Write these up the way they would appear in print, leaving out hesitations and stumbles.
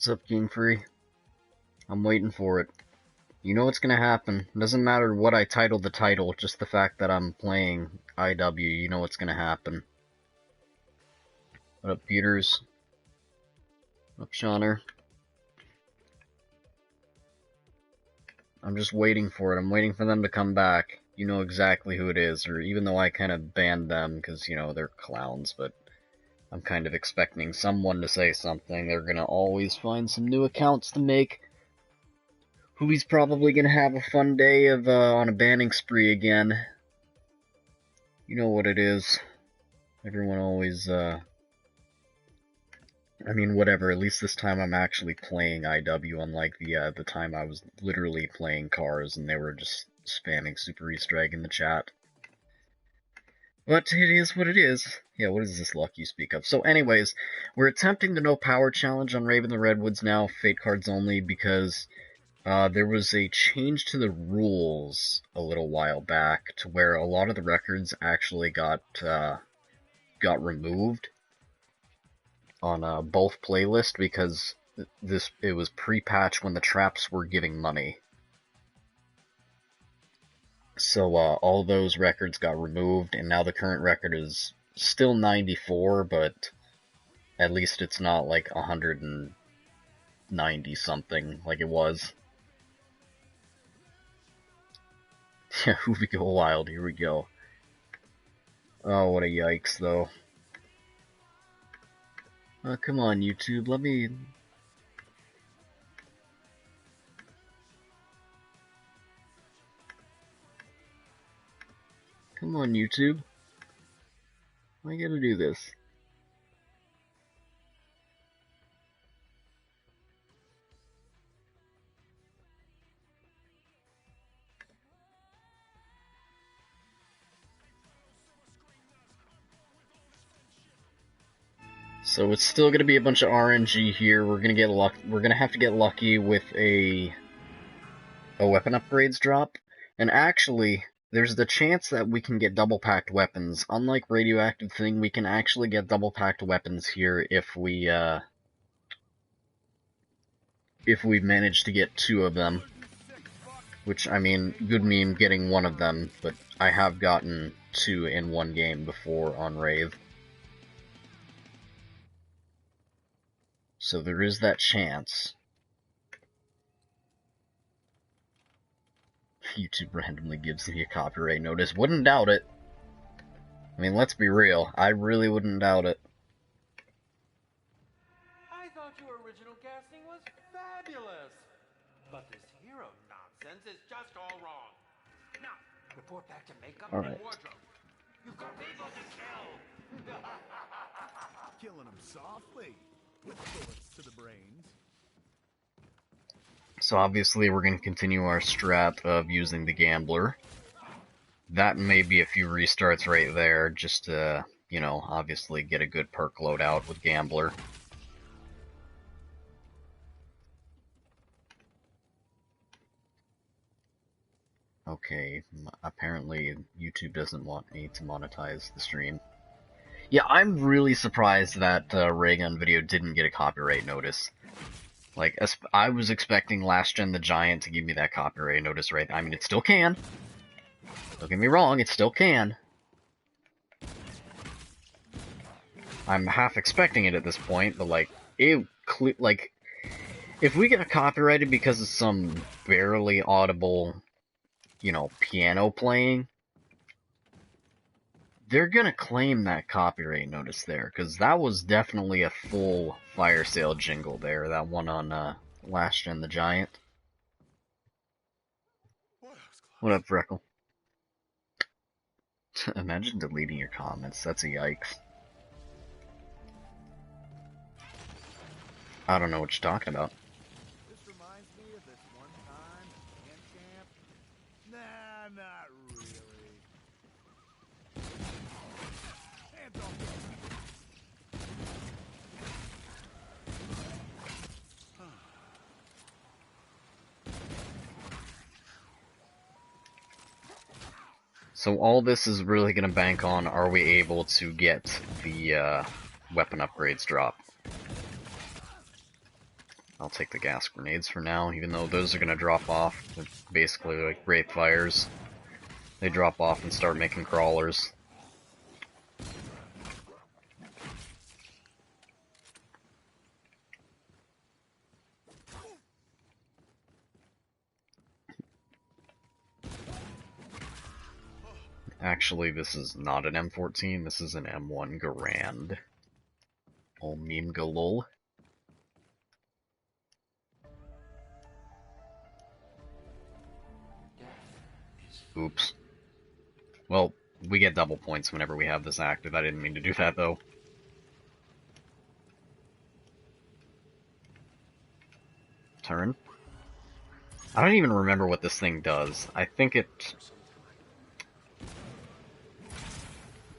What's up, King Free? I'm waiting for it. You know what's gonna happen. It doesn't matter what I title the title, just the fact that I'm playing IW, you know what's gonna happen. What up, Peters? What up, Shauner? I'm just waiting for it. I'm waiting for them to come back. You know exactly who it is, or even though I kind of banned them because, you know, they're clowns, but I'm kind of expecting someone to say something. They're gonna always find some new accounts to make. Who's probably gonna have a fun day of on a banning spree again. You know what it is. Everyone always, I mean, whatever. At least this time I'm actually playing IW, unlike the time I was literally playing cars and they were just spamming Super Easter Egg in the chat. But it is what it is. Yeah, what is this luck you speak of? So anyways, we're attempting the no power challenge on Raven the Redwoods now, fate cards only, because there was a change to the rules a little while back to where a lot of the records actually got removed on both playlists because it was pre-patch when the traps were giving money. So all those records got removed, and now the current record is still 94, but at least it's not like 190 something like it was. Yeah, who we go wild, here we go. Oh, what a yikes, though. Come on, YouTube, let me... Come on, YouTube. I gotta do this. So it's still gonna be a bunch of RNG here. We're gonna have to get lucky with a weapon upgrades drop. And actually, there's the chance that we can get double-packed weapons. Unlike Radioactive Thing, we can actually get double-packed weapons here if we manage to get 2 of them. Which, I mean, good meme getting 1 of them, but I have gotten 2 in one game before on Rave. So there is that chance. YouTube randomly gives me a copyright notice. Wouldn't doubt it. I mean, let's be real. I really wouldn't doubt it. I thought your original casting was fabulous. But this hero nonsense is just all wrong. Now, report back to makeup and wardrobe. You've got people to kill. Killing them softly, with bullets to the brains. So obviously we're going to continue our strat of using the Gambler. That may be a few restarts right there, just to, you know, obviously get a good perk loadout with Gambler. Okay, apparently YouTube doesn't want me to monetize the stream. Yeah, I'm really surprised that Ray Gun video didn't get a copyright notice. Like, I was expecting Last Gen the Giant to give me that copyright notice, right? I mean, it still can. Don't get me wrong, it still can. I'm half expecting it at this point, but like, if we get copyrighted because of some barely audible, you know, piano playing, they're gonna claim that copyright notice there, because that was definitely a full fire sale jingle there, that one on Last Gen the Giant. What up, Freckle? Imagine deleting your comments, that's a yikes. I don't know what you're talking about. This reminds me of this one time in camp. Nah, not really. Hands off. So all this is really going to bank on, are we able to get the weapon upgrades drop? I'll take the gas grenades for now, even though those are gonna drop off. They're basically like Wraith Fires. They drop off and start making crawlers. Actually, this is not an M14, this is an M1 Garand. Ol' meme galul. Oops. Well, we get double points whenever we have this active. I didn't mean to do that, though. Turn. I don't even remember what this thing does. I think it...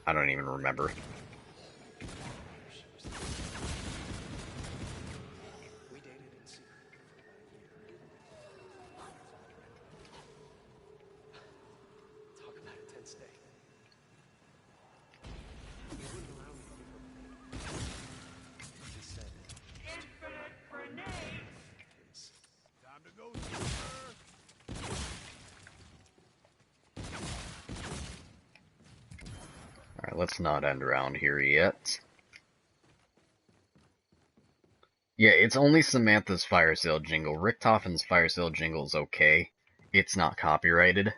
I don't even remember. Alright, let's not end around here yet. Yeah, it's only Samantha's fire sale jingle. Richtofen's fire sale jingle is okay. It's not copyrighted.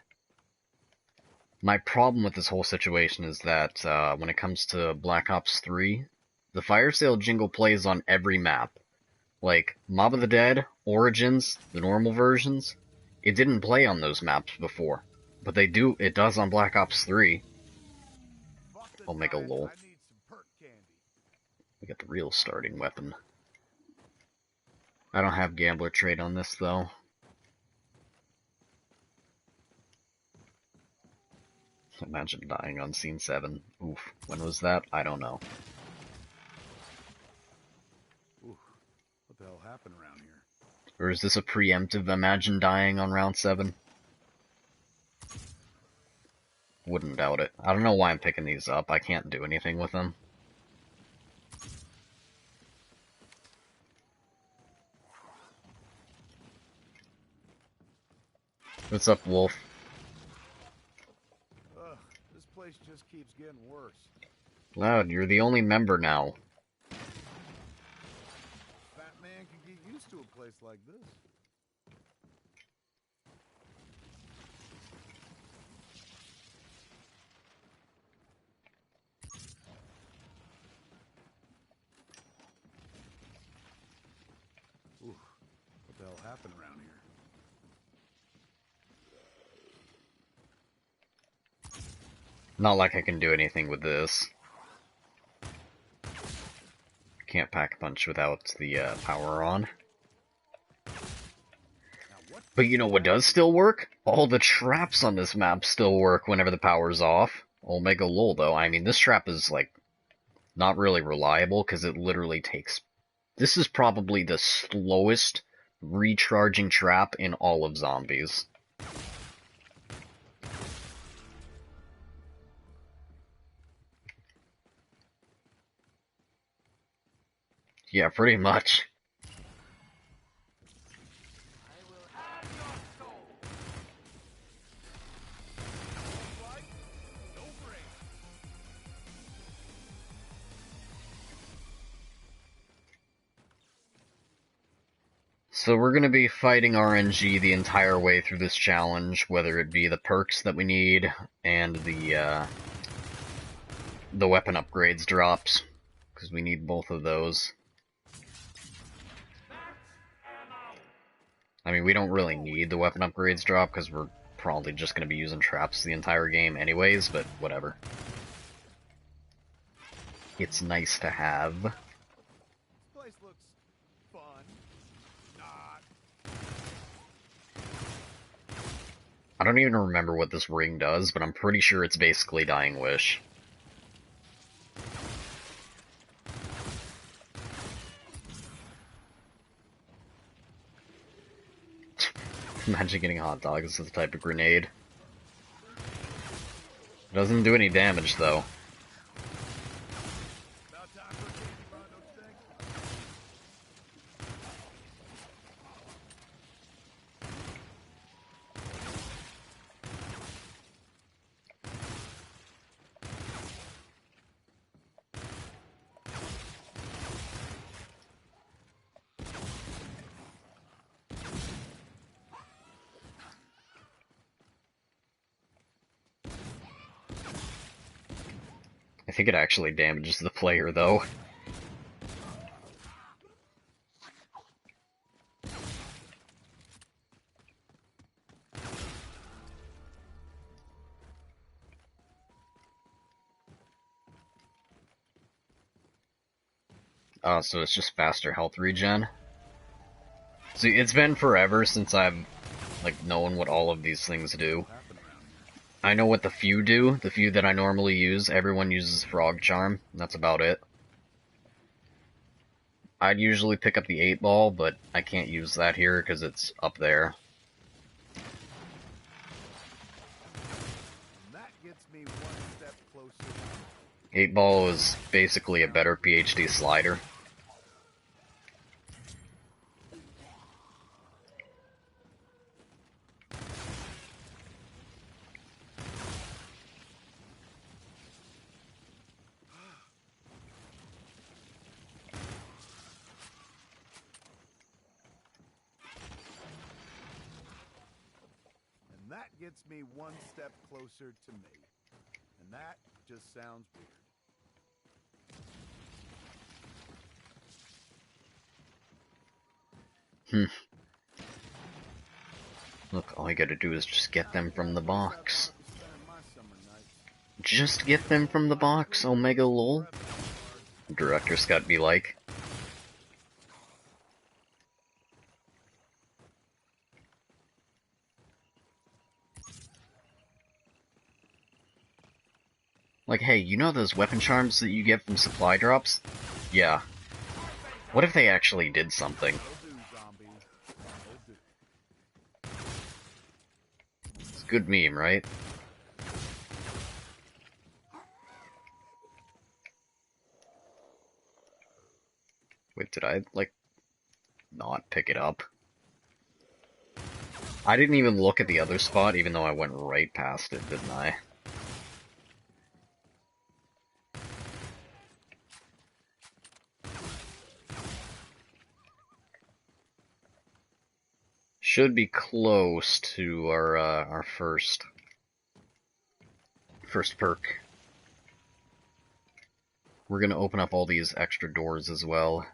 My problem with this whole situation is that when it comes to Black Ops 3, the fire sale jingle plays on every map. Like, Mob of the Dead, Origins, the normal versions, it didn't play on those maps before. But it does on Black Ops 3. I'll make a lol. We got the real starting weapon. I don't have Gambler trait on this, though. Imagine dying on Scene 7. Oof. When was that? I don't know. Oof. What the hell happened around here? Or is this a preemptive imagine dying on round 7? Wouldn't doubt it. I don't know why I'm picking these up. I can't do anything with them. What's up, Wolf? This place just keeps getting worse. Loud, you're the only member now. Fat man can get used to a place like this. Oof. What the hell happened around here? Not like I can do anything with this. Can't pack a punch without the power on. But you know what does still work? All the traps on this map still work whenever the power's off. Omega lol, though. I mean, this trap is, like, not really reliable, because it literally takes... This is probably the slowest recharging trap in all of Zombies. Yeah, pretty much. So we're going to be fighting RNG the entire way through this challenge, whether it be the perks that we need and the weapon upgrades drops, because we need both of those. I mean, we don't really need the weapon upgrades drop, because we're probably just going to be using traps the entire game anyways, but whatever. It's nice to have. This place looks fun. Not. I don't even remember what this ring does, but I'm pretty sure it's basically Dying Wish. Imagine getting hot dogs as a type of grenade. It doesn't do any damage, though. About time for a candy bar, don't you think? I think it actually damages the player, though. So it's just faster health regen. See, it's been forever since I've, like, known what all of these things do. I know what the few do, the few that I normally use. Everyone uses Frog Charm, that's about it. I'd usually pick up the 8-ball, but I can't use that here because it's up there. That gets me one step closer. 8-ball is basically a better PhD slider. And that gets me one step closer to me. And that just sounds weird. Look, all you gotta do is just get them from the box. Just get them from the box, Omega lol. Director Scott be like. Like, hey, you know those weapon charms that you get from supply drops? Yeah. What if they actually did something? It's a good meme, right? Wait, did I, like, not pick it up? I didn't even look at the other spot, even though I went right past it, didn't I? Should be close to our first perk. We're gonna open up all these extra doors as well.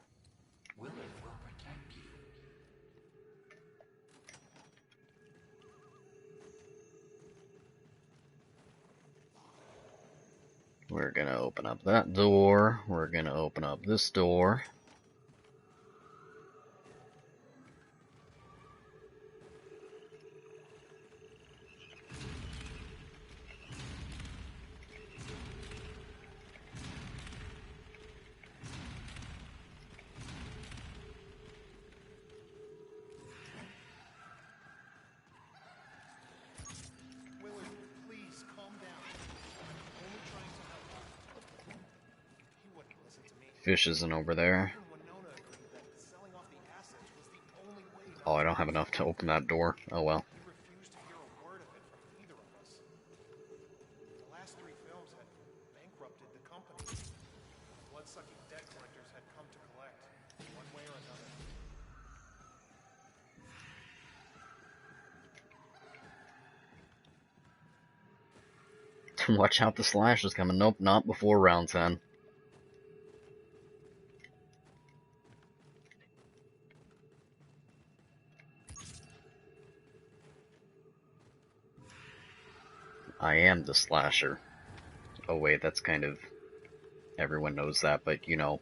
We're gonna open up that door. We're gonna open up this door. Fish isn't over there. Oh, I don't have enough to open that door. Oh well. Watch out, the slash is coming. Nope, not before round 10. I am the slasher. Oh wait, that's kind of... Everyone knows that, but you know...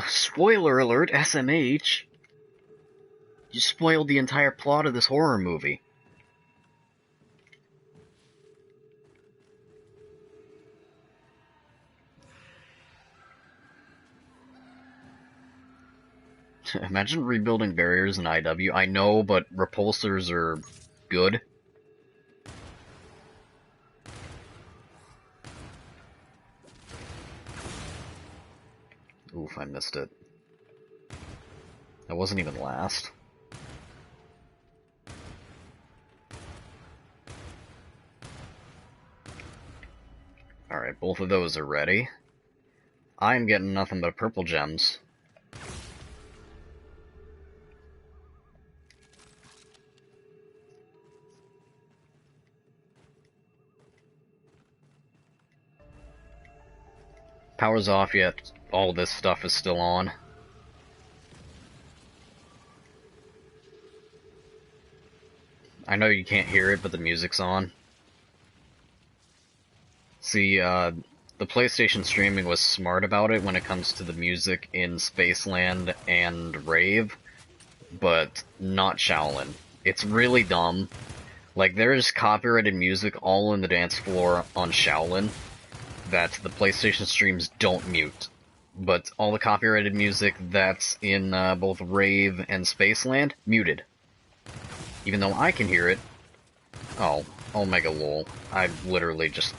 Spoiler alert, SMH! You spoiled the entire plot of this horror movie. Imagine rebuilding barriers in IW. I know, but repulsors are good. Oof, I missed it. That wasn't even last. Alright, both of those are ready. I'm getting nothing but purple gems. Power's off yet all this stuff is still on. I know you can't hear it, but the music's on. See, the PlayStation streaming was smart about it when it comes to the music in Spaceland and Rave, but not Shaolin. It's really dumb. Like, there's copyrighted music all in the dance floor on Shaolin that the PlayStation streams don't mute. But all the copyrighted music that's in both Rave and Spaceland, muted. Even though I can hear it. Oh, Omega lol. I literally just...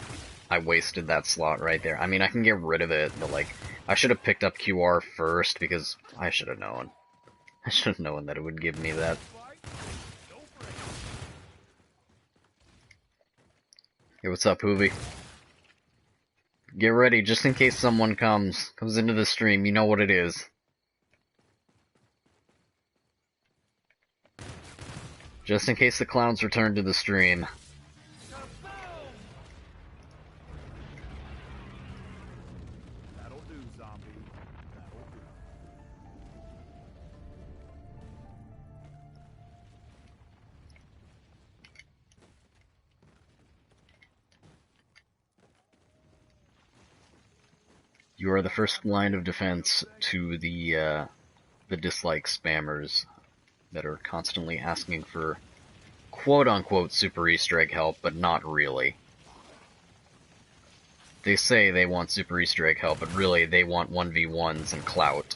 I wasted that slot right there. I mean, I can get rid of it, but like, I should have picked up QR first because I should have known. I should have known that it would give me that. Hey, what's up, Hoovy? Get ready, just in case someone comes into the stream, you know what it is. Just in case the clowns return to the stream. That'll do, zombie. That'll do. You are the first line of defense to the dislike spammers that are constantly asking for quote-unquote Super Easter egg help, but not really. They say they want Super Easter egg help, but really they want 1v1s and clout.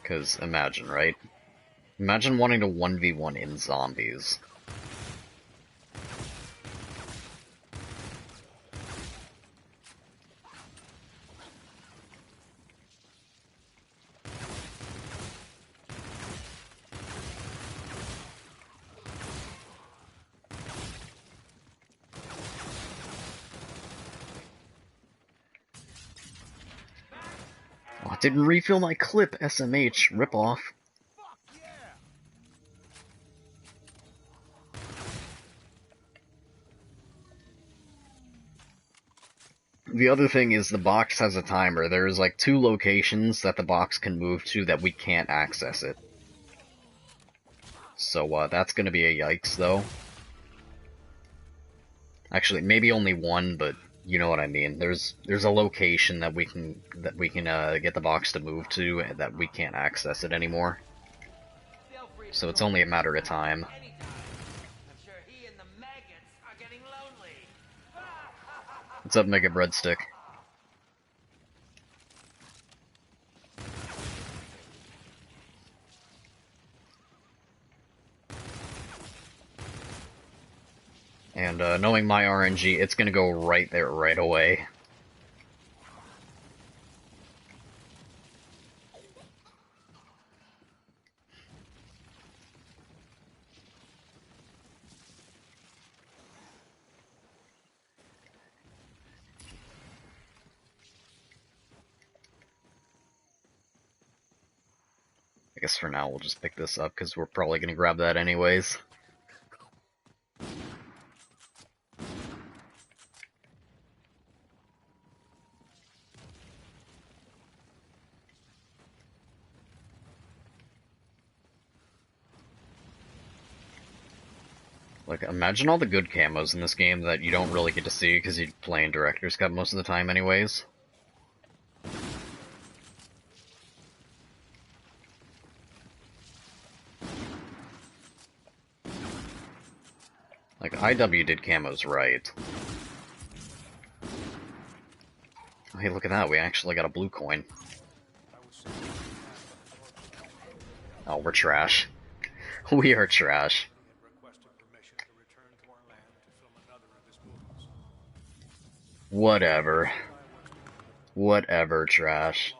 Because imagine, right? Imagine wanting to 1v1 in zombies. Oh, I didn't refill my clip, SMH, ripoff. Fuck yeah! The other thing is the box has a timer. There's like 2 locations that the box can move to that we can't access it. So that's gonna be a yikes though. Actually, maybe only 1, but you know what I mean. There's a location that we can get the box to move to and that we can't access it anymore. So it's only a matter of time. I'm sure he and the maggots are getting lonely. What's up, Mega Breadstick? And knowing my RNG, it's gonna go right there right away. I guess for now we'll just pick this up because we're probably gonna grab that anyways. Like, imagine all the good camos in this game that you don't really get to see because you play in Director's Cut most of the time anyways. Like, IW did camos right. Oh, hey, look at that, we actually got a blue coin. Oh, we're trash. We are trash. Whatever. Whatever, trash.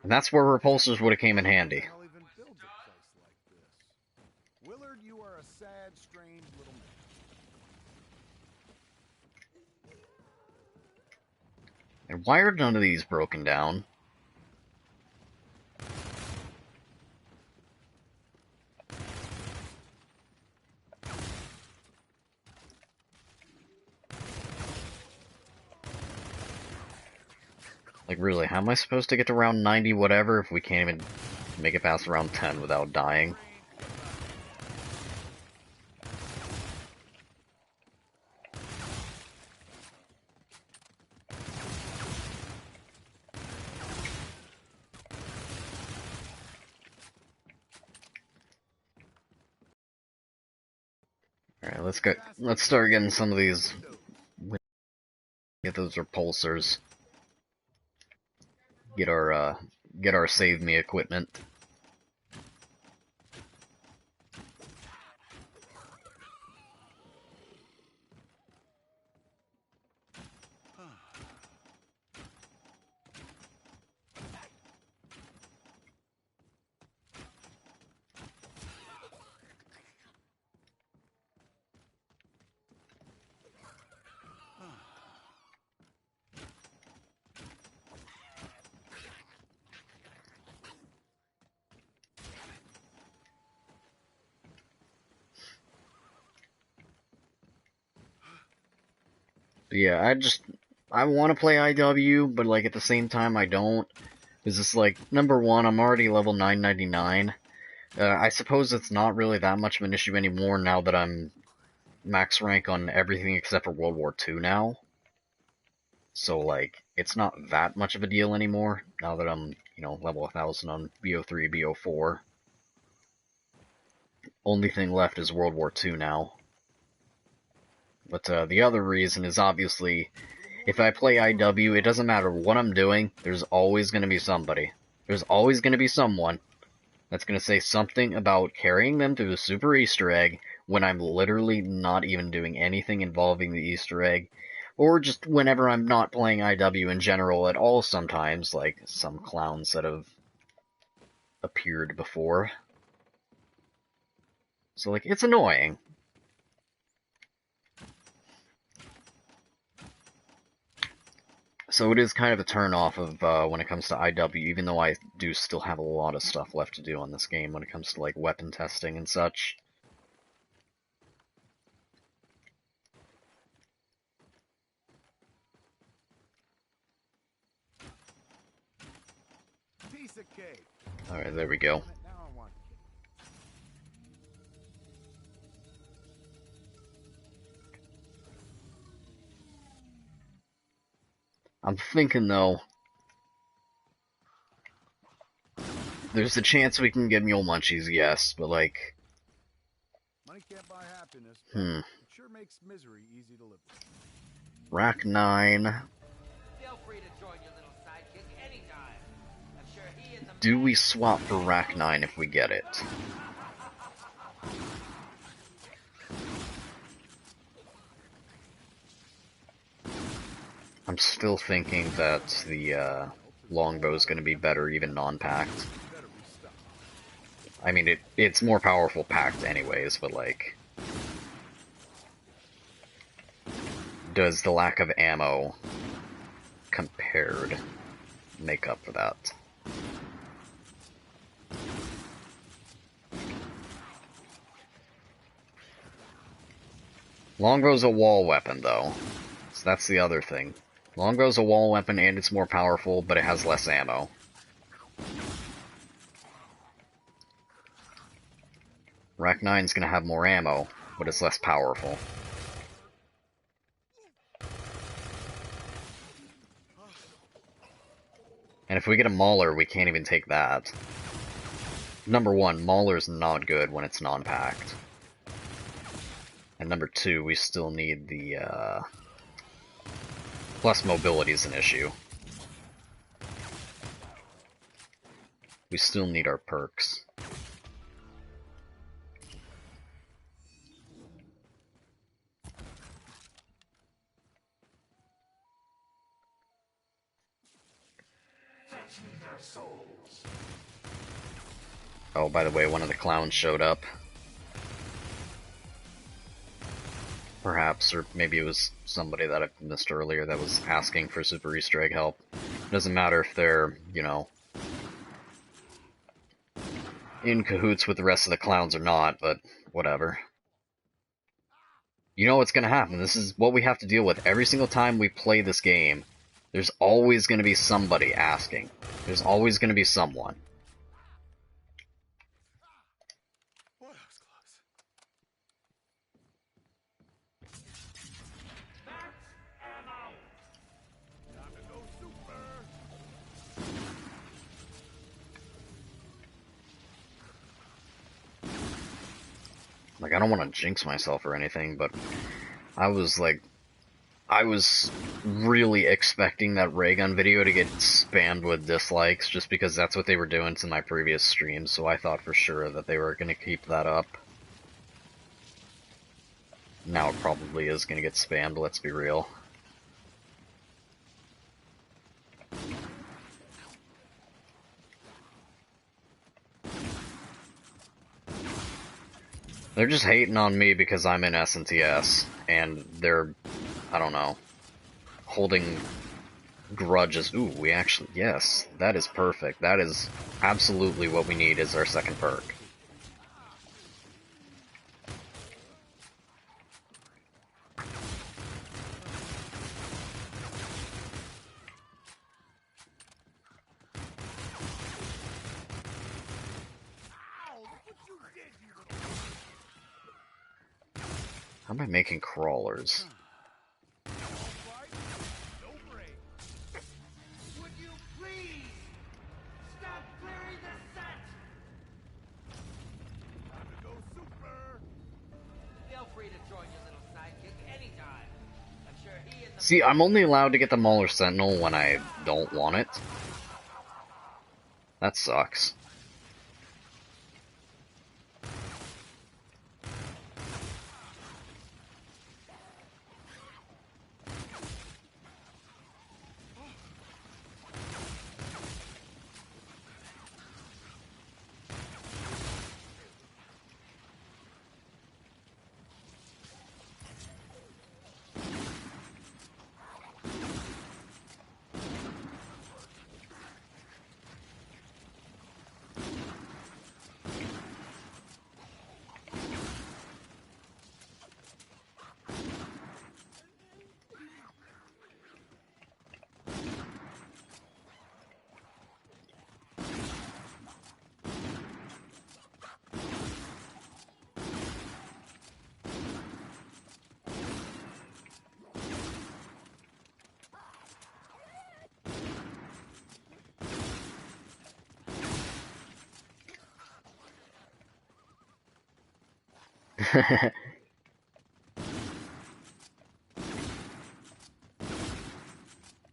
And that's where repulsors would have came in handy. Hell even builds a place like this. Willard, you are a sad, strange little man. And why are none of these broken down? Like, really, how am I supposed to get to round 90 whatever if we can't even make it past round 10 without dying? Alright, let's start getting some of these, get those repulsors. Get our save me equipment. But yeah, I want to play IW, but like at the same time I don't. It's just like, number one, I'm already level 999. I suppose it's not really that much of an issue anymore now that I'm max rank on everything except for World War II now. So like, it's not that much of a deal anymore now that I'm, level 1000 on BO3, BO4. Only thing left is World War II now. But the other reason is obviously, if I play IW, it doesn't matter what I'm doing, there's always going to be somebody. There's always going to be someone that's going to say something about carrying them through the super Easter egg when I'm literally not even doing anything involving the Easter egg, or just whenever I'm not playing IW in general at all sometimes, like some clowns that have appeared before. So, like, it's annoying. So it is kind of a turn-off of when it comes to IW, even though I do still have a lot of stuff left to do on this game when it comes to, like, weapon testing and such. Piece of cake. Alright, there we go. Now I want cake. I'm thinking, though, there's a chance we can get Mule Munchies, yes, but, like... Money can't buy happiness, but it sure makes misery easy to live with. Rack 9. Feel free to join your little sidekick anytime. I'm sure he and the Do we swap for Rack 9 if we get it? I'm still thinking that the longbow is going to be better even non-packed. I mean, it's more powerful packed anyways, but like... Does the lack of ammo compared make up for that? Longbow's a wall weapon, though. So that's the other thing. Longbow's a wall weapon and it's more powerful, but it has less ammo. Rack 9's gonna have more ammo, but it's less powerful. And if we get a Mauler, we can't even take that. Number one, Mauler's not good when it's non-packed. And number two, we still need the, plus mobility's an issue. We still need our perks. Oh, by the way, one of the clowns showed up. perhaps, or maybe it was somebody that I missed earlier that was asking for Super Easter egg help. It doesn't matter if they're, you know, in cahoots with the rest of the clowns or not, but whatever. You know what's gonna happen. This is what we have to deal with every single time we play this game. There's always gonna be somebody asking. There's always gonna be someone. Boy, that was close. Time to go super. Like, I don't want to jinx myself or anything, but I was really expecting that ray gun video to get spammed with dislikes, just because that's what they were doing to my previous streams, so I thought for sure that they were going to keep that up. Now it probably is going to get spammed, let's be real. They're just hating on me because I'm in SNTS, and they're, I don't know, holding grudges. Ooh, we actually, yes, that is perfect. That is absolutely what we need as our second perk. How am I making crawlers? Would you please stop clearing the set? Time to go super. Feel free to join your little sidekick anytime. I'm sure he and the See, I'm only allowed to get the Mauler Sentinel when I don't want it. That sucks.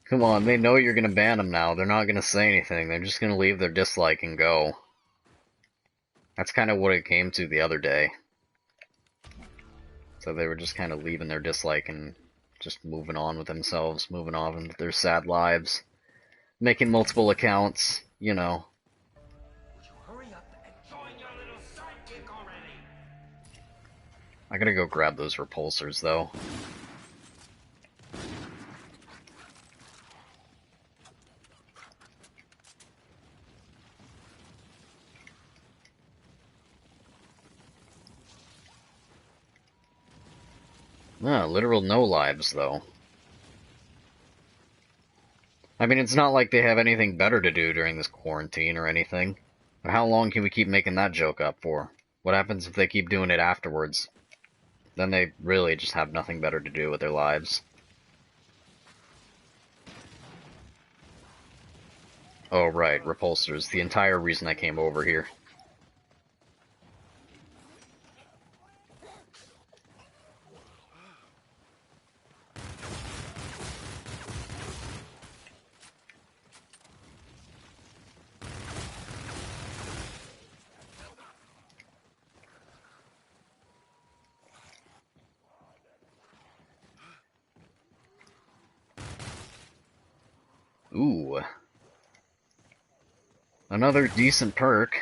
Come on, they know you're gonna ban them now. They're not gonna say anything. They're just gonna leave their dislike and go. That's kind of what it came to the other day. So they were just kind of leaving their dislike and just moving on with themselves, moving on with their sad lives, making multiple accounts, you know. Would you hurry up and join your little sidekick already? I gotta go grab those repulsors, though. Ah, literal no lives, though. I mean, it's not like they have anything better to do during this quarantine or anything. But how long can we keep making that joke up for? What happens if they keep doing it afterwards? Then they really just have nothing better to do with their lives. Oh, right, repulsors. The entire reason I came over here. Ooh. Another decent perk.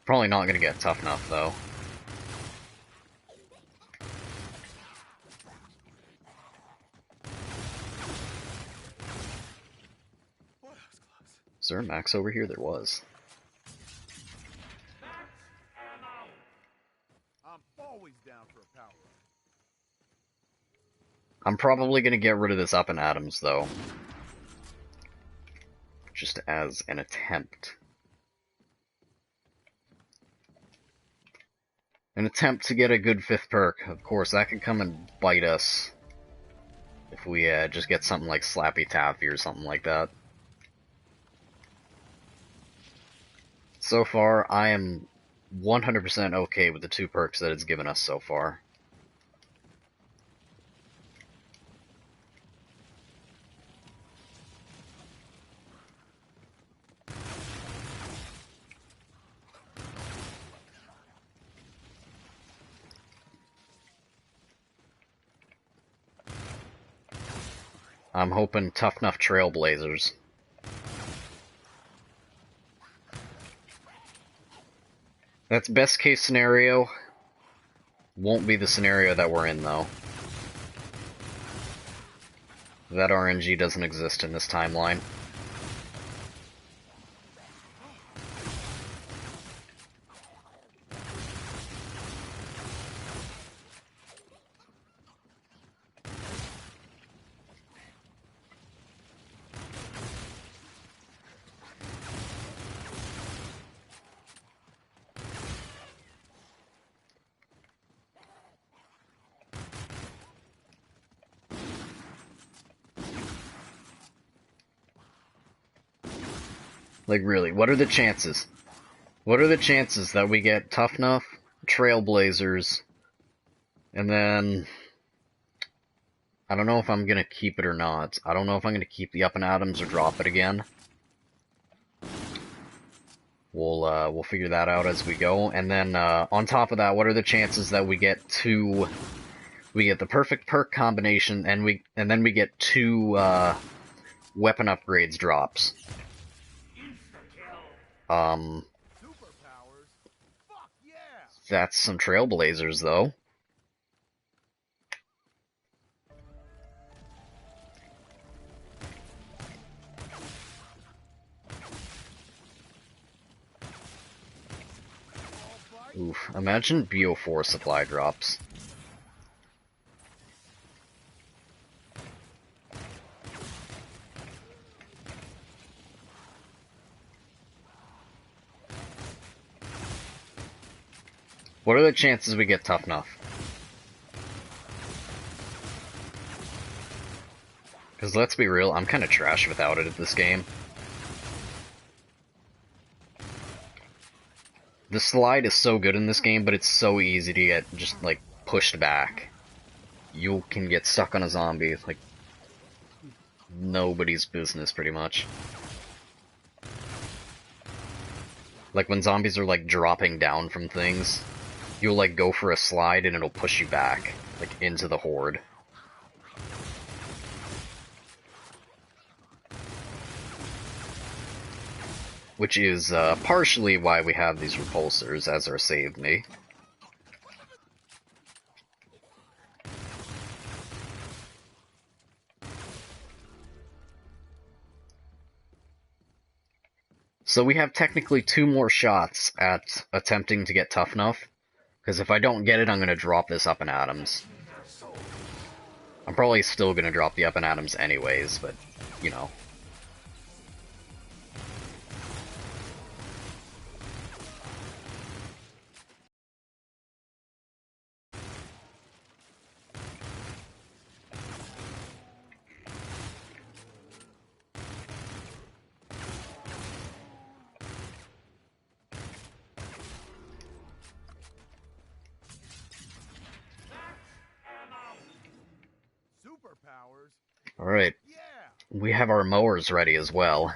Probably not gonna get tough enough, though. Is there a max over here? There was. I'm always down for a power. I'm probably gonna get rid of this up and atoms, though. Just as an attempt. An attempt to get a good 5th perk. Of course, that can come and bite us. If we just get something like Slappy Taffy or something like that. So far, I am 100% okay with the 2 perks that it's given us so far. I'm hoping tough enough trailblazers. That's best case scenario. Won't be the scenario that we're in, though. That RNG doesn't exist in this timeline. Like, really, what are the chances? What are the chances that we get tough enough trailblazers, and then I don't know if I'm gonna keep it or not. I don't know if I'm gonna keep the up and atoms or drop it again. We'll figure that out as we go. And then on top of that, what are the chances that we get the perfect perk combination, and then we get 2 weapon upgrades drops. Superpowers? Fuck yeah! That's some trailblazers, though. Oof, imagine BO4 supply drops. What are the chances we get tough enough? Because let's be real, I'm kind of trash without it at this game. The slide is so good in this game, but it's so easy to get just, like, pushed back. You can get stuck on a zombie, like, nobody's business, pretty much. Like, when zombies are, like, dropping down from things, you'll, like, go for a slide and it'll push you back, like, into the horde. Which is, partially why we have these repulsors as our save me. So we have technically 2 more shots at attempting to get tough enough, because if I don't get it, I'm going to drop this up in atoms. I'm probably still going to drop the up in atoms anyways, but, you know. Superpowers? Alright, Yeah! we have our mowers ready as well.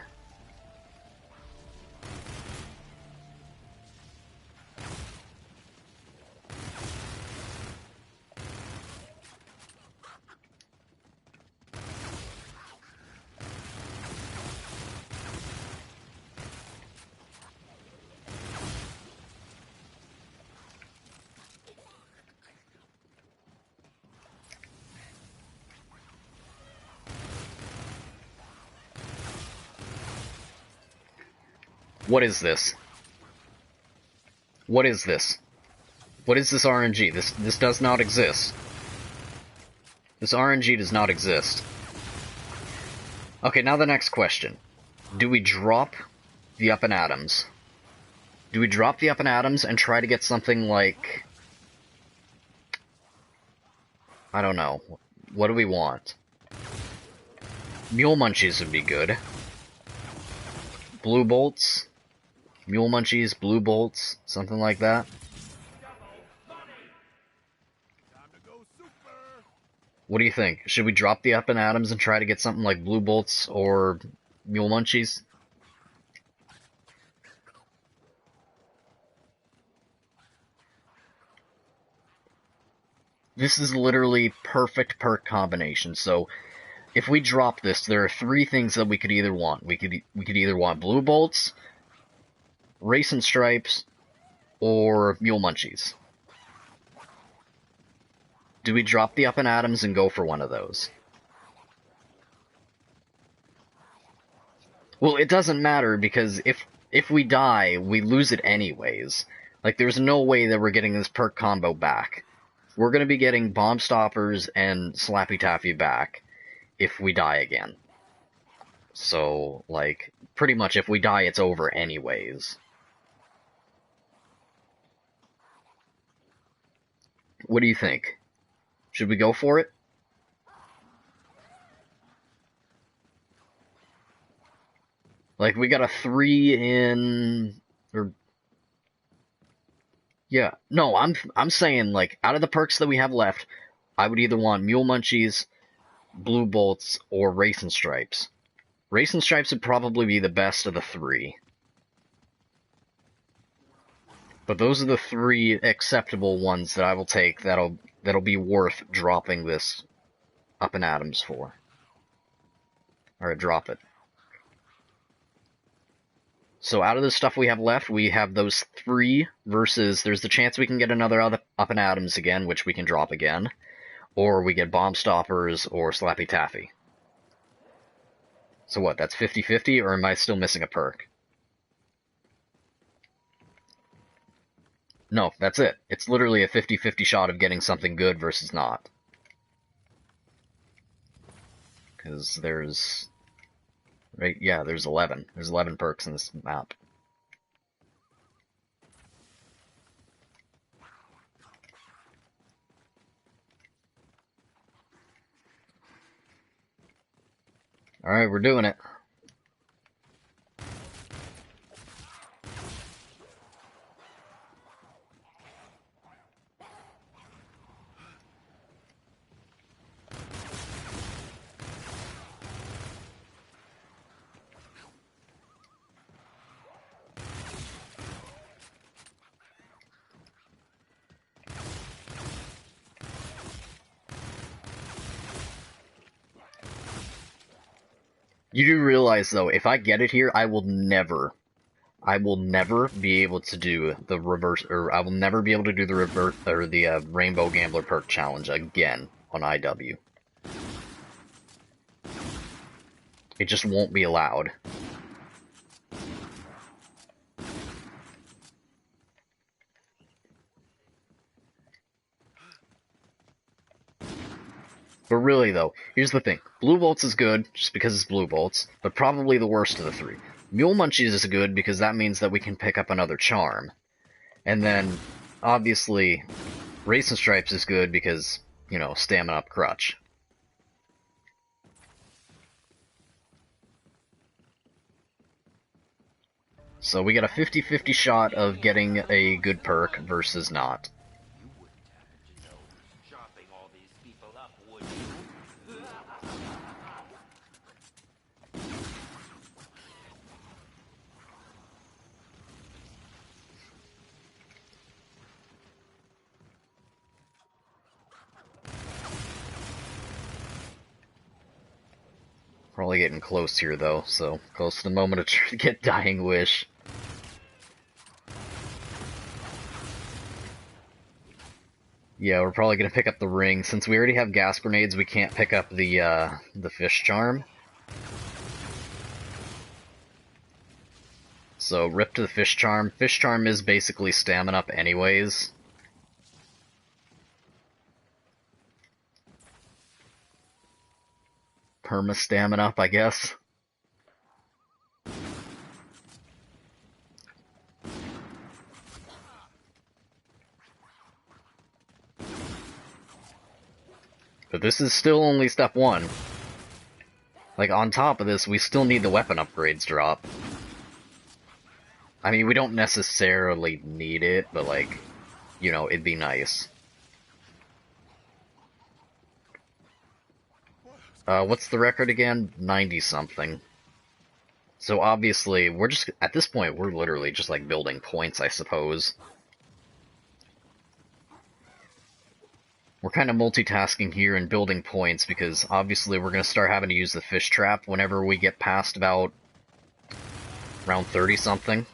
What is this? What is this? What is this RNG? This does not exist. This RNG does not exist. Okay, now the next question. Do we drop the Up and Atoms? Do we drop the Up and Atoms and try to get something like... I don't know. What do we want? Mule Munchies would be good. Blue Bolts? Mule Munchies, Blue Bolts, something like that. What do you think? Should we drop the Up and Atoms and try to get something like Blue Bolts or Mule Munchies? This is literally perfect perk combination. So if we drop this, there are three things that we could either want. We could either want Blue Bolts, Racing Stripes, or Mule Munchies. Do we drop the Up and Atoms and go for one of those? Well, it doesn't matter, because if we die, we lose it anyways. Like, there's no way that we're getting this perk combo back. We're gonna be getting Bomb Stoppers and Slappy Taffy back if we die again. So, like, pretty much if we die, it's over anyways. What do you think? Should we go for it? Like, we got a 3 in... or... Yeah, no, I'm saying, like, out of the perks that we have left, I would either want Mule Munchies, Blue Bolts, or Racing Stripes. Racing Stripes would probably be the best of the three. But those are the three acceptable ones that I will take that'll be worth dropping this Up and Atoms for. Alright, drop it. So out of the stuff we have left, we have those three versus there's the chance we can get another Up and Atoms again, which we can drop again. Or we get Bomb Stoppers or Slappy Taffy. So what, that's 50-50, or am I still missing a perk? No, that's it. It's literally a 50-50 shot of getting something good versus not. Because there's... Right, yeah, there's 11. There's 11 perks in this map. Alright, we're doing it. You do realize, though, if I get it here, I will never be able to do the reverse, or I will never be able to do the reverse, or the Rainbow Gambler perk challenge again on IW. It just won't be allowed. But really, though, here's the thing. Blue Bolts is good, just because it's Blue Bolts, but probably the worst of the three. Mule Munchies is good, because that means that we can pick up another charm. And then, obviously, Racing Stripes is good because, you know, Stamina Up Crutch. So we got a 50-50 shot of getting a good perk versus not. Probably getting close here, though, so close to the moment to get Dying Wish. Yeah, we're probably gonna pick up the ring. Since we already have gas grenades, we can't pick up the fish charm. so rip to the fish charm. Fish charm is basically stamina up anyways. Perma stamina up, I guess. But this is still only step 1. Like, on top of this, we still need the weapon upgrades drop. I mean, we don't necessarily need it, but, like, you know, it'd be nice. What's the record again? 90-something. So obviously, we're just, at this point, we're literally just, like, building points, I suppose. We're kind of multitasking here and building points, because obviously we're going to start having to use the fish trap whenever we get past about around 30-something.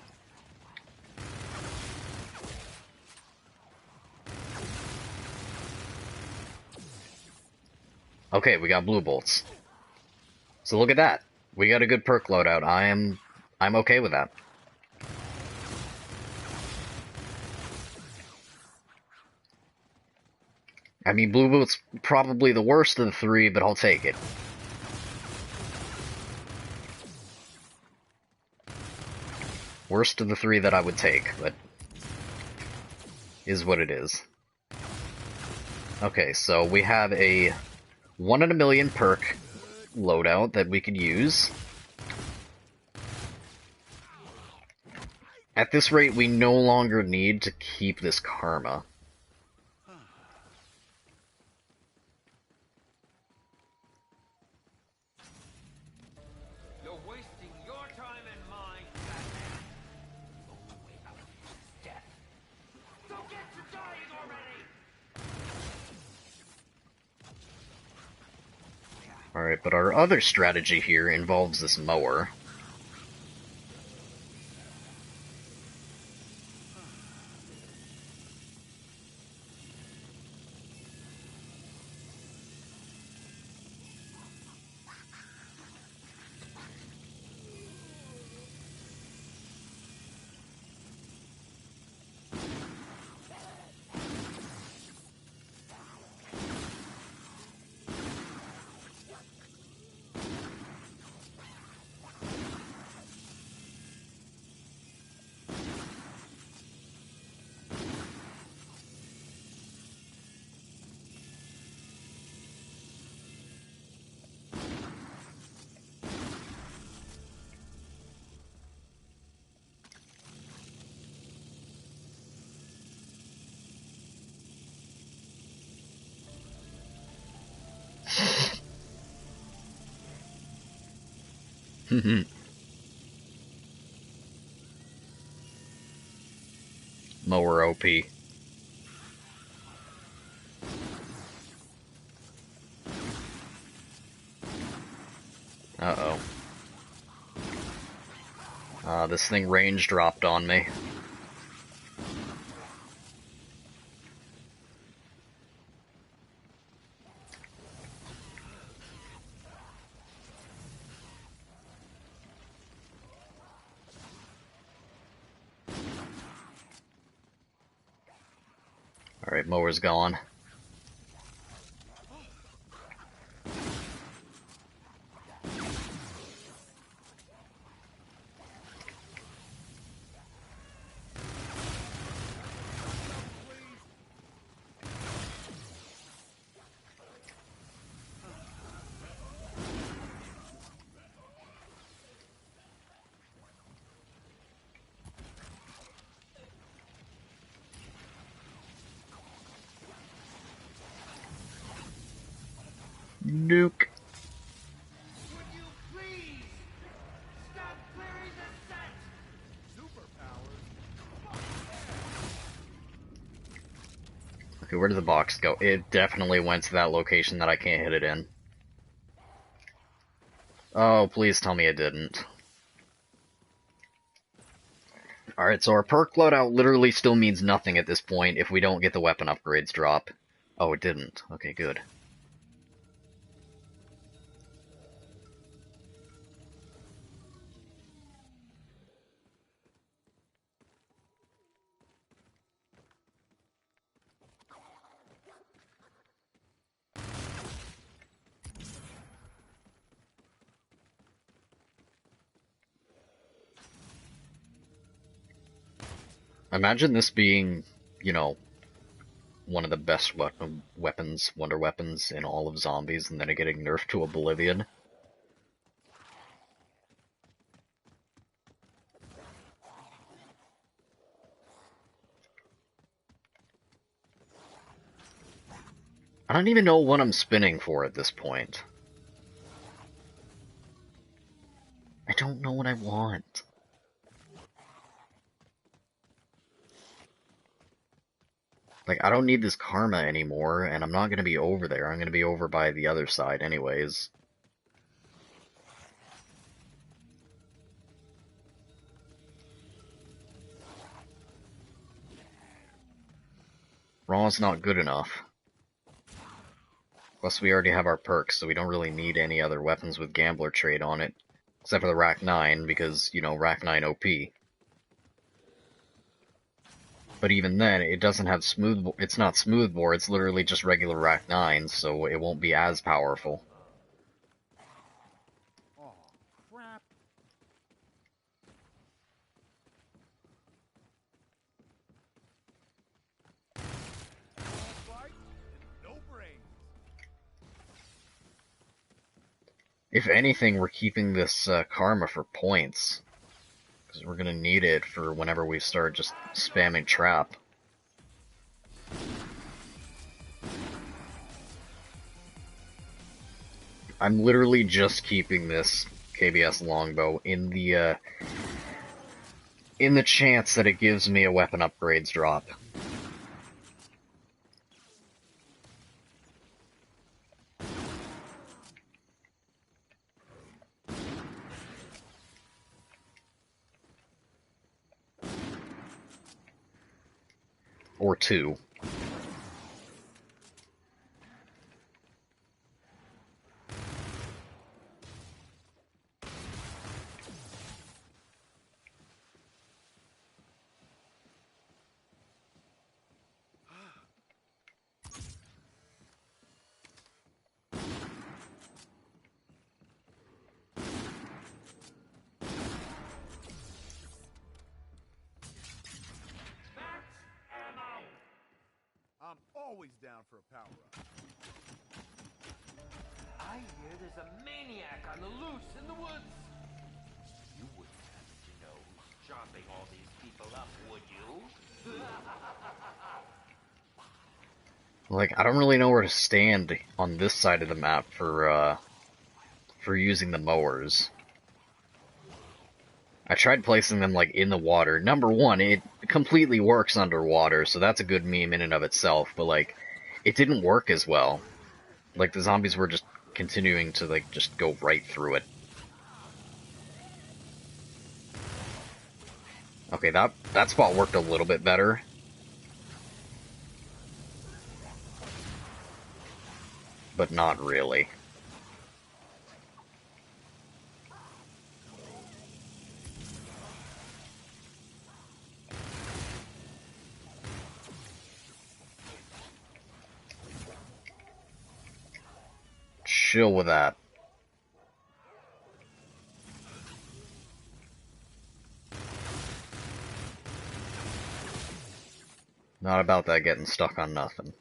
Okay, we got blue bolts. So look at that. We got a good perk loadout. I'm okay with that. I mean, blue bolt's probably the worst of the 3, but I'll take it. Worst of the 3 that I would take, but is what it is. Okay, so we have a 1 in a million perk loadout that we could use. At this rate, we no longer need to keep this karma. You're wasting your time and mine, Batman. The only way out of this is death. So get to dying already! Alright, but our other strategy here involves this mower. Mower OP. Uh-oh. This thing range dropped on me. Alright, mower's gone. Nuke. Would you please stop clearing the set? Okay, where did the box go? It definitely went to that location that I can't hit it in. Oh, please tell me it didn't. Alright, so our perk loadout literally still means nothing at this point if we don't get the weapon upgrades drop. Oh, it didn't. Okay, good. Imagine this being, you know, one of the best weapons, wonder weapons in all of zombies, and then it getting nerfed to oblivion. I don't even know what I'm spinning for at this point. I don't know what I want. Like, I don't need this karma anymore, and I'm not gonna be over there. I'm gonna be over by the other side anyways. Raw's not good enough. Plus, we already have our perks, so we don't really need any other weapons with Gambler trait on it. Except for the Rack 9, because, you know, Rack 9 OP. But even then, it doesn't have smooth. It's not smoothbore. It's literally just regular Rack 9, so it won't be as powerful. Oh, crap. Fight and no brains. If anything, we're keeping this karma for points. Because we're gonna need it for whenever we start just spamming trap. I'm literally just keeping this KBS longbow in the chance that it gives me a weapon upgrades drop. Or two. I'm always down for a power-up. I hear there's a maniac on the loose in the woods. You wouldn't happen to know who's chopping all these people up, would you? Like, I don't really know where to stand on this side of the map for using the mowers. I tried placing them, like, in the water. Number one, it completely works underwater, so that's a good meme in and of itself, but, like, it didn't work as well. Like, the zombies were just continuing to, like, just go right through it. Okay, that spot worked a little bit better. But not really. Chill with that. Not about that getting stuck on nothing.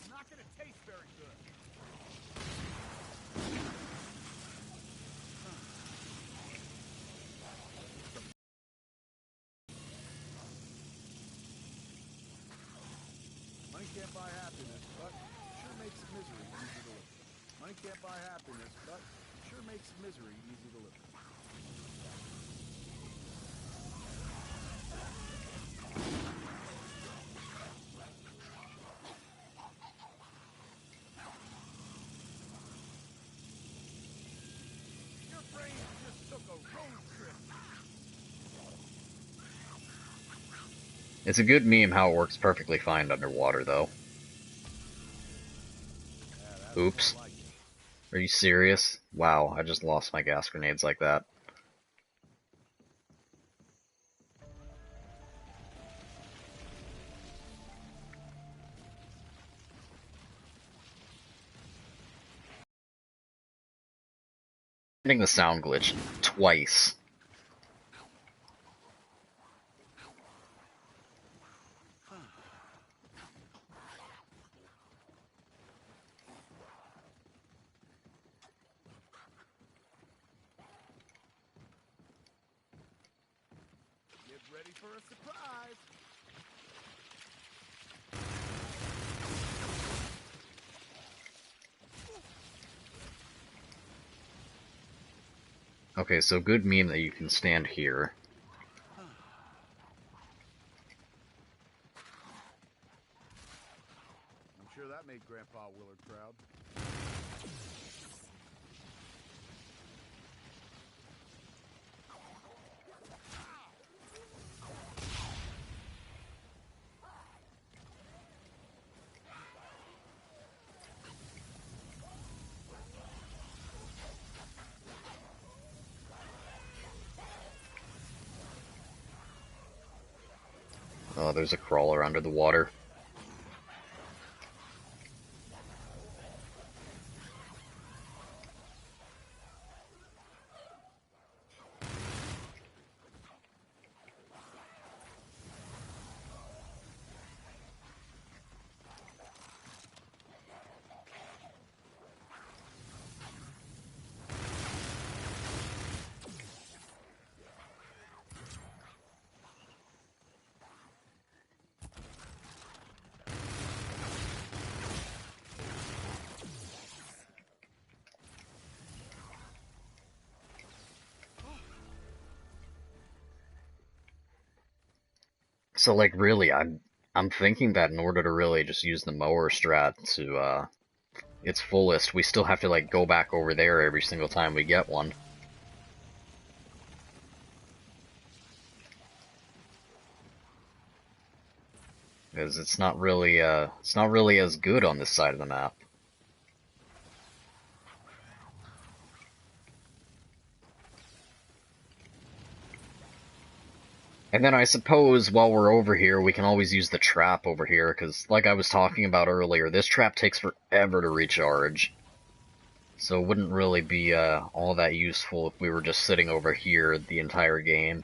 Not gonna taste very good. Money can't buy happiness, but sure makes misery easy to live with. Money can't buy happiness, but sure makes misery easy to live with. Your brain just took a road trip. It's a good meme how it works perfectly fine underwater, though. Yeah, that's Oops. more like it. Are you serious? Wow, I just lost my gas grenades like that. Getting the sound glitch twice. ready for a surprise. Okay, so good meme that you can stand here. I'm sure that made Grandpa Willard proud. Oh, there's a crawler under the water. So, like, really, I'm thinking that in order to really just use the mower strat to its fullest, we still have to like go back over there every single time we get one. Because it's not really as good on this side of the map. And then I suppose while we're over here, we can always use the trap over here, because like I was talking about earlier, this trap takes forever to recharge. So it wouldn't really be all that useful if we were just sitting over here the entire game.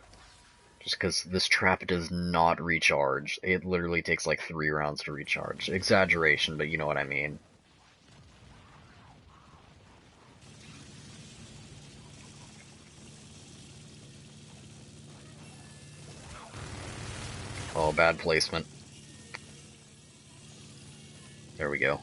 Just because this trap does not recharge. It literally takes like 3 rounds to recharge. Exaggeration, but you know what I mean. Oh, bad placement. There we go.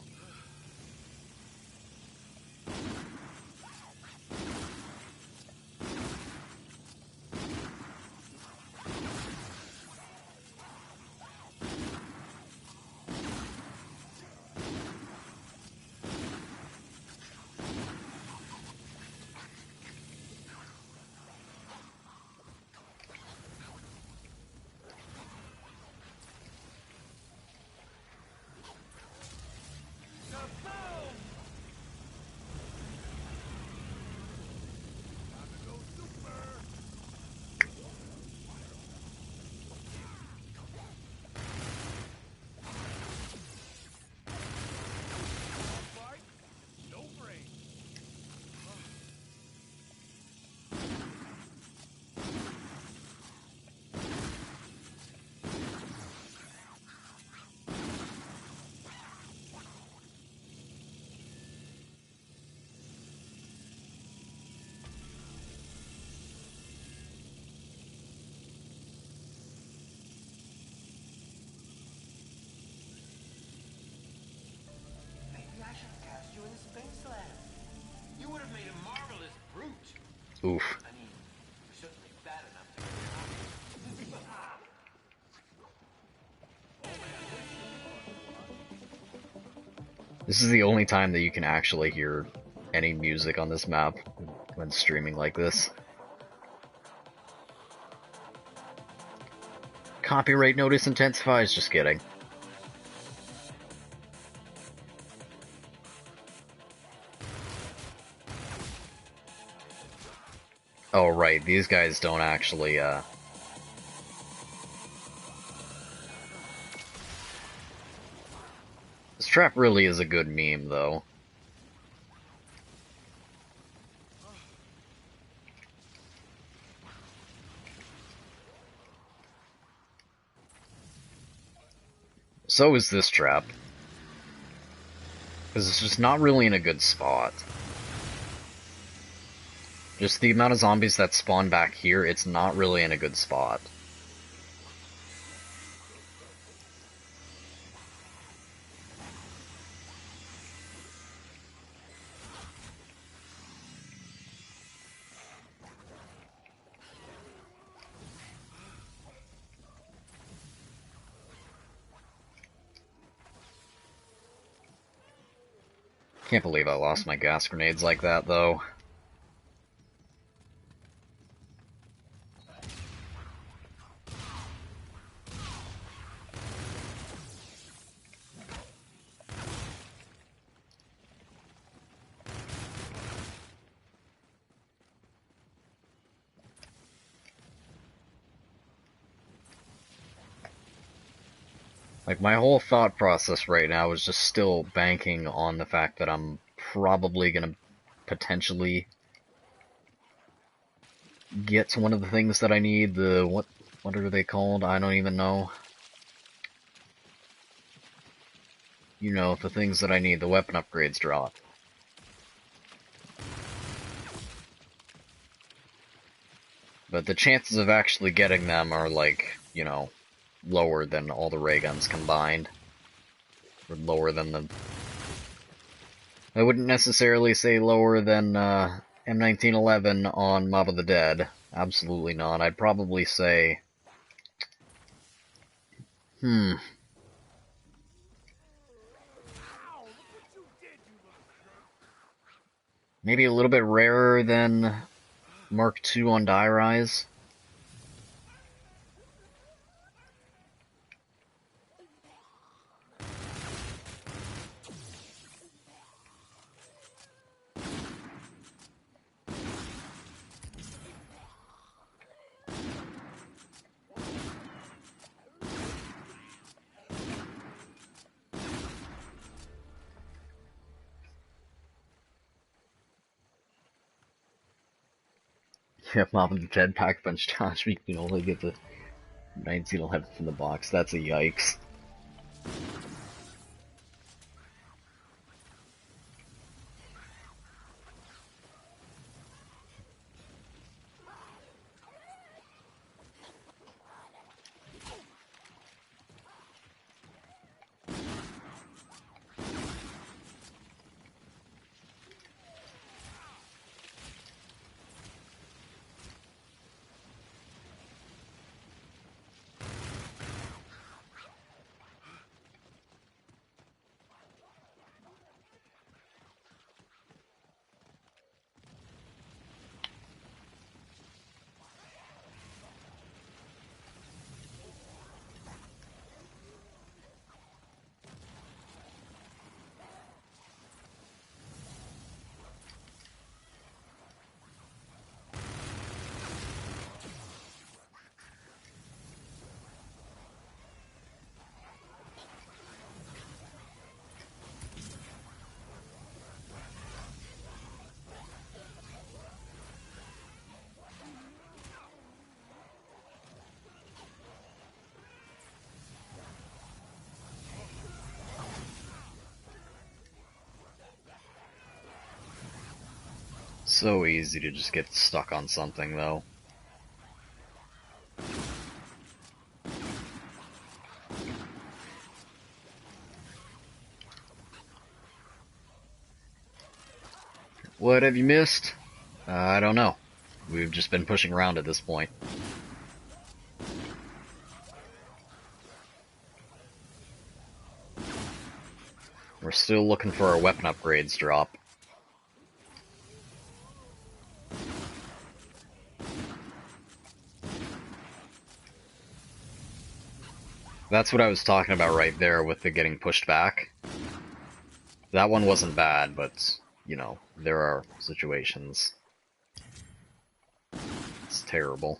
Maybe I should have cast you in the space lab. You would have made a marvelous brute. Oof. I mean, you're certainly fat enough to This is the only time that you can actually hear any music on this map when streaming like this. Copyright notice intensifies, just kidding. Oh right, these guys don't actually, This trap really is a good meme, though. So is this trap. Because it's just not really in a good spot. Just the amount of zombies that spawn back here, it's not really in a good spot. Can't believe I lost my gas grenades like that, though. Like, my whole thought process right now is just still banking on the fact that I'm probably gonna potentially get one of the things that I need. What are they called? I don't even know. You know, the things that I need, the weapon upgrades drop. But the chances of actually getting them are, like, you know, lower than all the ray guns combined. Or lower than the... I wouldn't necessarily say lower than M1911 on Mob of the Dead. Absolutely not. I'd probably say... Maybe a little bit rarer than Mark II on Die Rise. Yeah, Mob of the Dead Pack Punch Challenge, we can only get the 1911 from the box. That's a yikes. So easy to just get stuck on something, though. What have you missed? I don't know. We've just been pushing around at this point. We're still looking for our weapon upgrades drop. That's what I was talking about right there with the getting pushed back. That one wasn't bad, but, you know, there are situations. It's terrible.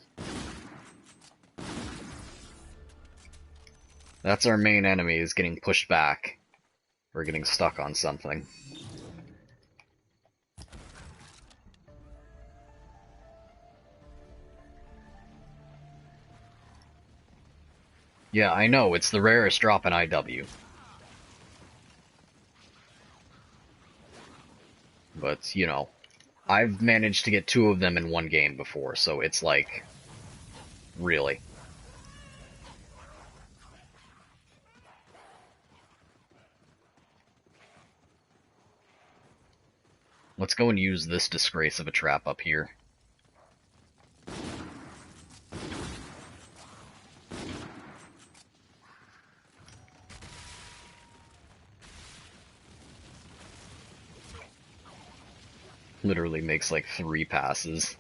That's our main enemy, is getting pushed back. Or getting stuck on something. Yeah, I know, it's the rarest drop in IW. But, you know, I've managed to get 2 of them in one game before, so it's like... really. Let's go and use this disgrace of a trap up here. Literally makes like 3 passes.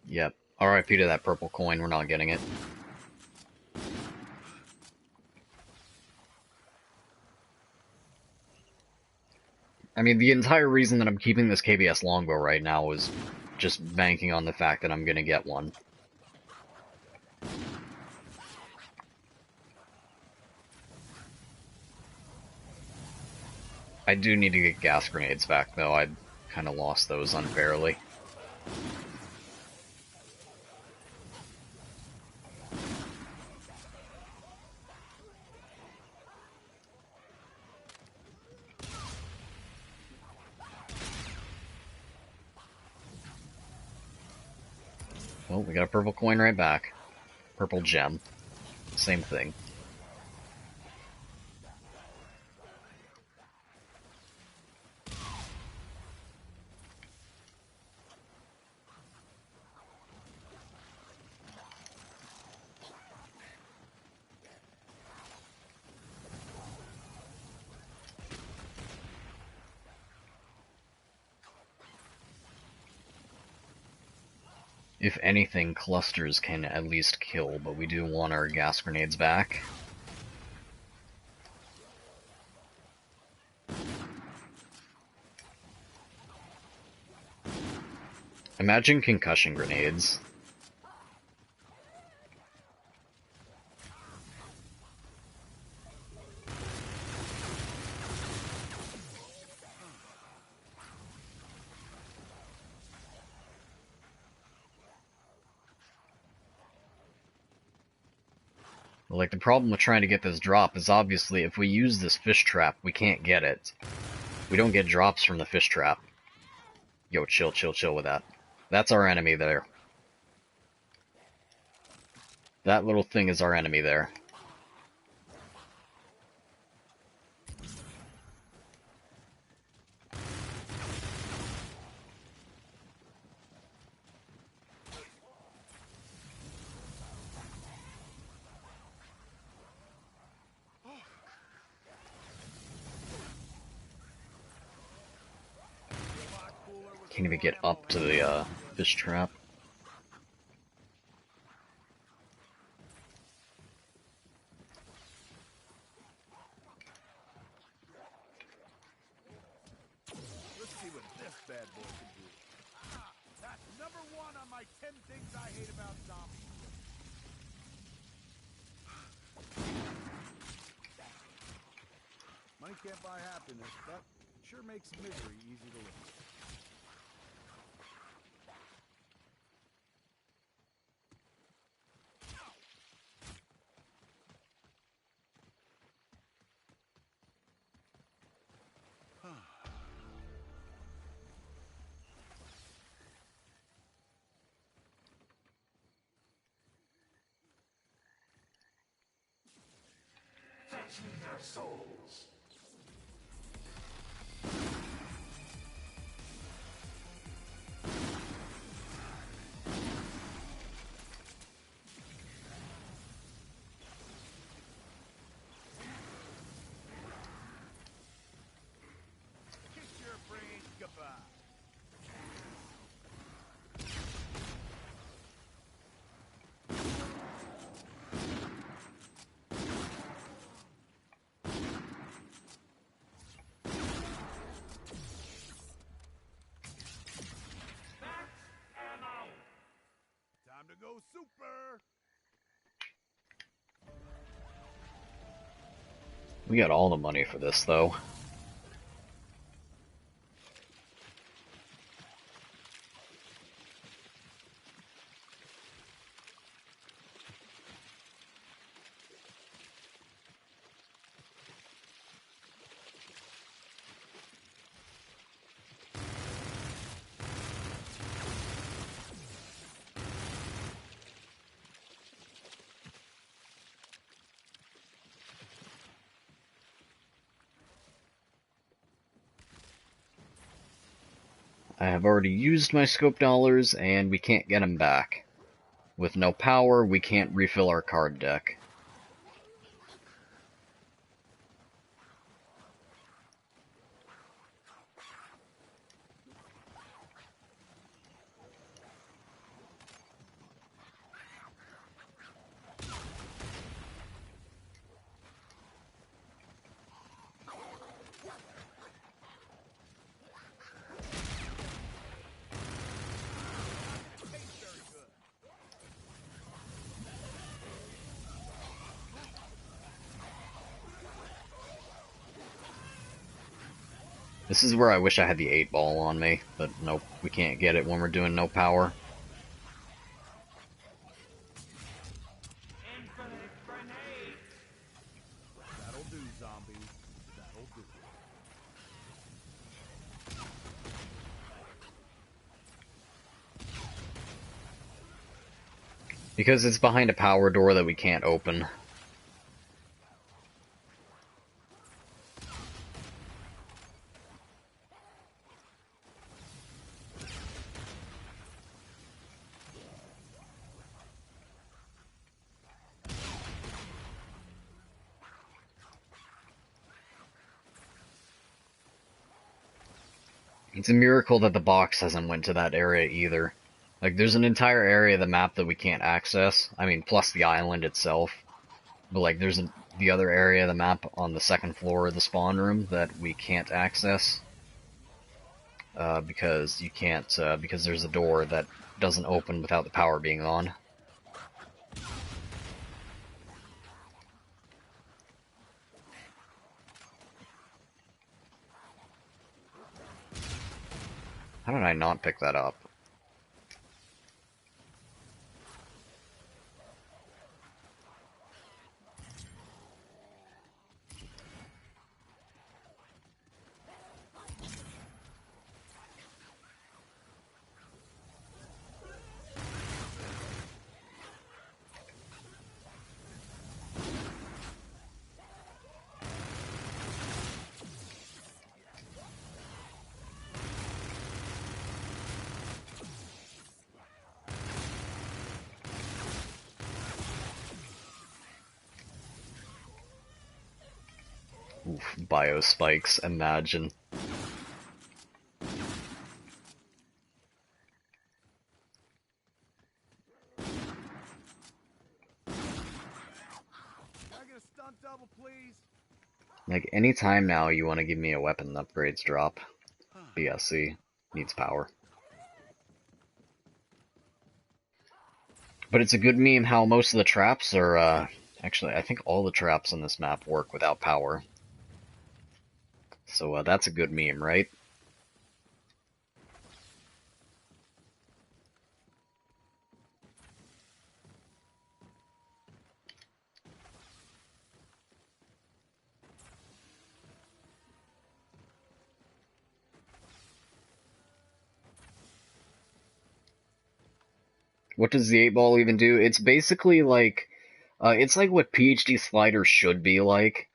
Yep. RIP to that purple coin, we're not getting it. I mean, the entire reason that I'm keeping this KBS longbow right now is just banking on the fact that I'm gonna get one. I do need to get gas grenades back, though. I kind of lost those unfairly. Well, we got a purple coin right back. Purple gem. Same thing. If anything, clusters can at least kill, but we do want our gas grenades back. Imagine concussion grenades. Like, the problem with trying to get this drop is obviously if we use this fish trap, we can't get it. We don't get drops from the fish trap. Yo, chill, chill, chill with that. That's our enemy there. That little thing is our enemy there. Can't even get up to the fish trap. Let's see what this bad boy can do. That's number 1 on my 10 things I hate about zombies. Money can't buy happiness, but sure makes misery easy to live. Fetch me their souls. Kiss your brains goodbye. Time to go super. We got all the money for this, though. I have already used my scope dollars, and we can't get them back. With no power, we can't refill our card deck. This is where I wish I had the 8-ball on me, but nope, we can't get it when we're doing no power. Infinite grenade! That'll do, zombies. That'll do. Because it's behind a power door that we can't open. It's a miracle that the box hasn't went to that area either. Like, there's an entire area of the map that we can't access. I mean, plus the island itself. But, like, there's the other area of the map on the second floor of the spawn room that we can't access. Because you can't, because there's a door that doesn't open without the power being on. How did I not pick that up? Oof, bio spikes, imagine. Double, please. Like, anytime now you want to give me a weapon upgrades drop, BSC needs power. But it's a good meme how most of the traps are, actually, I think all the traps on this map work without power. So, that's a good meme, right? What does the 8-ball even do? It's basically like, it's like what PhD Slider should be like.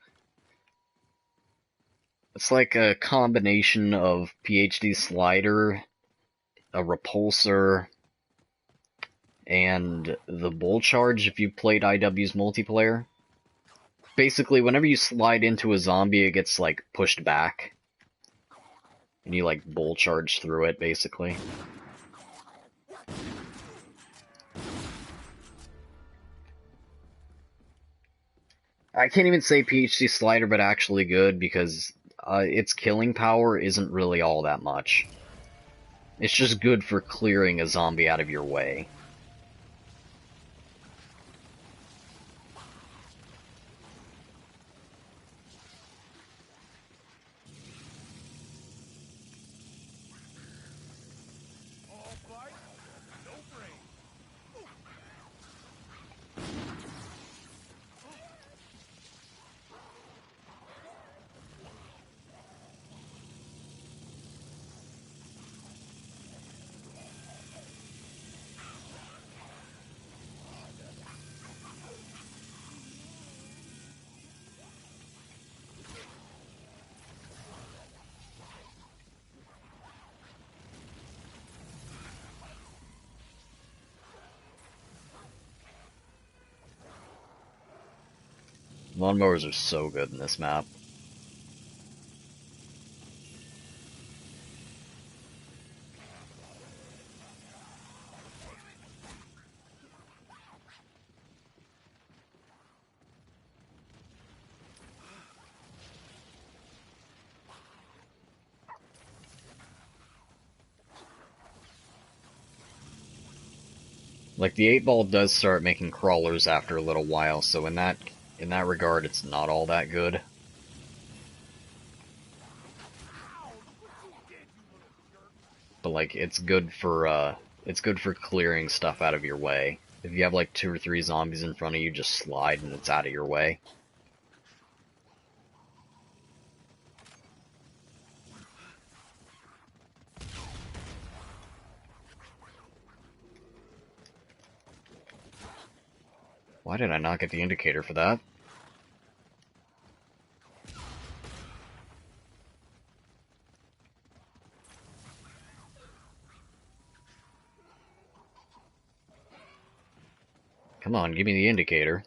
It's like a combination of PhD Slider, a repulsor, and the bull charge if you played IW's multiplayer. Basically, whenever you slide into a zombie, it gets, like, pushed back. And you, like, bull charge through it, basically. I can't even say PhD Slider, but actually good, because its killing power isn't really all that much. It's just good for clearing a zombie out of your way. All fight, no brain. Lawnmowers are so good in this map. Like, the 8-ball does start making crawlers after a little while, so in that regard, it's not all that good. But, like, it's good for clearing stuff out of your way. If you have, like, 2 or 3 zombies in front of you, just slide and it's out of your way. Why did I not get the indicator for that? Come on, give me the indicator.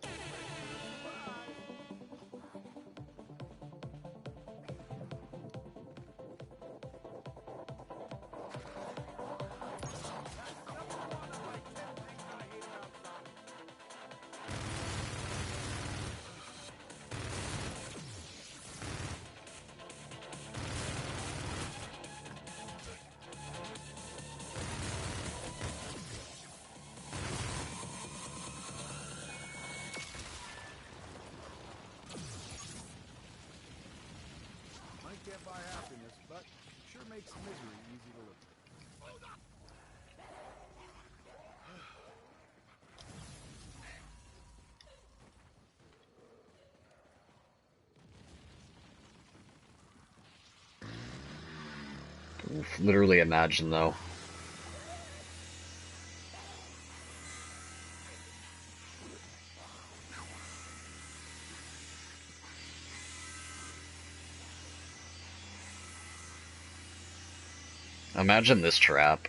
Can't buy happiness, but sure makes misery easy to live with. Oof, literally imagine, though. Imagine this trap.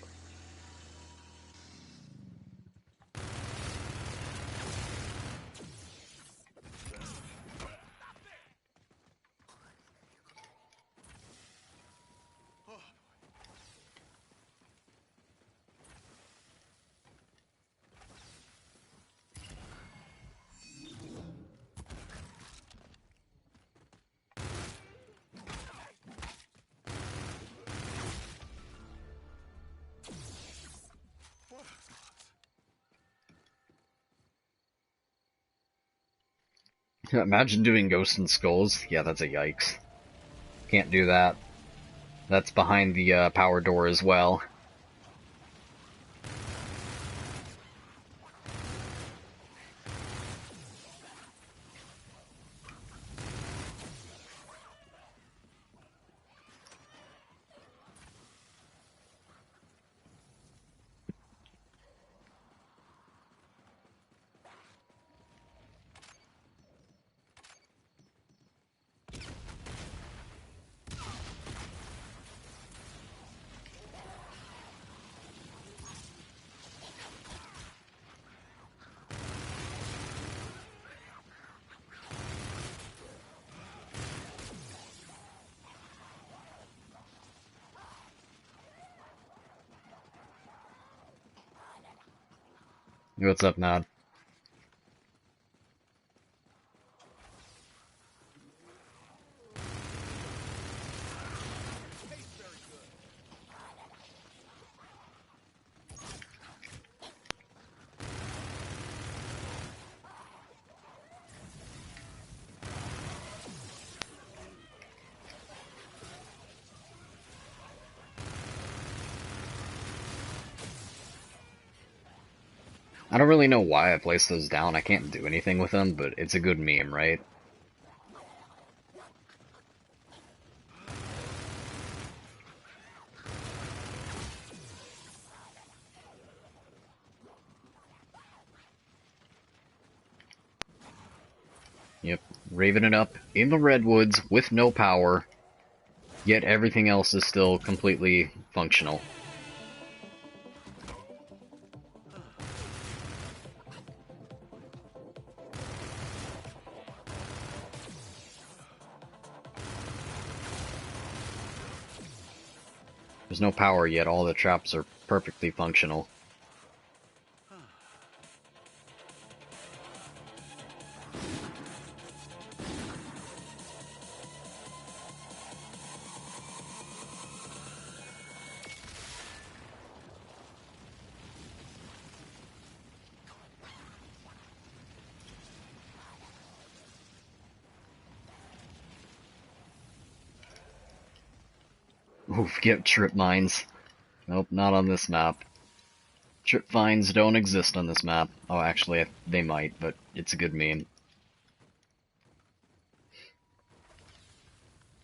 Imagine doing Ghosts and Skulls. Yeah, that's a yikes. Can't do that. That's behind the power door as well. What's up, Nod? I don't really know why I placed those down. I can't do anything with them, but it's a good meme, right? Yep, raving it up in the Redwoods with no power, yet everything else is still completely functional. There's no power yet, all the traps are perfectly functional. Oof, get trip mines. Nope, not on this map. Trip vines don't exist on this map. Oh, actually, they might, but it's a good meme.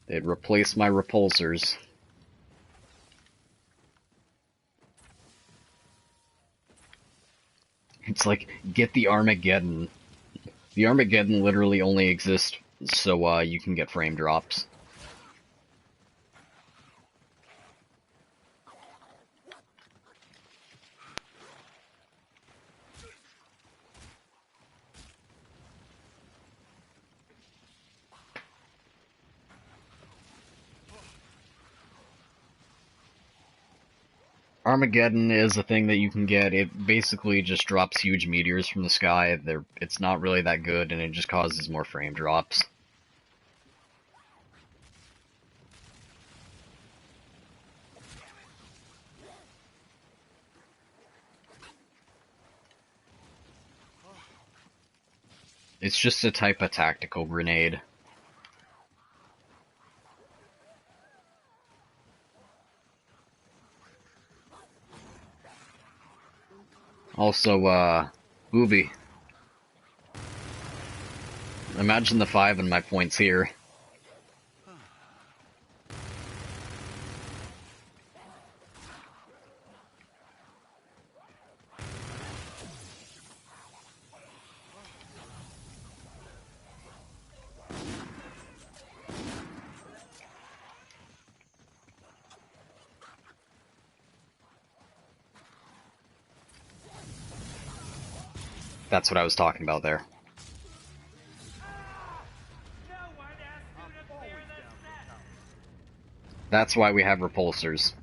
They'd replace my repulsors. It's like, get the Armageddon. The Armageddon literally only exists so you can get frame drops. Armageddon is a thing that you can get. It basically just drops huge meteors from the sky. It's not really that good, and it just causes more frame drops. It's just a type of tactical grenade. Also, Booby. Imagine the 5 in my points here. That's what I was talking about there. That's why we have repulsors.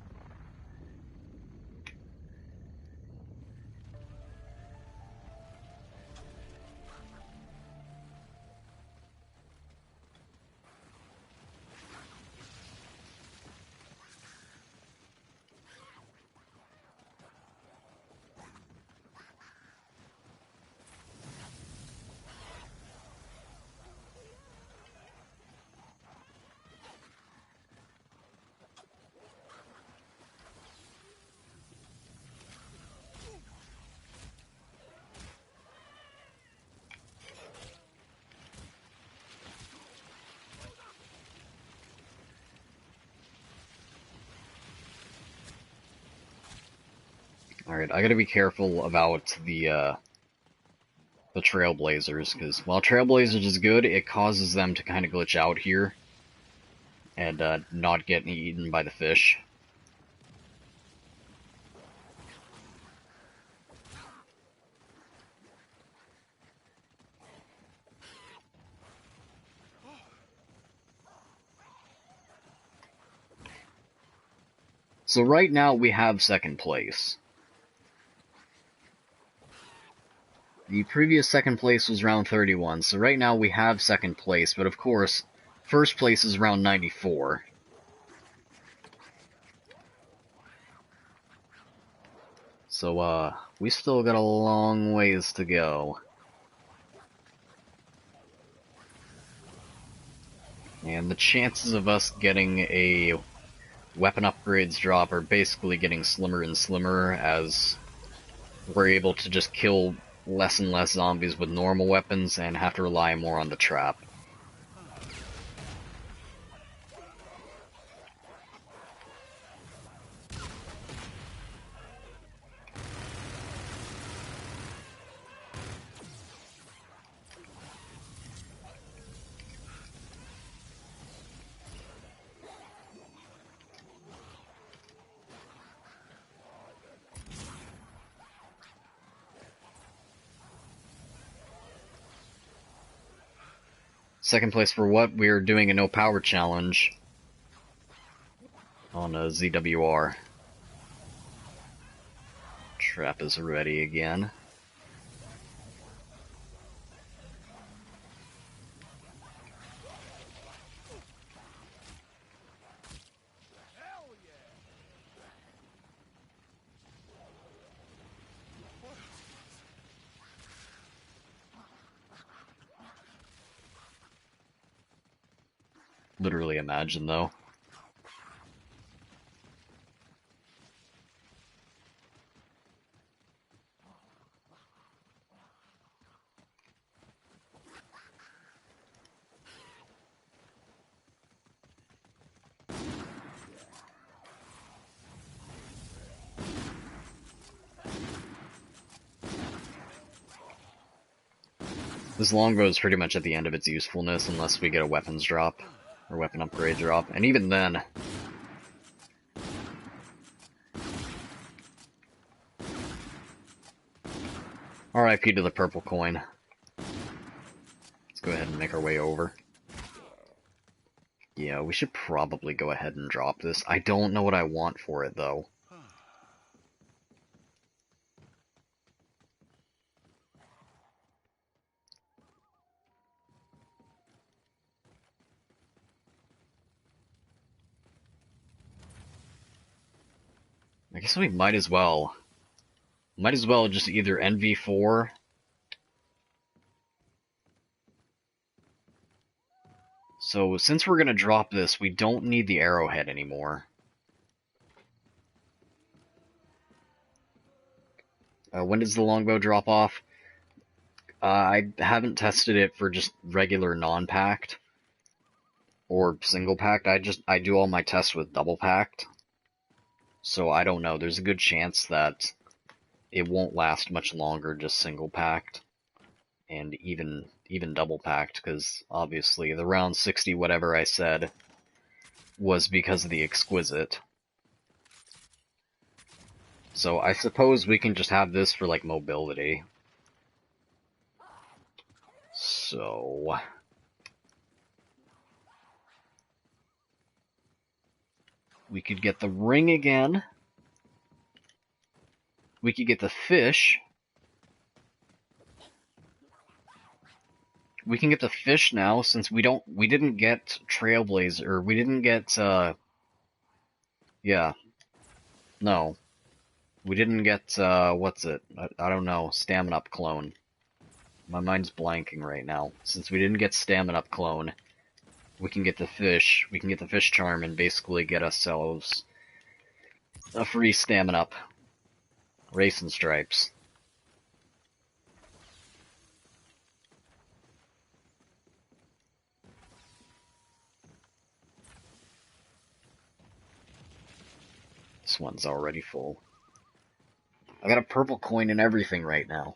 Alright, I gotta be careful about the Trailblazers, because while Trailblazers is good, it causes them to kind of glitch out here and not get eaten by the fish. So right now we have second place. The previous second place was round 31, so right now we have second place, but of course, first place is round 94. So, we still got a long ways to go. And the chances of us getting a weapon upgrades drop are basically getting slimmer and slimmer as we're able to just kill less and less zombies with normal weapons and have to rely more on the trap. Second place for what? We're doing a no power challenge. on a ZWR. Trap is ready again. Literally imagine, though. This longbow is pretty much at the end of its usefulness unless we get a weapons drop, or weapon upgrade drop, and even then... RIP to the purple coin. Let's go ahead and make our way over. Yeah, we should probably go ahead and drop this. I don't know what I want for it, though. I guess we might as well. Might as well just either NV4... So, since we're gonna drop this, we don't need the arrowhead anymore. When does the longbow drop off? I haven't tested it for just regular non-packed. Or single-packed. I do all my tests with double-packed. So I don't know, there's a good chance that it won't last much longer just single-packed. And even double-packed, because obviously the round 60 whatever I said was because of the exquisite. So I suppose we can just have this for, like, mobility. So... we could get the ring again. We could get the fish. We can get the fish now, since we didn't get Trailblazer, or we didn't get, yeah. No. We didn't get, what's it? I don't know, Stamina Up Clone. My mind's blanking right now. Since we didn't get Stamina Up Clone, we can get the fish. We can get the fish charm and basically get ourselves a free Stamina Up. Racing Stripes. This one's already full. I got a purple coin and everything right now.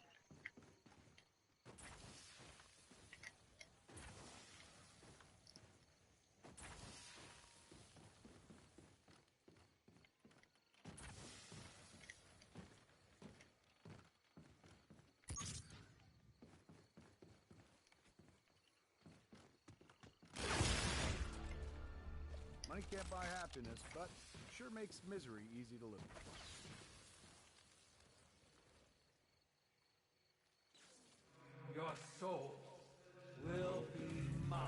Money can't buy happiness, but it sure makes misery easy to live with. Your soul will be mine.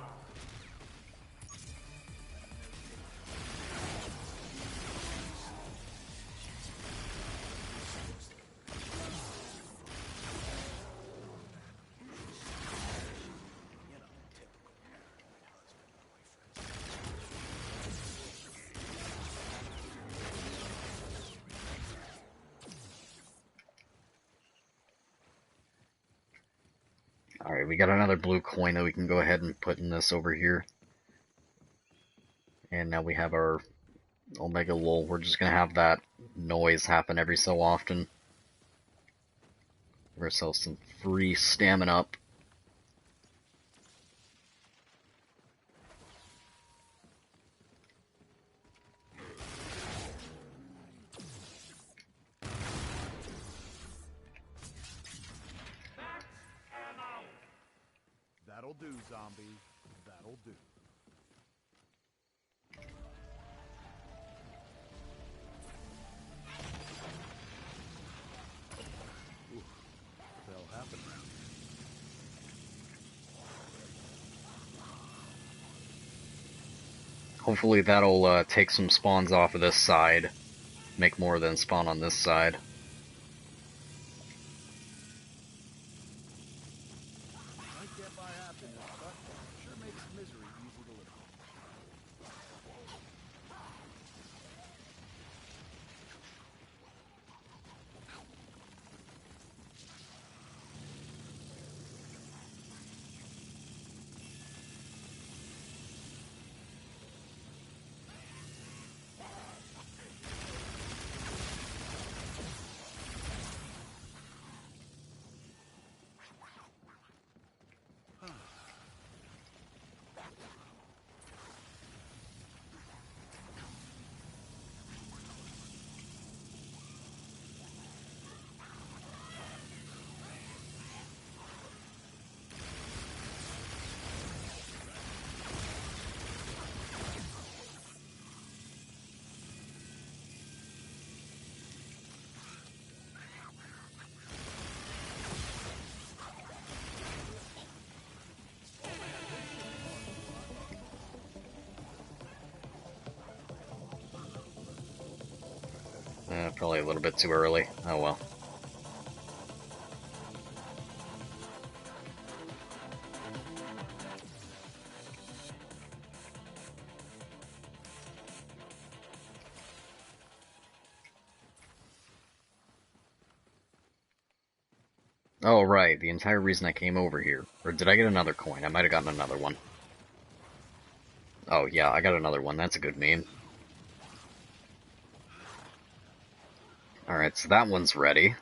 Alright, we got another blue coin that we can go ahead and put in this over here. And now we have our Omega Lol. We're just gonna have that noise happen every so often. Give ourselves some free Stamina Up. That'll do, zombie. That'll do. Hopefully that'll take some spawns off of this side. Make more than spawn on this side. Might can't buy happiness, but sure makes misery easy to live with. Probably a little bit too early. Oh well. Oh, right, the entire reason I came over here. Or did I get another coin? I might have gotten another one. Oh, yeah, I got another one. That's a good meme. Alright, so that one's ready.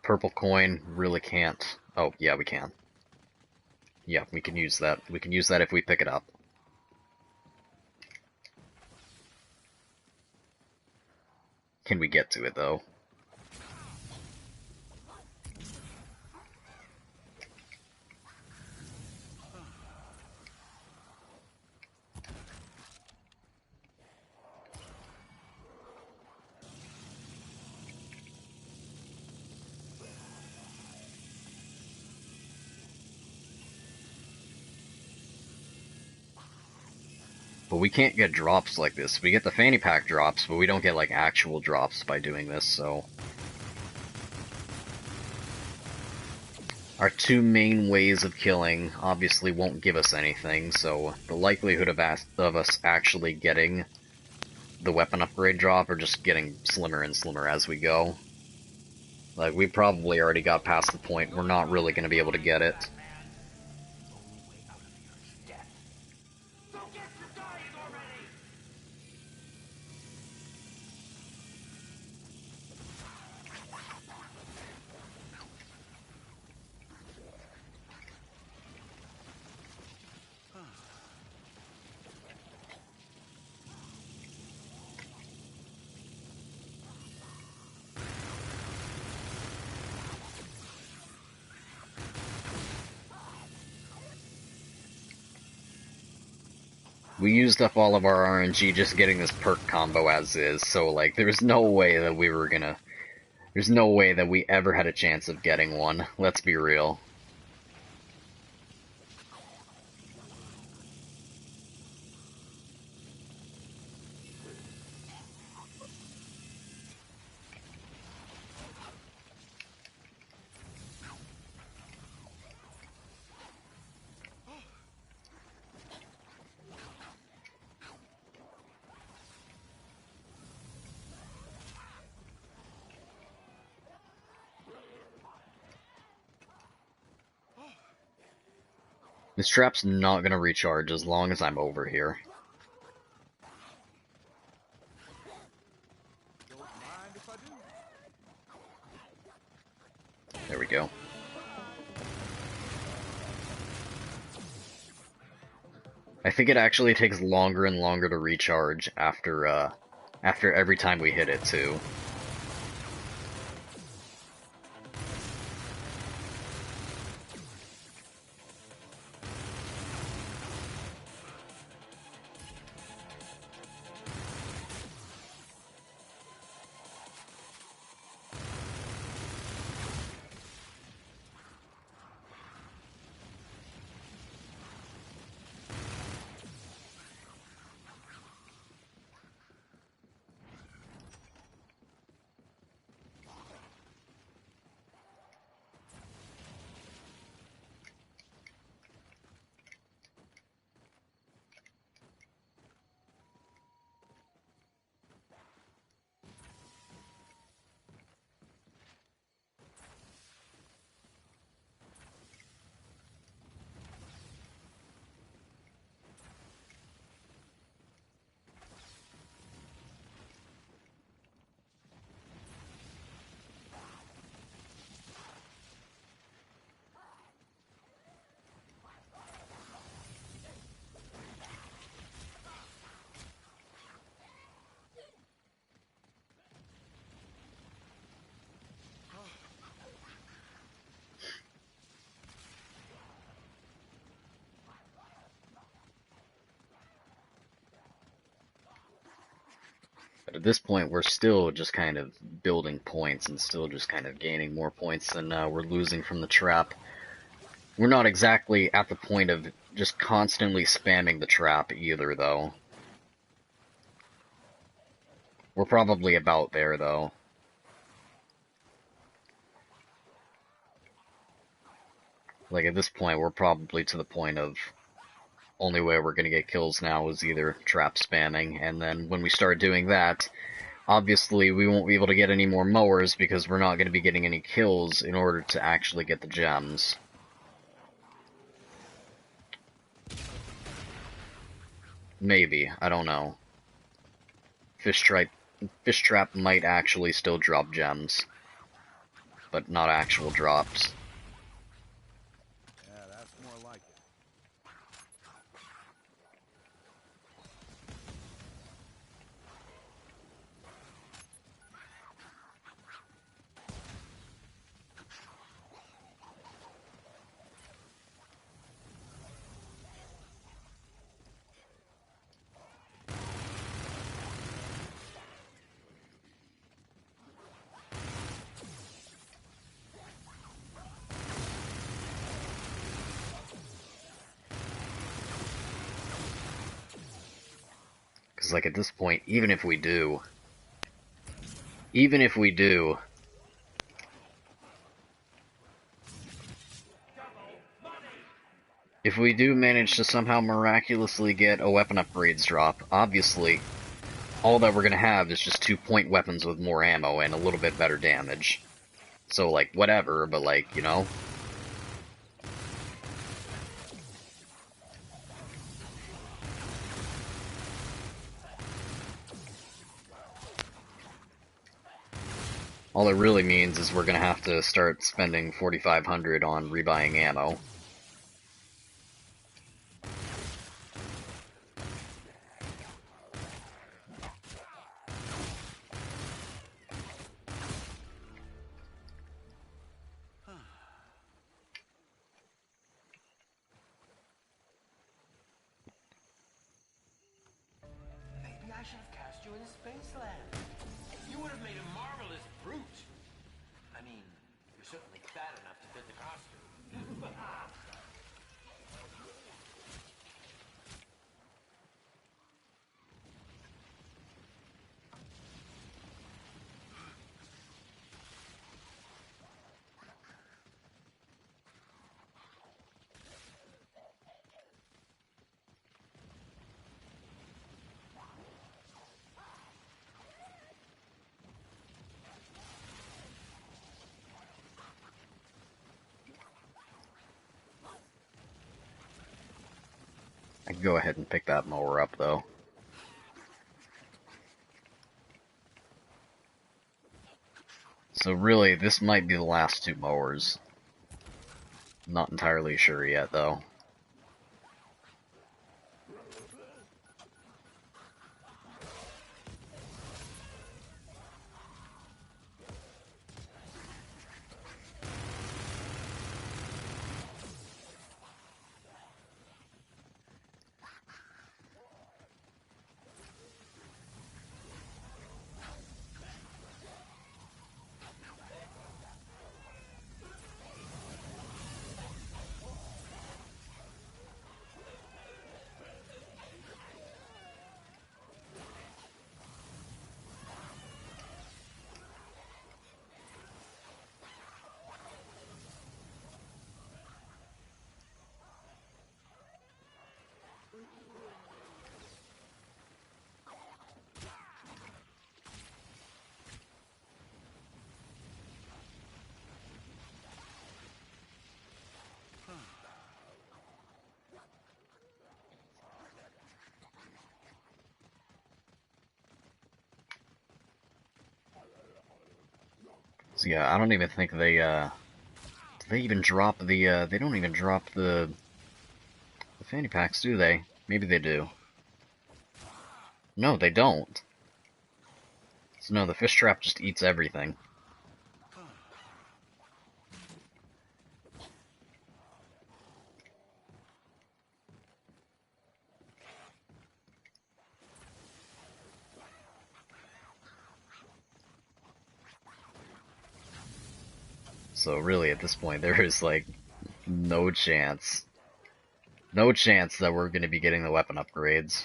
Purple coin, really can't. Oh, yeah, we can. Yeah, we can use that. We can use that if we pick it up. Can we get to it, though? But we can't get drops like this. We get the fanny pack drops, but we don't get, like, actual drops by doing this, so... Our two main ways of killing obviously won't give us anything, so the likelihood of us actually getting the weapon upgrade drop are just getting slimmer and slimmer as we go. Like, we probably already got past the point we're not really going to be able to get it. We used up all of our RNG just getting this perk combo as is, so, like, there's no way that we were gonna... There's no way that we ever had a chance of getting one, let's be real. This trap's not gonna recharge as long as I'm over here. Don't mind if I do. There we go. I think it actually takes longer and longer to recharge after every time we hit it, too. But at this point, we're still just kind of building points and still just kind of gaining more points than we're losing from the trap. We're not exactly at the point of just constantly spamming the trap either, though. We're probably about there, though. Like, at this point, we're probably to the point of only way we're gonna get kills now is either trap spamming, and then when we start doing that, obviously we won't be able to get any more mowers because we're not gonna be getting any kills in order to actually get the gems. Maybe, I don't know. Fish trap might actually still drop gems, but not actual drops. Yeah, that's more like it. Because, like, at this point, even if we do, if we do manage to somehow miraculously get a weapon upgrades drop, obviously, all that we're gonna have is just 2-point weapons with more ammo and a little bit better damage. So, like, whatever, but, like, you know? All it really means is we're gonna have to start spending 4,500 on rebuying ammo. Maybe I should have cast you in a space lab. You would have made a marvelous brute. I mean, you're certainly fat enough to fit the costume. I can go ahead and pick that mower up, though. So really, this might be the last 2 mowers. Not entirely sure yet, though. So yeah, I don't even think they, do they even drop the, they don't even drop the fanny packs, do they? Maybe they do. No, they don't. So no, the fish trap just eats everything. So really, at this point, there is, like, no chance. No chance that we're going to be getting the weapon upgrades.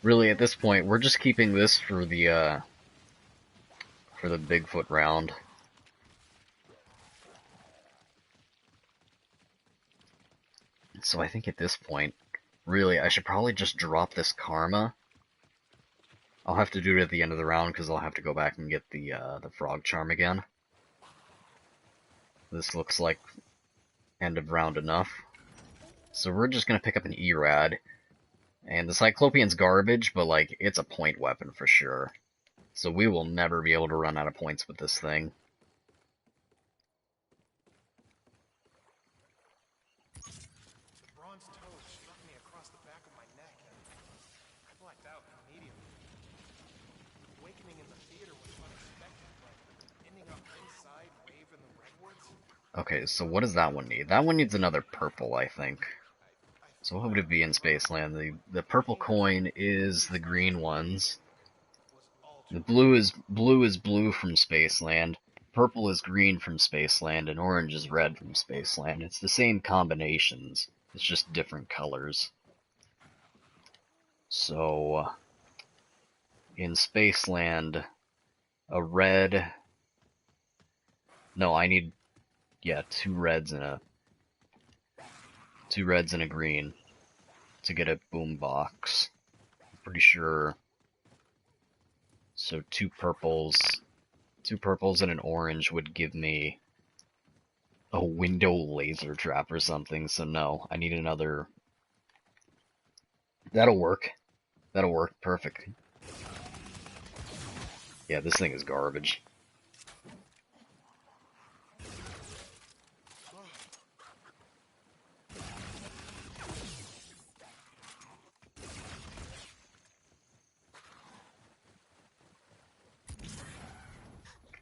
Really, at this point, we're just keeping this for the Bigfoot round. So I think at this point, really, I should probably just drop this karma. I'll have to do it at the end of the round because I'll have to go back and get the frog charm again. This looks like end of round enough. So we're just gonna pick up an E-Rad. And the Cyclopean's garbage, but, like, it's a point weapon for sure. So we will never be able to run out of points with this thing. Bronze toad struck me across the back of my neck, and I blacked out immediately. Awakening in the theater was unexpected, but ending up inside Rave in the Redwoods? Okay, so what does that one need? That one needs another purple, I think. So what would it be in Spaceland? The purple coin is the green ones. The blue is blue from Spaceland. Purple is green from Spaceland, and orange is red from Spaceland. It's the same combinations. It's just different colors. So, in Spaceland, a red... No, I need, yeah, two reds and a green to get a boombox. I'm pretty sure. So two purples and an orange would give me a window laser trap or something. So no, I need another. That'll work. That'll work. Perfect. Yeah, this thing is garbage.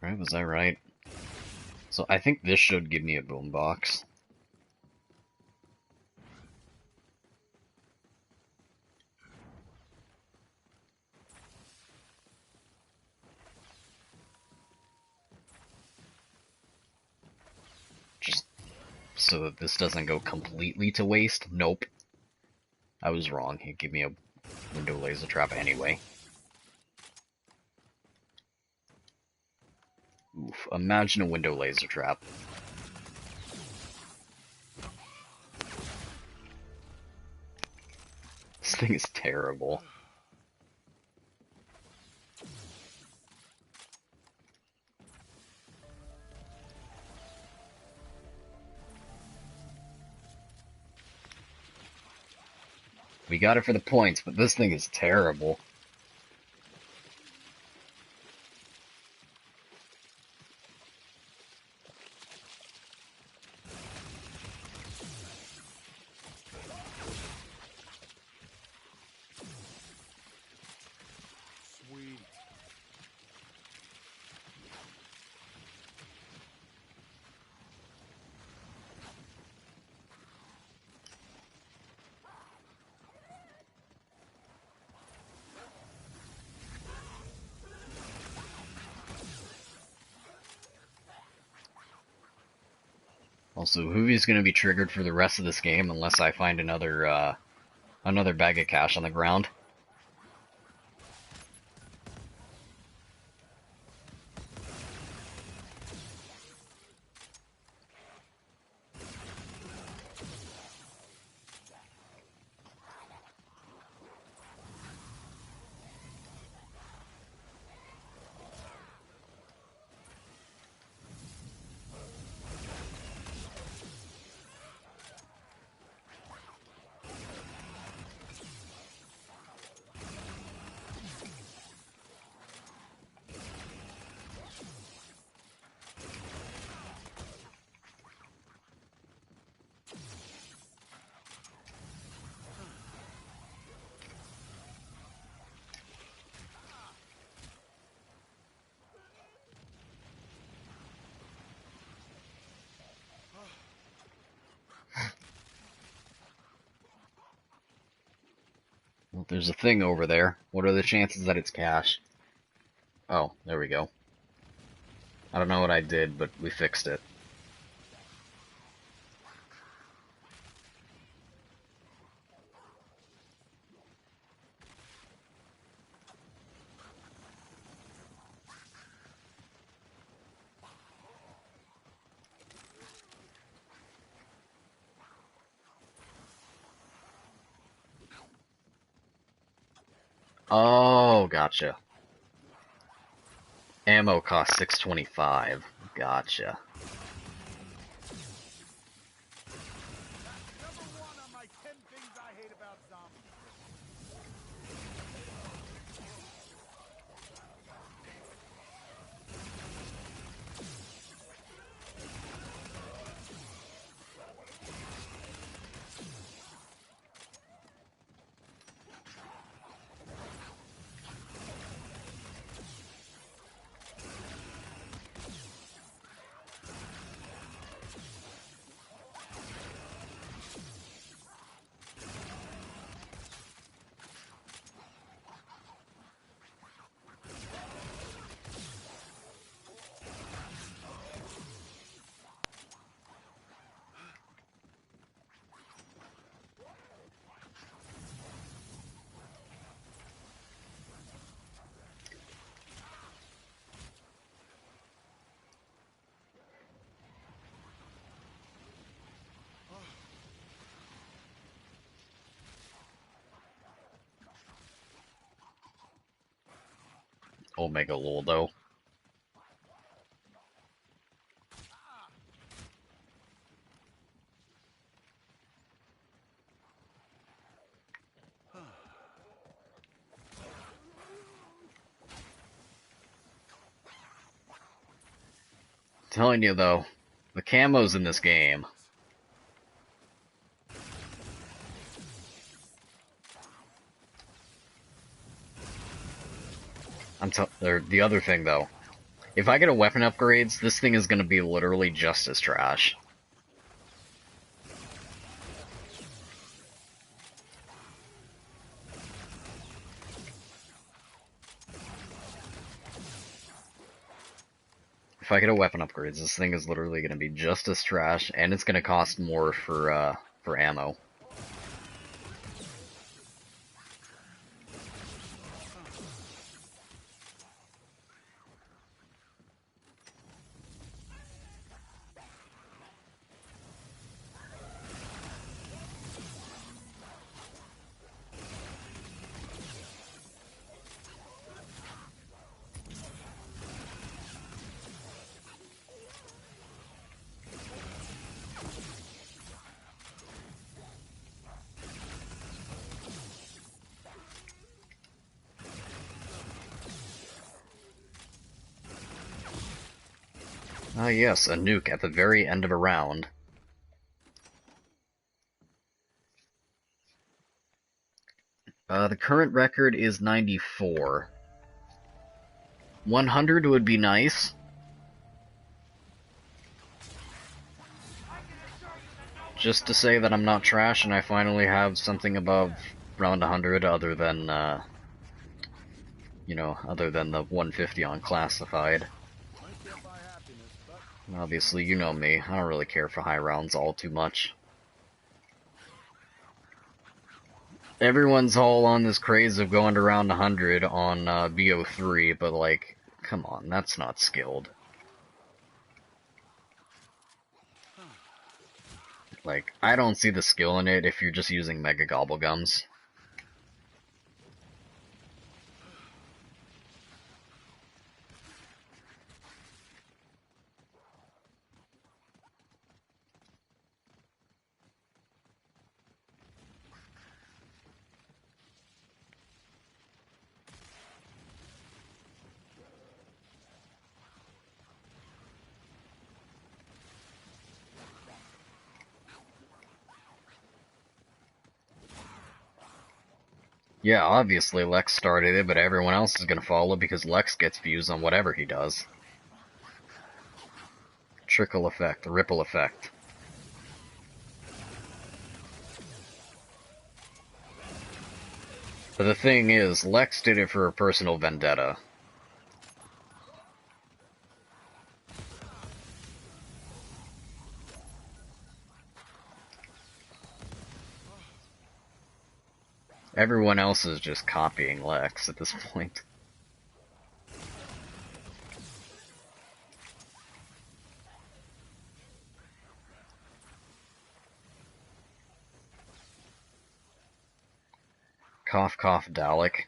Right, was I right? So I think this should give me a boombox. Just so that this doesn't go completely to waste. Nope. I was wrong. It gave me a window laser trap anyway. Oof, imagine a window laser trap. This thing is terrible. We got it for the points, but this thing is terrible. Sweet. Also, Hoovie's gonna be triggered for the rest of this game unless I find another bag of cash on the ground. Well, there's a thing over there. What are the chances that it's cash? Oh, there we go. I don't know what I did, but we fixed it. Oh, gotcha. Ammo costs $6.25. Gotcha. Number one on my 10 things I hate about zombies list. Omega lol, though. Telling you though, the camos in this game. The other thing though, if I get a weapon upgrades, this thing is gonna be literally just as trash. If I get a weapon upgrades, this thing is literally gonna be just as trash, and it's gonna cost more for ammo. Ah yes, a nuke at the very end of a round. The current record is 94. 100 would be nice. Just to say that I'm not trash and I finally have something above round 100 other than, other than the 150 on classified. And obviously, you know me, I don't really care for high rounds all too much. Everyone's all on this craze of going to round 100 on BO3, but like, come on, that's not skilled. Like, I don't see the skill in it if you're just using Mega Gobblegums. Yeah, obviously Lex started it, but everyone else is gonna follow because Lex gets views on whatever he does. Trickle effect, ripple effect. But the thing is, Lex did it for a personal vendetta. Everyone else is just copying Lex at this point. Cough, cough, Dalek.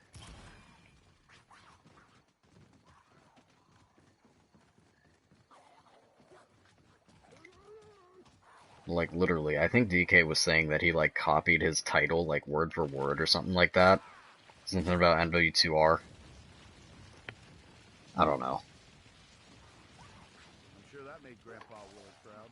Like, literally, I think DK was saying that he, like, copied his title, like, word for word or something like that. Something about NW2R. I don't know. I'm sure that made Grandpa really proud.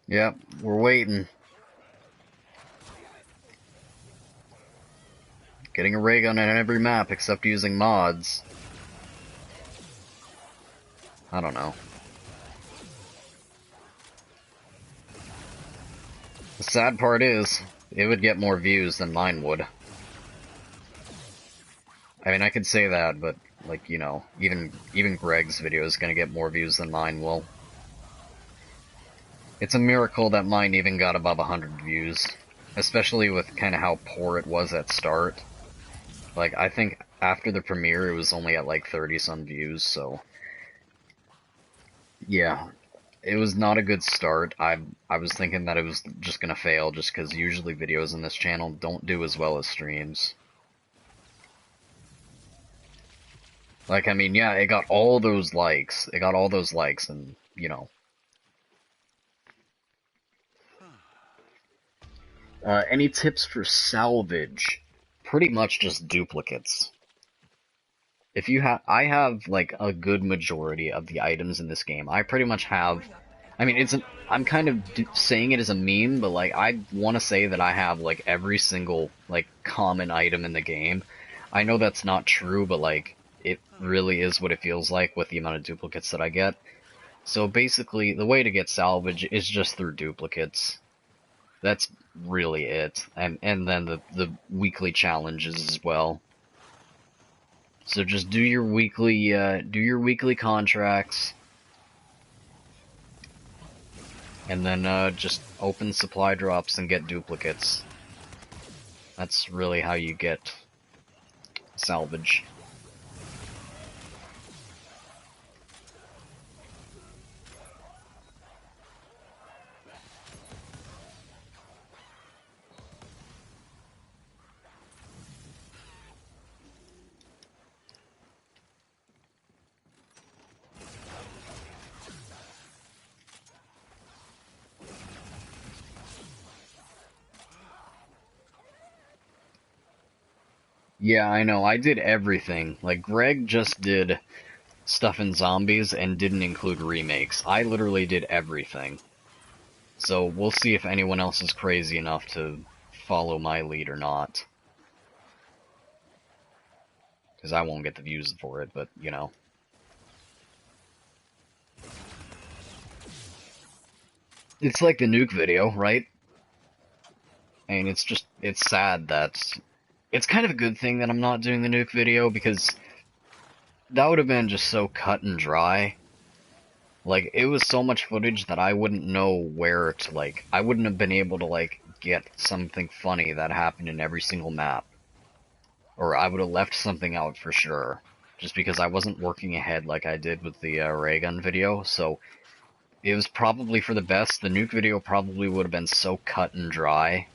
Yep, we're waiting. Getting a ray gun on every map except using mods. I don't know. The sad part is, it would get more views than mine would. I mean, I could say that, but, like, you know, even Greg's video is gonna get more views than mine will. It's a miracle that mine even got above 100 views. Especially with kind of how poor it was at start. Like, I think after the premiere it was only at like 30-some views, so... Yeah. It was not a good start. I was thinking that it was just gonna fail, just because usually videos on this channel don't do as well as streams. Like, I mean, yeah, it got all those likes. It got all those likes, and, you know... any tips for salvage? Pretty much just duplicates. If you have, I have, like, a good majority of the items in this game. I pretty much have, I mean, I'm kind of saying it as a meme, but, like, I want to say that I have, like, every single, like, common item in the game. I know that's not true, but, like, it really is what it feels like with the amount of duplicates that I get. So basically, the way to get salvage is just through duplicates. That's really it. And then the weekly challenges as well. So just do your weekly contracts, and then just open supply drops and get duplicates. That's really how you get salvage. Yeah, I know, I did everything. Like, Greg just did stuff in zombies and didn't include remakes. I literally did everything. So we'll see if anyone else is crazy enough to follow my lead or not. Because I won't get the views for it, but, you know. It's like the nuke video, right? And it's sad that... It's kind of a good thing that I'm not doing the nuke video, because that would have been just so cut and dry. Like, it was so much footage that I wouldn't know where to, like... I wouldn't have been able to, like, get something funny that happened in every single map. Or I would have left something out for sure. just because I wasn't working ahead like I did with the ray gun video, so it was probably for the best. The nuke video probably would have been so cut and dry.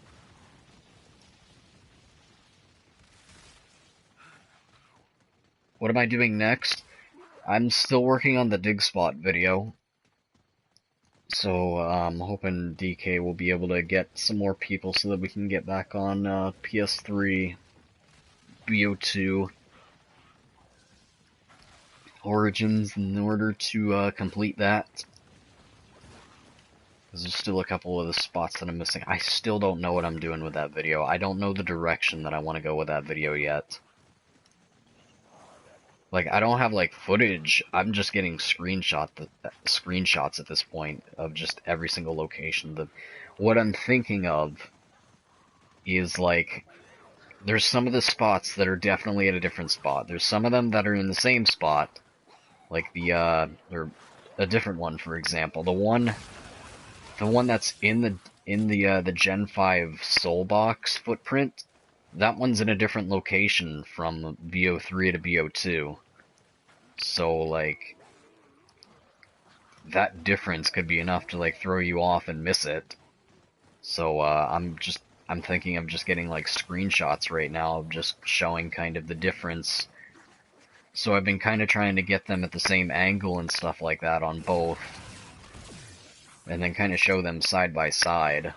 What am I doing next? I'm still working on the dig spot video. So I'm hoping DK will be able to get some more people so that we can get back on PS3, BO2, Origins in order to complete that. There's still a couple of the spots that I'm missing. I still don't know what I'm doing with that video. I don't know the direction that I want to go with that video yet. Like, I don't have, like, footage. I'm just getting screenshots at this point of just every single location. What I'm thinking of is, like, there's some of the spots that are definitely at a different spot. There's some of them that are in the same spot. Like or a different one, for example. The one that's in the Gen 5 Soul Box footprint, that one's in a different location from BO3 to BO2. So, like, that difference could be enough to, like, throw you off and miss it. So, I'm thinking of just getting, like, screenshots right now of just showing kind of the difference. So I've been kind of trying to get them at the same angle and stuff like that on both. And then kind of show them side by side.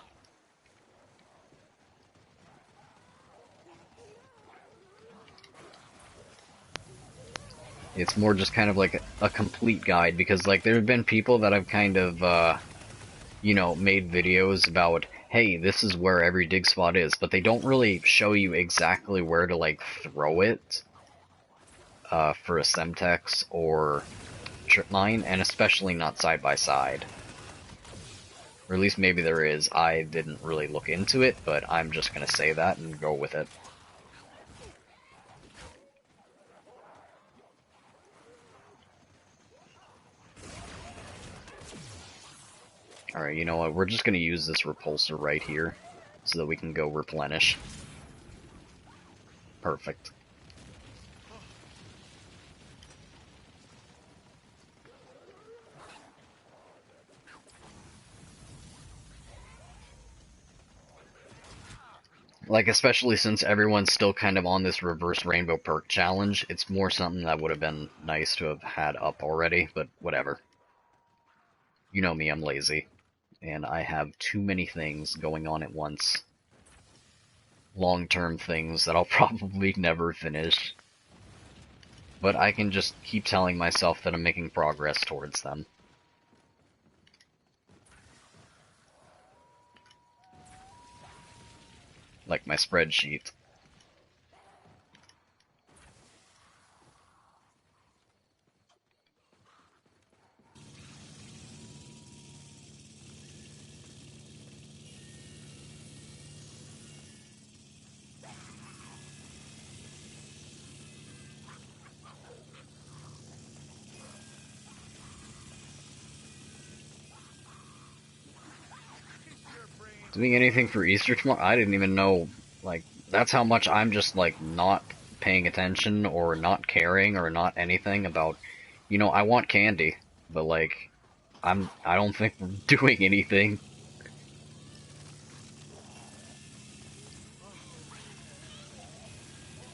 It's more just kind of like a complete guide, because like there have been people that have kind of, you know, made videos about, hey, this is where every dig spot is, but they don't really show you exactly where to like throw it for a Semtex or trip mine, and especially not side by side. Or at least maybe there is. I didn't really look into it, but I'm just gonna say that and go with it. Alright, you know what, we're just gonna use this repulsor right here, so that we can go replenish. Perfect. Like, especially since everyone's still kind of on this reverse rainbow perk challenge, it's more something that would have been nice to have had up already, but whatever. You know me, I'm lazy. And I have too many things going on at once. Long-term things that I'll probably never finish. But I can just keep telling myself that I'm making progress towards them. Like my spreadsheet. Doing anything for Easter tomorrow? I didn't even know, like, that's how much I'm just, like, not paying attention or not caring or not anything about, you know, I want candy, but, like, I don't think we're doing anything.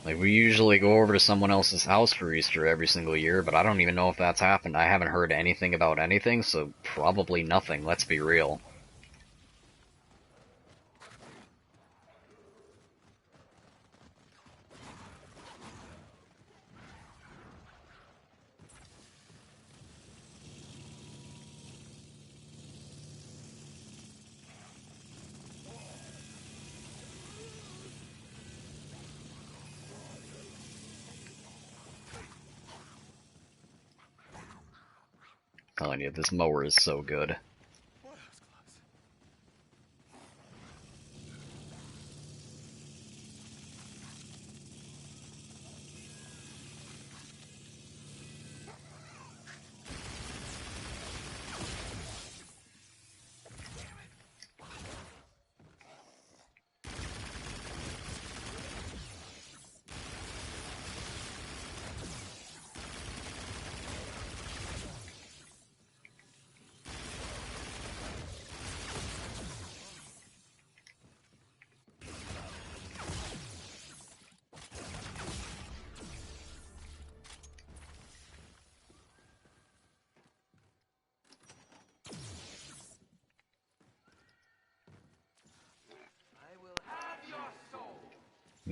Like, we usually go over to someone else's house for Easter every single year, but I don't even know if that's happened. I haven't heard anything about anything, so probably nothing, let's be real. Telling you, this mower is so good.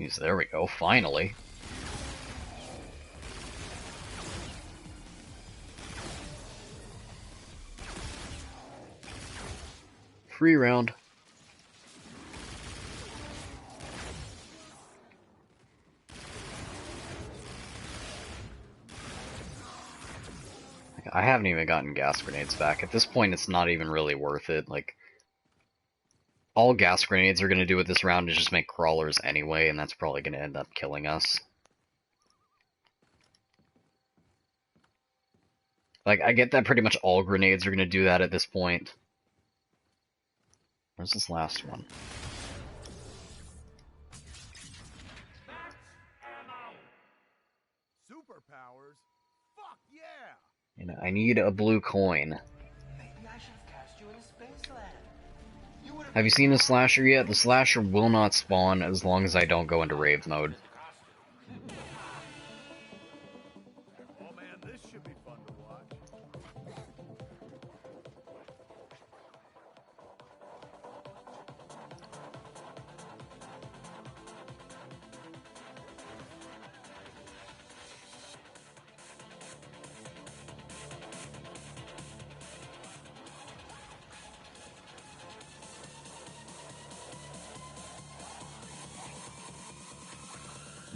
Jeez, there we go, finally. Free round. I haven't even gotten gas grenades back. At this point, it's not even really worth it. Like, all gas grenades are going to do with this round is just make crawlers anyway, and that's probably going to end up killing us. Like, I get that pretty much all grenades are going to do that at this point. Where's this last one? Superpowers? Fuck yeah! You know, I need a blue coin. Maybe I should have cast you in a space land. You would Have you seen the slasher yet? The slasher will not spawn as long as I don't go into rave mode. Oh man, this should be fun to watch.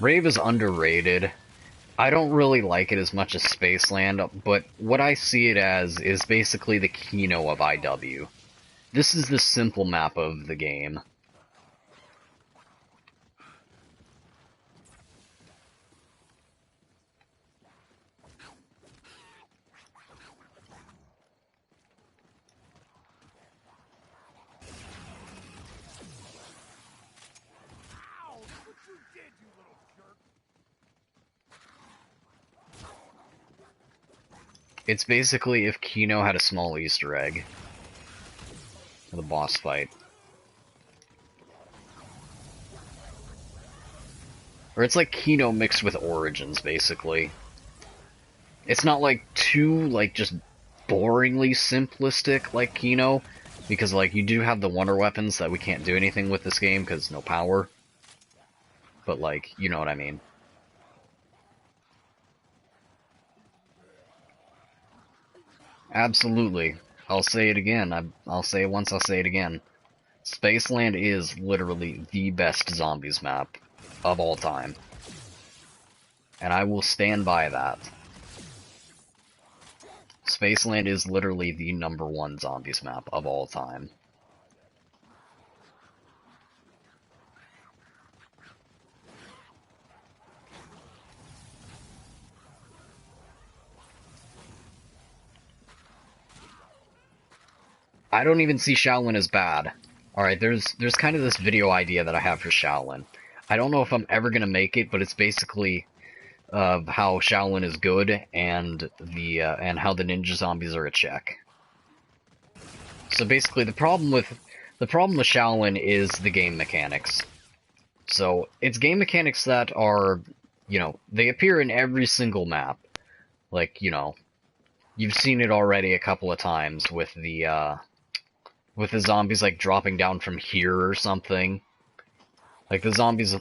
Rave is underrated. I don't really like it as much as Spaceland, but what I see it as is basically the Kino of IW. This is the simple map of the game. Ow! Look what you did, you little jerk! It's basically if Kino had a small Easter egg. The boss fight. Or it's like Kino mixed with Origins, basically. It's not like too, like, just boringly simplistic like Kino, because, like, you do have the wonder weapons that we can't do anything with this game because no power. But, like, you know what I mean. Absolutely. I'll say it again. I'll say it once, I'll say it again. Spaceland is literally the best zombies map of all time. And I will stand by that. Spaceland is literally the #1 zombies map of all time. I don't even see Shaolin as bad. Alright, there's kind of this video idea that I have for Shaolin. I don't know if I'm ever gonna make it, but it's basically of how Shaolin is good and and how the ninja zombies are a check. So basically the problem with Shaolin is the game mechanics. So it's game mechanics that are, you know, they appear in every single map. Like, you know, you've seen it already a couple of times with the zombies like dropping down from here or something. Like the zombies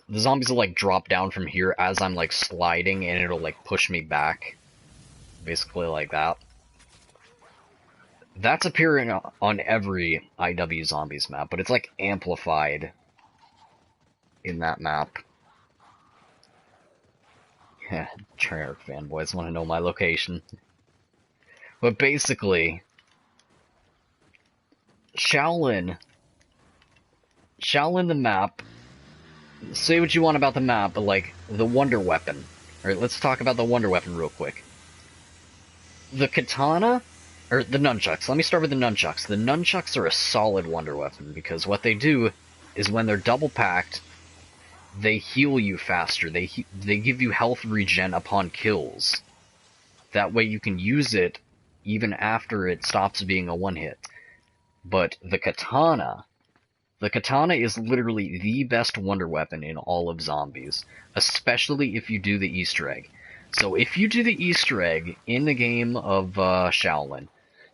will like drop down from here as I'm like sliding and it'll like push me back. Basically like that. That's appearing on every IW Zombies map, but it's like amplified in that map. Yeah, Treyarch fanboys want to know my location. But basically, Shaolin the map, say what you want about the map, but like, the wonder weapon. Alright, let's talk about the wonder weapon real quick. The katana, or the nunchucks, let me start with the nunchucks. The nunchucks are a solid wonder weapon, because what they do is when they're double packed, they heal you faster. They give you health regen upon kills. That way you can use it even after it stops being a one-hit. But the katana is literally the best wonder weapon in all of zombies, especially if you do the Easter egg. So if you do the Easter egg in the game of Shaolin,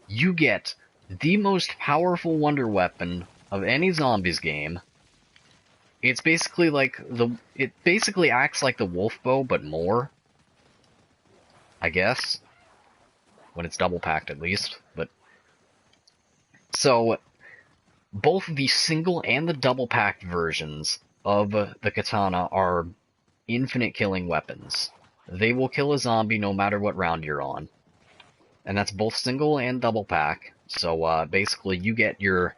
you get the most powerful wonder weapon of any zombies game, It's basically like it basically acts like the wolf bow, but more, I guess, when it's double packed at least. But so both the single and the double packed versions of the katana are infinite killing weapons. They will kill a zombie no matter what round you're on. And that's both single and double pack. So basically you get your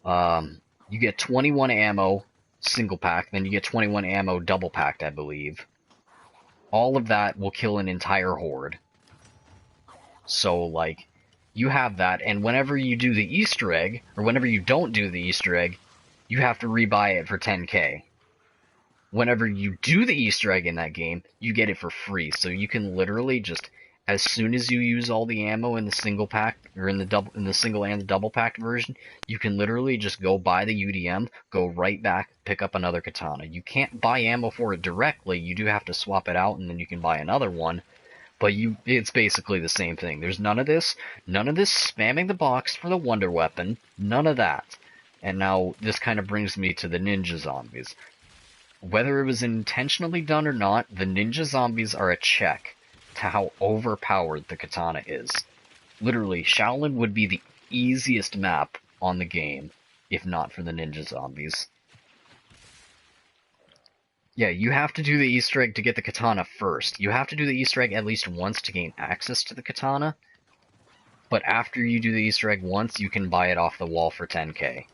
you get 21 ammo single pack, then you get 21 ammo double packed, I believe. All of that will kill an entire horde. So like you have that, and whenever you do the Easter egg, or whenever you don't do the Easter egg, you have to rebuy it for 10k. Whenever you do the Easter egg in that game, you get it for free. So you can literally just, as soon as you use all the ammo in the single pack, or in the single and the double packed version, you can literally just go buy the UDM, go right back, pick up another katana. You can't buy ammo for it directly, you do have to swap it out and then you can buy another one. But it's basically the same thing. There's none of this spamming the box for the wonder weapon, none of that. And now this kind of brings me to the ninja zombies. Whether it was intentionally done or not, the ninja zombies are a check to how overpowered the katana is. Literally, Shaolin would be the easiest map on the game, if not for the ninja zombies. Yeah, you have to do the Easter egg to get the katana first. You have to do the Easter egg at least once to gain access to the katana. But after you do the Easter egg once, you can buy it off the wall for 10k.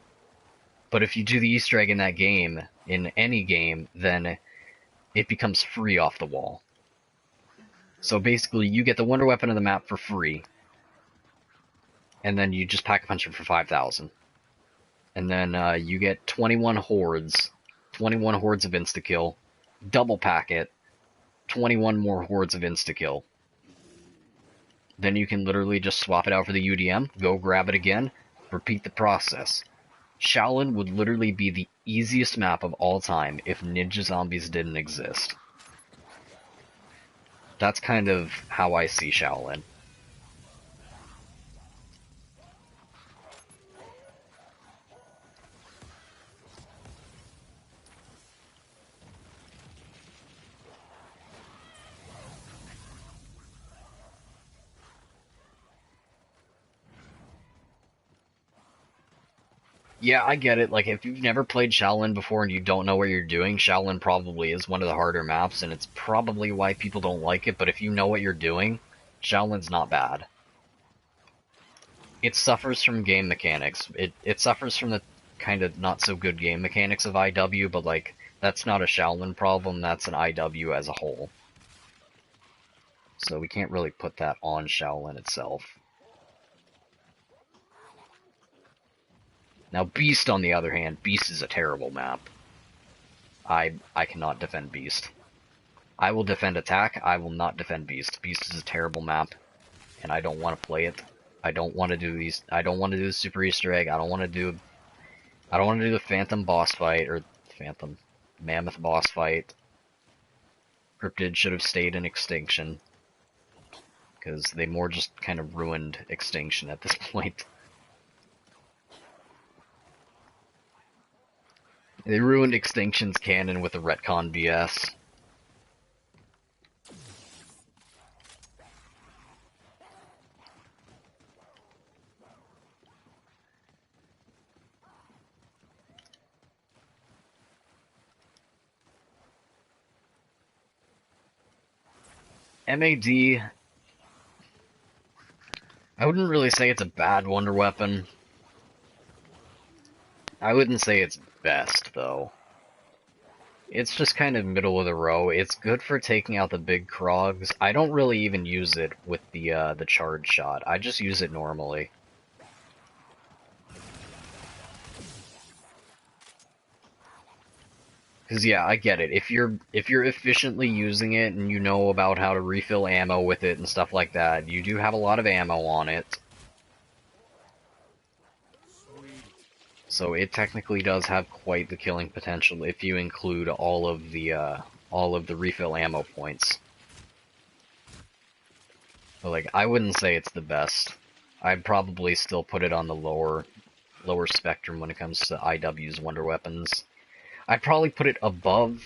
But if you do the Easter egg in that game, in any game, then it becomes free off the wall. So basically, you get the wonder weapon of the map for free. And then you just pack a punch it for 5,000. And then you get 21 hordes. 21 hordes of insta-kill. Double pack it. 21 more hordes of insta-kill. Then you can literally just swap it out for the UDM, go grab it again, repeat the process. Shaolin would literally be the easiest map of all time if Ninja Zombies didn't exist. That's kind of how I see Shaolin. Yeah, I get it. Like, if you've never played Shaolin before and you don't know what you're doing, Shaolin probably is one of the harder maps, and it's probably why people don't like it, but if you know what you're doing, Shaolin's not bad. It suffers from game mechanics. It suffers from the kind of not-so-good game mechanics of IW, but, like, that's not a Shaolin problem, that's an IW as a whole. So we can't really put that on Shaolin itself. Now, Beast, on the other hand, Beast is a terrible map. I cannot defend Beast. I will defend Attack, I will not defend Beast. Beast is a terrible map, and I don't want to play it. I don't want to do these. I don't want to do the Super Easter egg. I don't want to do the Phantom boss fight, or Phantom Mammoth boss fight. Cryptid should have stayed in Extinction, because they more just kind of ruined Extinction at this point. They ruined Extinction's canon with the retcon BS. MAD, I wouldn't really say it's a bad wonder weapon. I wouldn't say it's best, though. It's just kind of middle of the row. It's good for taking out the big Krogs. I don't really even use it with the charge shot. I just use it normally. Cause yeah, I get it. If you're efficiently using it and you know about how to refill ammo with it and stuff like that, you do have a lot of ammo on it. So it technically does have quite the killing potential if you include all of the refill ammo points. But like, I wouldn't say it's the best. I'd probably still put it on the lower spectrum when it comes to IW's wonder weapons. I'd probably put it above.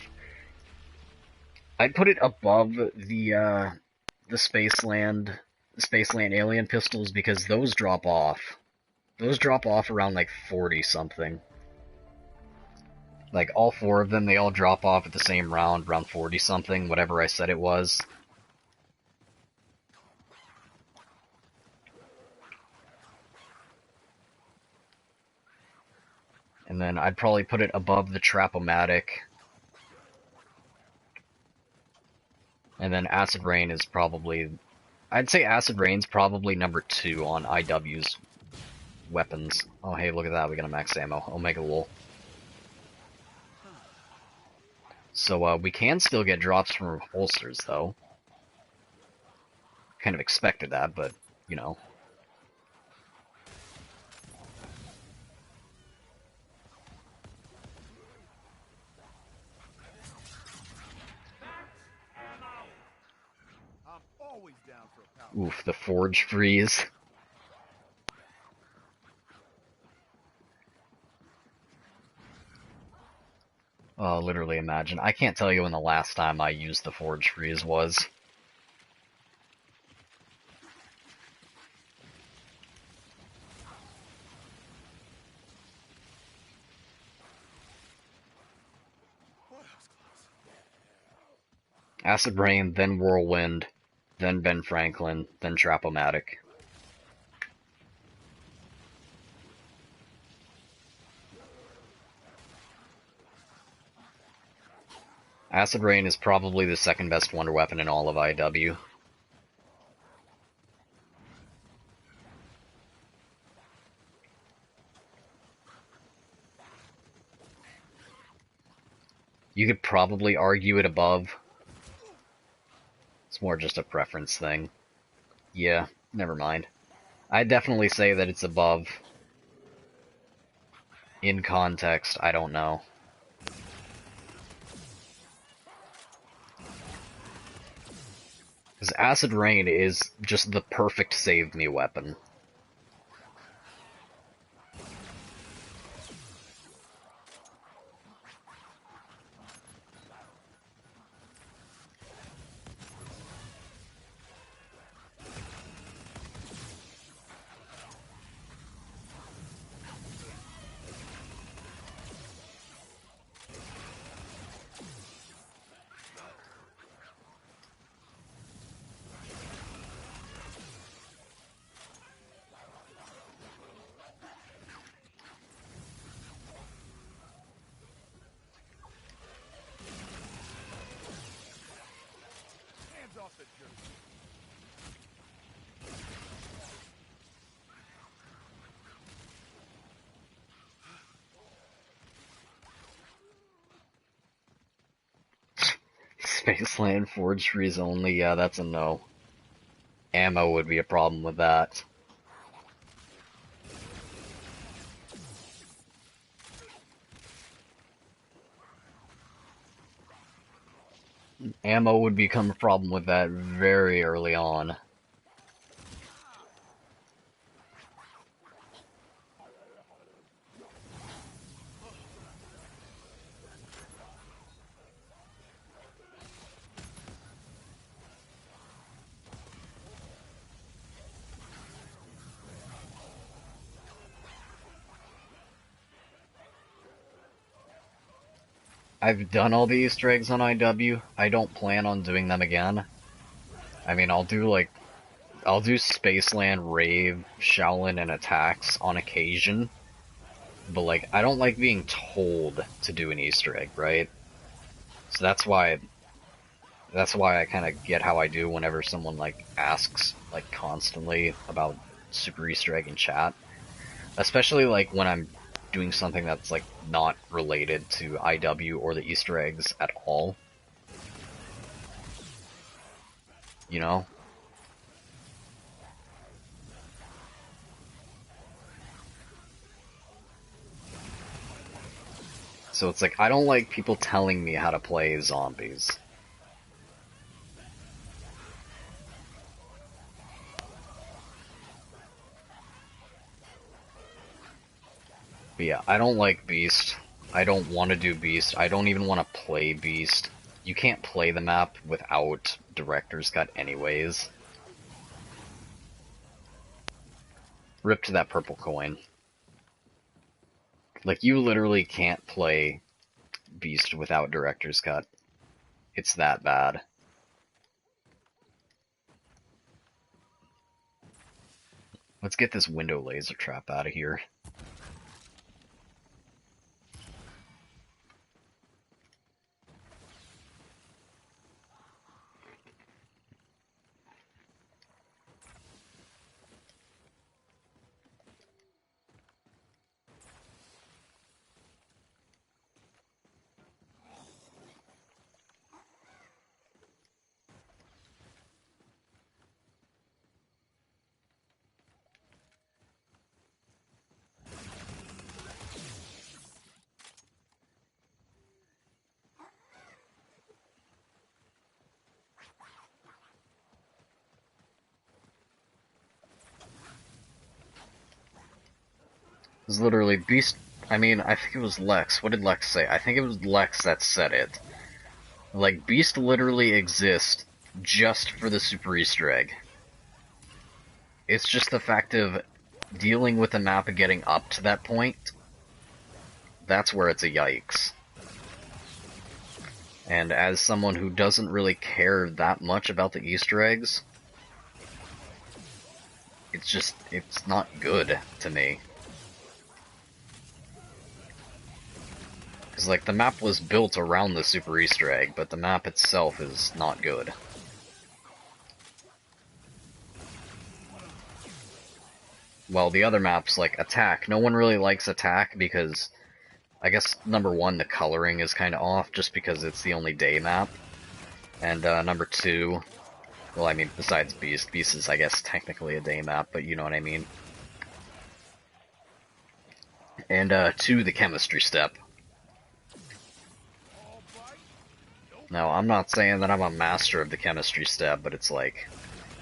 I'd put it above the Spaceland alien pistols because those drop off. Those drop off around like 40 something. Like all four of them, they all drop off at the same round, around 40 something, whatever I said it was. And then I'd probably put it above the Trap-O-Matic. And then Acid Rain is probably... I'd say Acid Rain's probably number 2 on IW's weapons. Oh, hey, look at that. We got a max ammo. Omega Lol. So, we can still get drops from holsters, though. Kind of expected that, but, you know. I'm always down for a power. Oof, the Forge Freeze. Oh, literally imagine. I can't tell you when the last time I used the Forge Freeze was. Acid Rain, then Whirlwind, then Ben Franklin, then Trap-O-Matic. Acid Rain is probably the second best wonder weapon in all of IW. You could probably argue it above. It's more just a preference thing. Yeah, never mind. I'd definitely say that it's above. In context, I don't know. Because Acid Rain is just the perfect save me weapon. Hands off the jerk. Spaceland Forge Freeze only, yeah, that's a no. Ammo would be a problem with that. Ammo would become a problem with that very early on. I've done all the Easter eggs on IW. I don't plan on doing them again. I mean, I'll do Spaceland, Rave, Shaolin, and attacks on occasion. But, like, I don't like being told to do an Easter egg, right? So that's why I kind of get how I do whenever someone, like, asks, like, constantly about Super Easter Egg in chat. Especially, like, when I'm doing something that's, like, not related to IW or the Easter eggs at all. You know? So it's like, I don't like people telling me how to play zombies. But yeah, I don't like Beast. I don't want to do Beast. I don't even want to play Beast. You can't play the map without Director's Cut anyways. Rip to that purple coin. Like, you literally can't play Beast without Director's Cut. It's that bad. Let's get this window laser trap out of here. It was literally Beast. I mean, I think it was Lex. What did Lex say? I think it was Lex that said it. Like, Beast literally exists just for the super Easter egg. It's just the fact of dealing with the map and getting up to that point. That's where it's a yikes. And as someone who doesn't really care that much about the Easter eggs, it's not good to me. Because, like, the map was built around the super Easter egg, but the map itself is not good. Well, the other maps, like Attack, no one really likes Attack because, I guess, number one, the coloring is kind of off, just because it's the only day map. And number two, well, I mean, besides Beast, Beast is, I guess, technically a day map, but you know what I mean. And two, the chemistry step. Now, I'm not saying that I'm a master of the chemistry step, but it's like,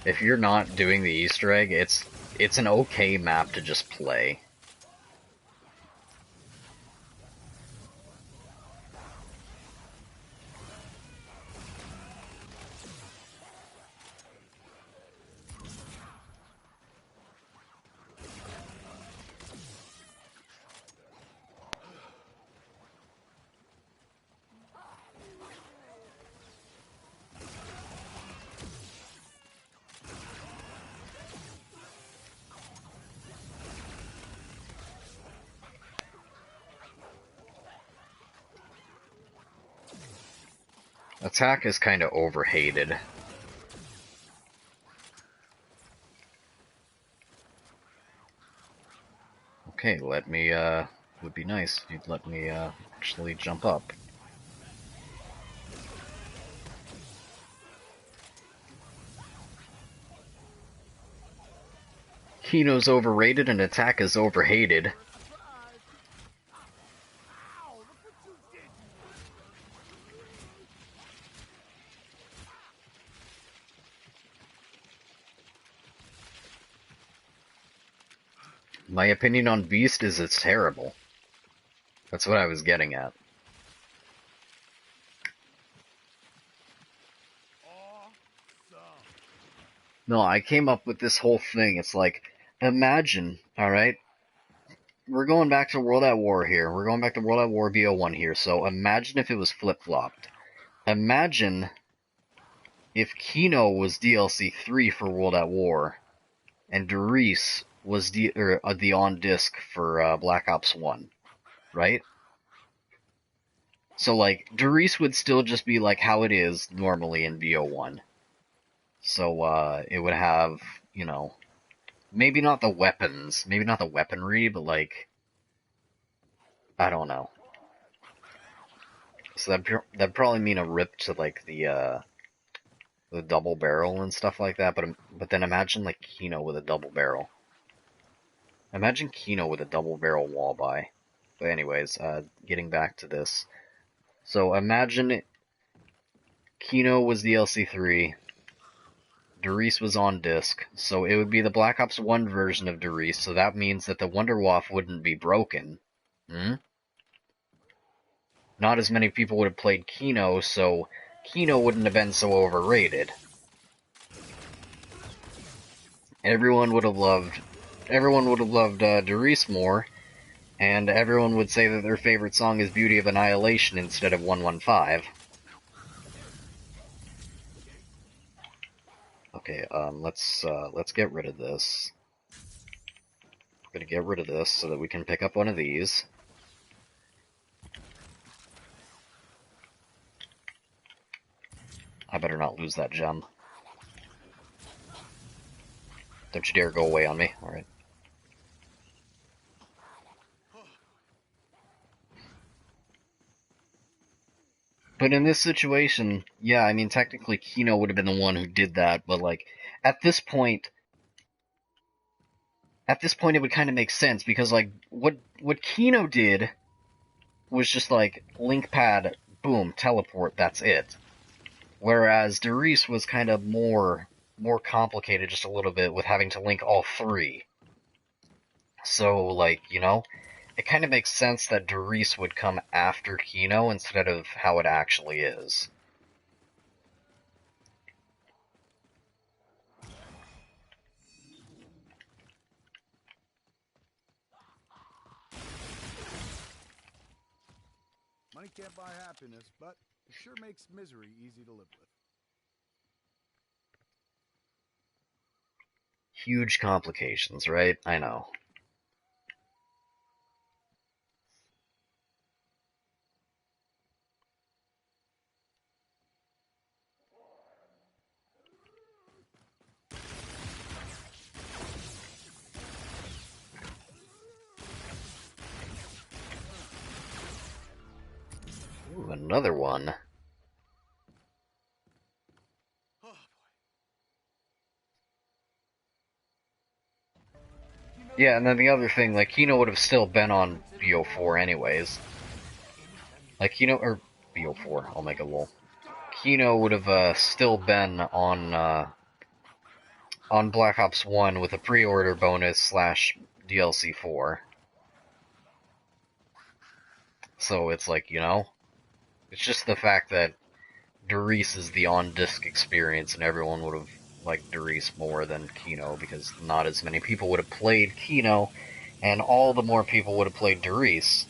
if you're not doing the Easter egg, it's an okay map to just play. Attack is kind of overhated. Okay, let me, would be nice if you'd let me, actually jump up. Kino's overrated and Attack is overhated. My opinion on Beast is it's terrible. That's what I was getting at. No, I came up with this whole thing. It's like, imagine, alright? We're going back to World at War here. We're going back to World at War BO1 here. So imagine if it was flip-flopped. Imagine if Kino was DLC 3 for World at War, and Doris was the on-disc for Black Ops 1, right? So, like, Doris would still just be like how it is normally in BO1. So, it would have, you know, maybe not the weapons, maybe not the weaponry, but, like, I don't know. So that'd probably mean a rip to, like, the double barrel and stuff like that, but then imagine, like, Kino with a double barrel. Imagine Kino with a double barrel wall buy. But anyways, getting back to this. So imagine Kino was DLC 3, Doris was on disc, so it would be the Black Ops 1 version of Doris, so that means that the Wunderwaffe wouldn't be broken. Hmm? not as many people would have played Kino, so Kino wouldn't have been so overrated. Everyone would have loved Derice more, and everyone would say that their favorite song is Beauty of Annihilation instead of 115. Okay, let's get rid of this. I'm gonna get rid of this so that we can pick up one of these. I better not lose that gem. Don't you dare go away on me. Alright. But in this situation, yeah, I mean, technically Kino would have been the one who did that, but, like, at this point it would kind of make sense, because, like, what Kino did was just, like, link pad, boom, teleport, that's it. Whereas Derice was kind of more complicated just a little bit with having to link all three. So, like, you know, it kind of makes sense that Derice would come after Kino instead of how it actually is. Money can't buy happiness, but it sure makes misery easy to live with. Huge complications, right? I know. Ooh, another one. Yeah, and then the other thing, like, Kino would have still been on BO4 anyways. Like, Kino, or BO4, I'll make a lol. Kino would have still been on Black Ops 1 with a pre-order bonus slash DLC 4. So it's like, you know, it's just the fact that Derice is the on-disc experience, and everyone would have liked Derice more than Kino, because not as many people would have played Kino, and all the more people would have played Derice.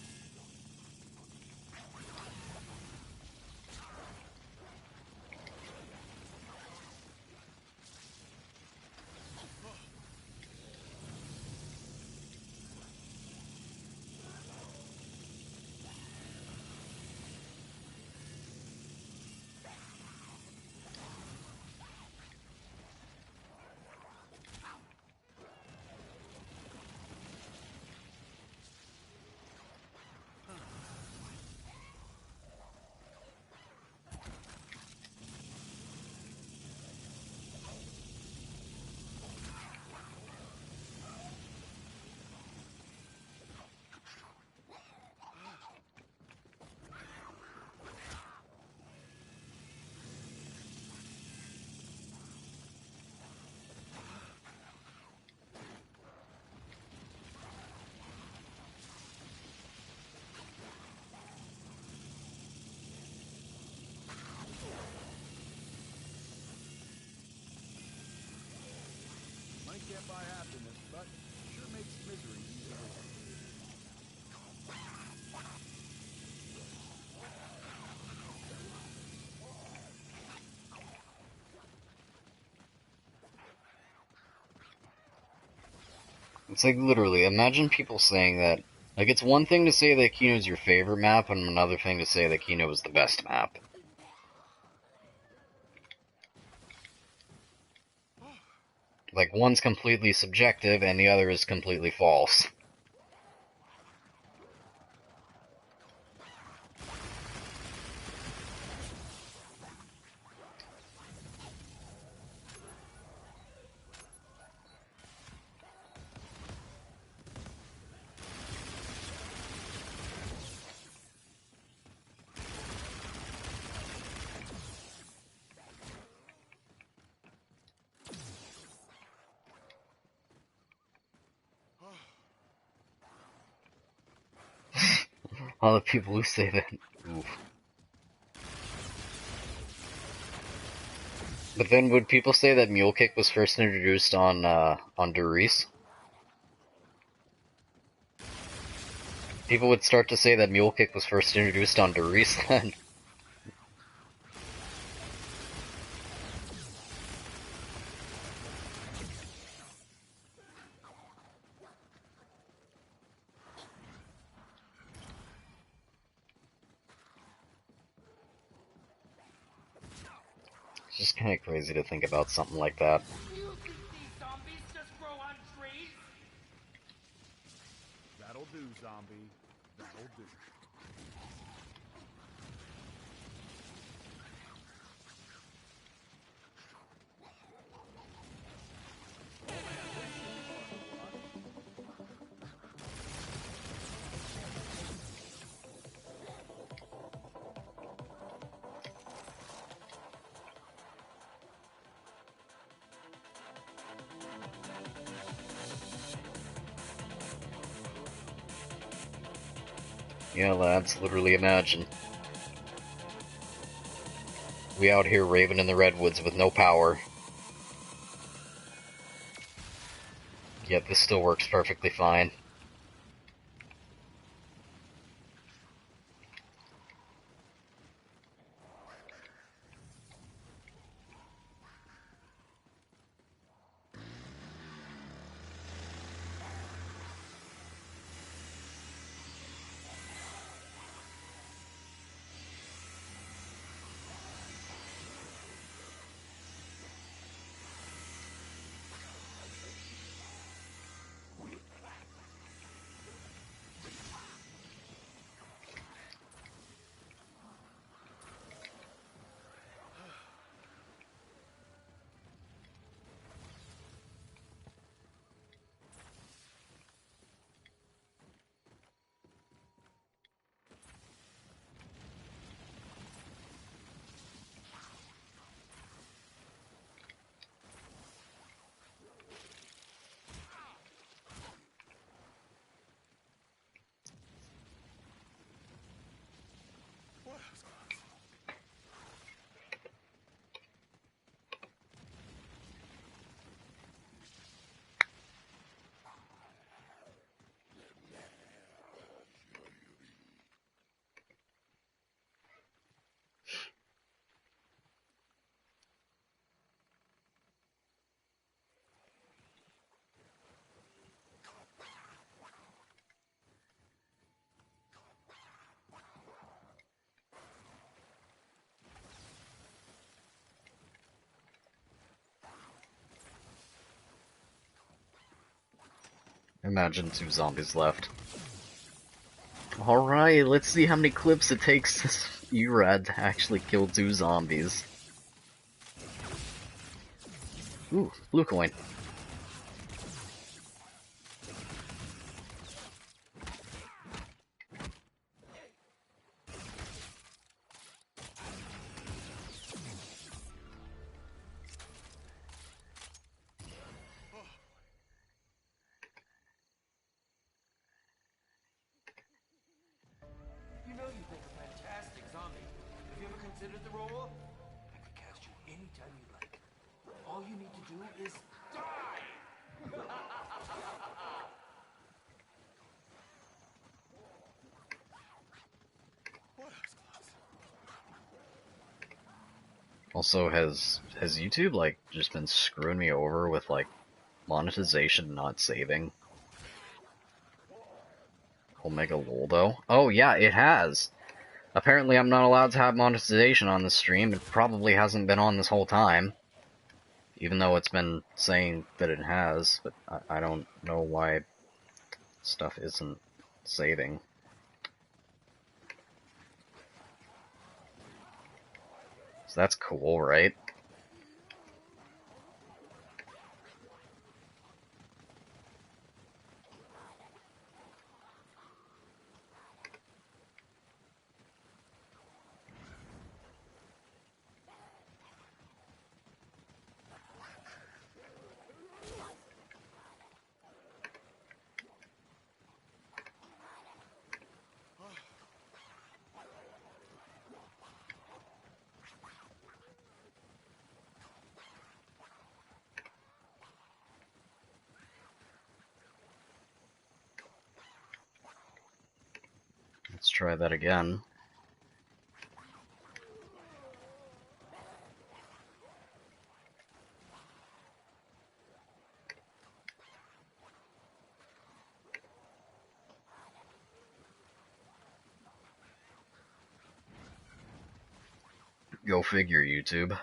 Money can't buy happiness, but it sure makes misery easy to live with. It's like, literally, imagine people saying that. Like, it's one thing to say that Kino's your favorite map, and another thing to say that Kino is the best map. Like, one's completely subjective, and the other is completely false. All the people who say that. Oof. But then would people say that Mule Kick was first introduced on Derice? People would start to say that Mule Kick was first introduced on Derice then. It's just kind of crazy to think about something like that. You think these zombies just grow on trees? That'll do, zombie. That'll do. Yeah, lads, literally imagine. We out here raving in the Redwoods with no power. Yet this still works perfectly fine. Imagine 2 zombies left. Alright, let's see how many clips it takes this Erad to actually kill 2 zombies. Ooh, blue coin. You know you'd make a fantastic zombie. Have you ever considered the role? I could cast you anytime you like. All you need to do is die! Also, has YouTube, like, just been screwing me over with, like, monetization not saving? Omega lol, though? Oh, yeah, it has! Apparently I'm not allowed to have monetization on this stream. It probably hasn't been on this whole time. Even though it's been saying that it has, but I don't know why stuff isn't saving. So that's cool, right? try that again. Go figure, YouTube.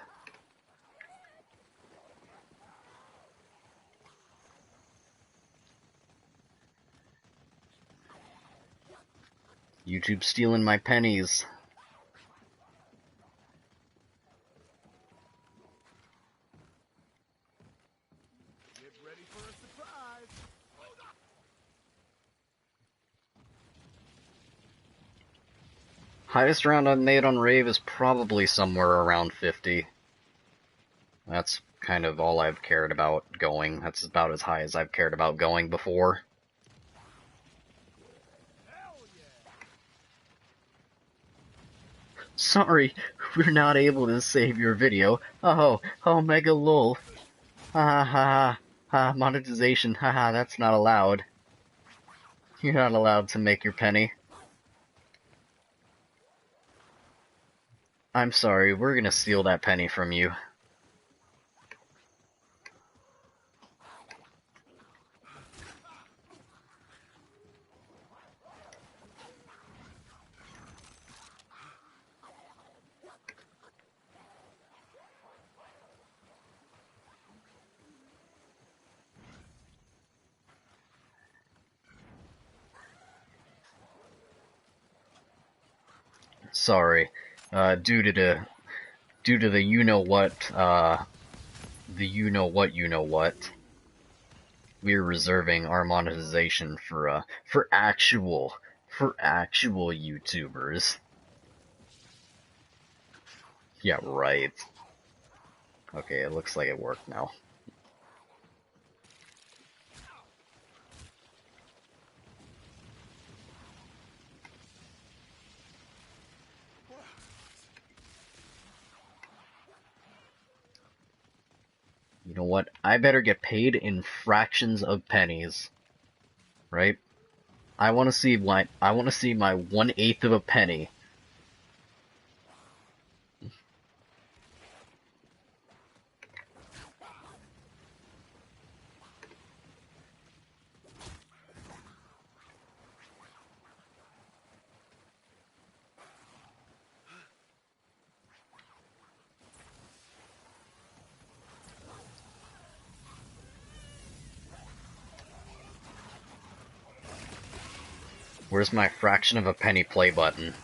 YouTube stealing my pennies. Get ready for a surprise. Highest round I've made on Rave is probably somewhere around 50. That's kind of all I've cared about going. That's about as high as I've cared about going before. Hell yeah. Sorry, we're not able to save your video. Oh, mega lol. Ha ha ha ha, monetization, haha, that's not allowed. You're not allowed to make your penny. I'm sorry, we're gonna steal that penny from you. Sorry, due to the you-know-what, we're reserving our monetization for actual YouTubers. Yeah, right. Okay, it looks like it worked now. You know what? I better get paid in fractions of pennies. Right? I want to see my 1/8 of a penny. Where's my fraction of a penny play button?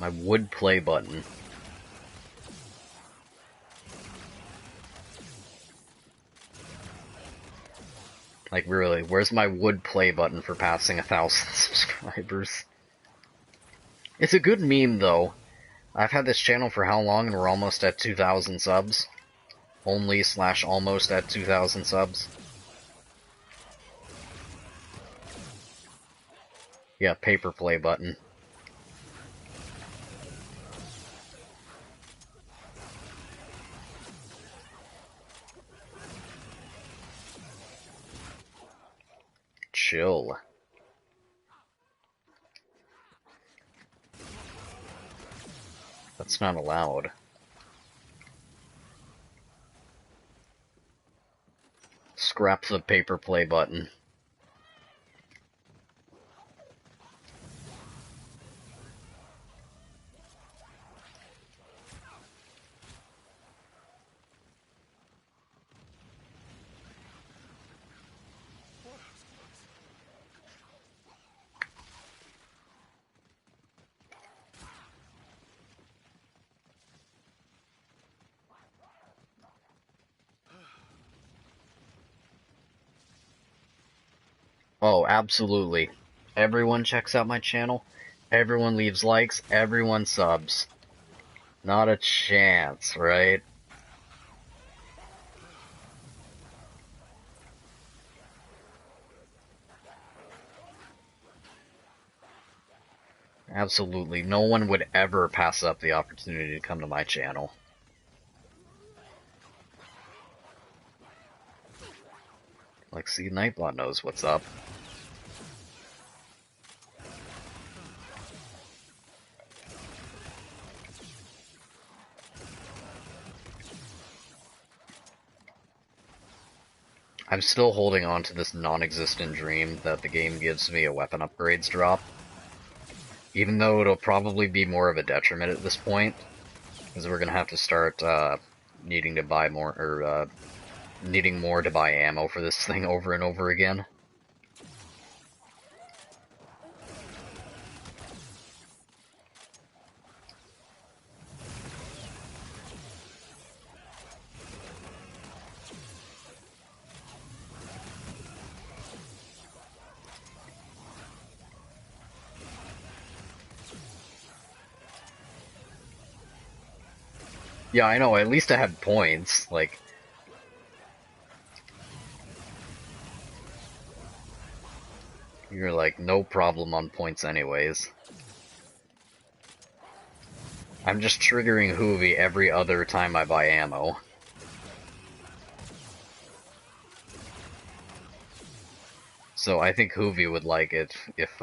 My wood play button. Like, really, where's my wood play button for passing 1,000 subscribers? It's a good meme, though. I've had this channel for how long, and we're almost at 2,000 subs? Only/almost at 2,000 subs. Yeah, paper play button. Chill. That's not allowed. Scrap the paper play button. Oh, absolutely. Everyone checks out my channel. Everyone leaves likes. Everyone subs. Not a chance, right? Absolutely. No one would ever pass up the opportunity to come to my channel. Like, see, Nightbot knows what's up. I'm still holding on to this non-existent dream that the game gives me a weapon upgrades drop. Even though it'll probably be more of a detriment at this point, because we're gonna have to start needing to buy more, or needing more to buy ammo for this thing over and over again. Yeah, I know, at least I had points, like... You're like, no problem on points anyways. I'm just triggering Hoovy every other time I buy ammo. So I think Hoovy would like it if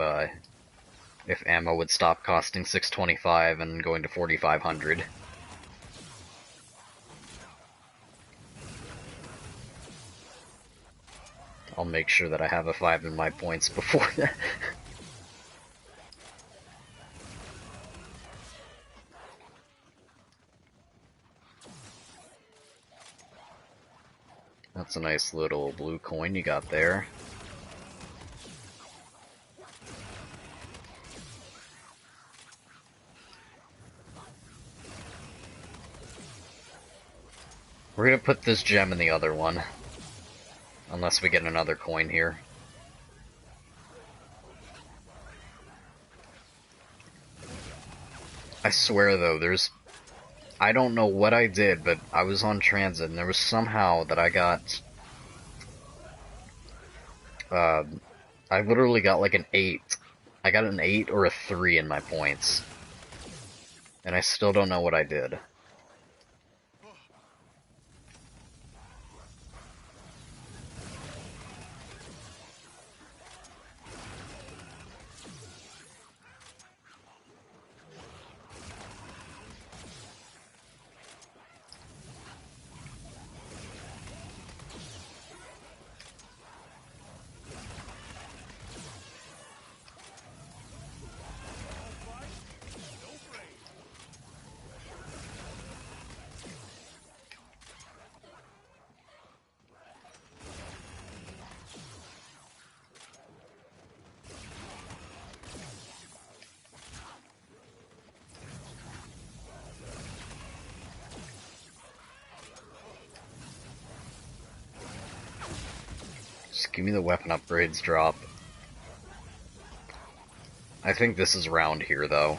ammo would stop costing $6.25 and going to $4,500. I'll make sure that I have a 5 in my points before that. That's a nice little blue coin you got there. We're gonna put this gem in the other one. Unless we get another coin here. I swear though, I don't know what I did, but I was on transit and there was somehow that I got... I literally got like an 8. I got an 8 or a 3 in my points. And I still don't know what I did. Just give me the weapon upgrades drop. I think this is round here, though.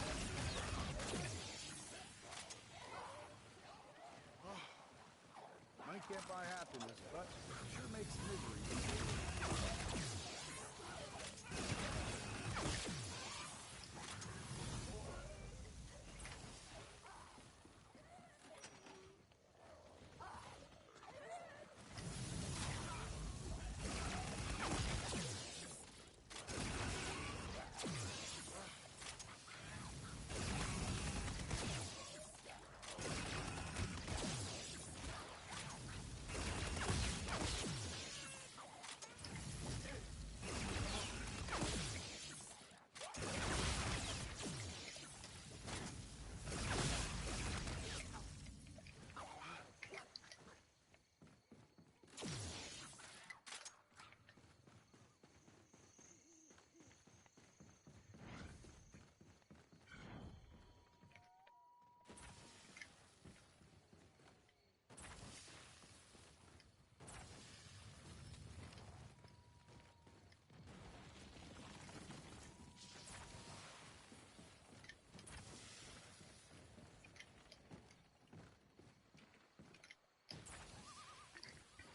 Money can't buy happiness, but it sure makes misery easier.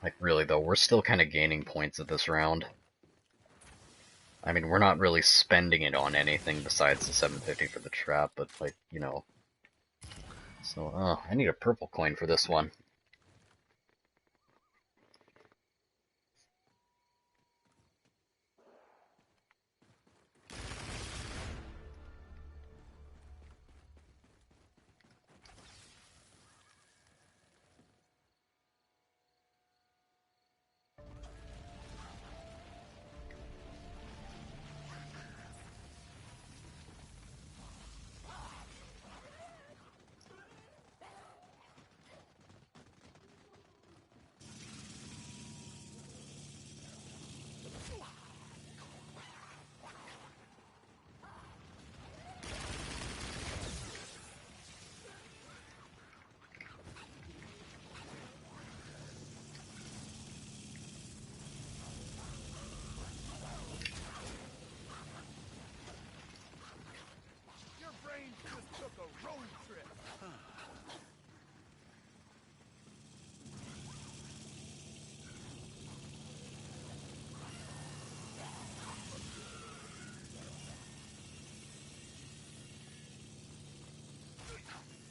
Like, really, though, we're still kind of gaining points at this round. I mean, we're not really spending it on anything besides the 750 for the trap, but, like, you know. So, I need a purple coin for this one.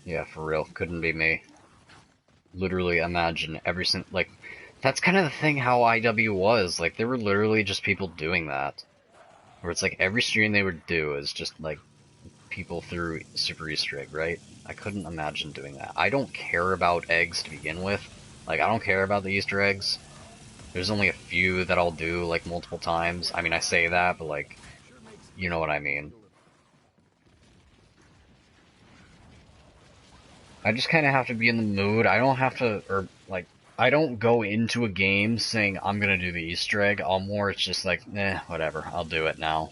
Yeah, for real. Couldn't be me. Literally imagine every single, like, that's kind of the thing how IW was. Like, there were literally just people doing that. Where it's like every stream they would do is just like people through Super Easter egg, right? I couldn't imagine doing that. I don't care about eggs to begin with. Like, I don't care about the Easter eggs. There's only a few that I'll do, like, multiple times. I mean, I say that, but, like, Sure makes you know what I mean. I just kind of have to be in the mood. I don't have to, or, like, I don't go into a game saying I'm gonna do the Easter egg. It's just like, whatever, I'll do it now.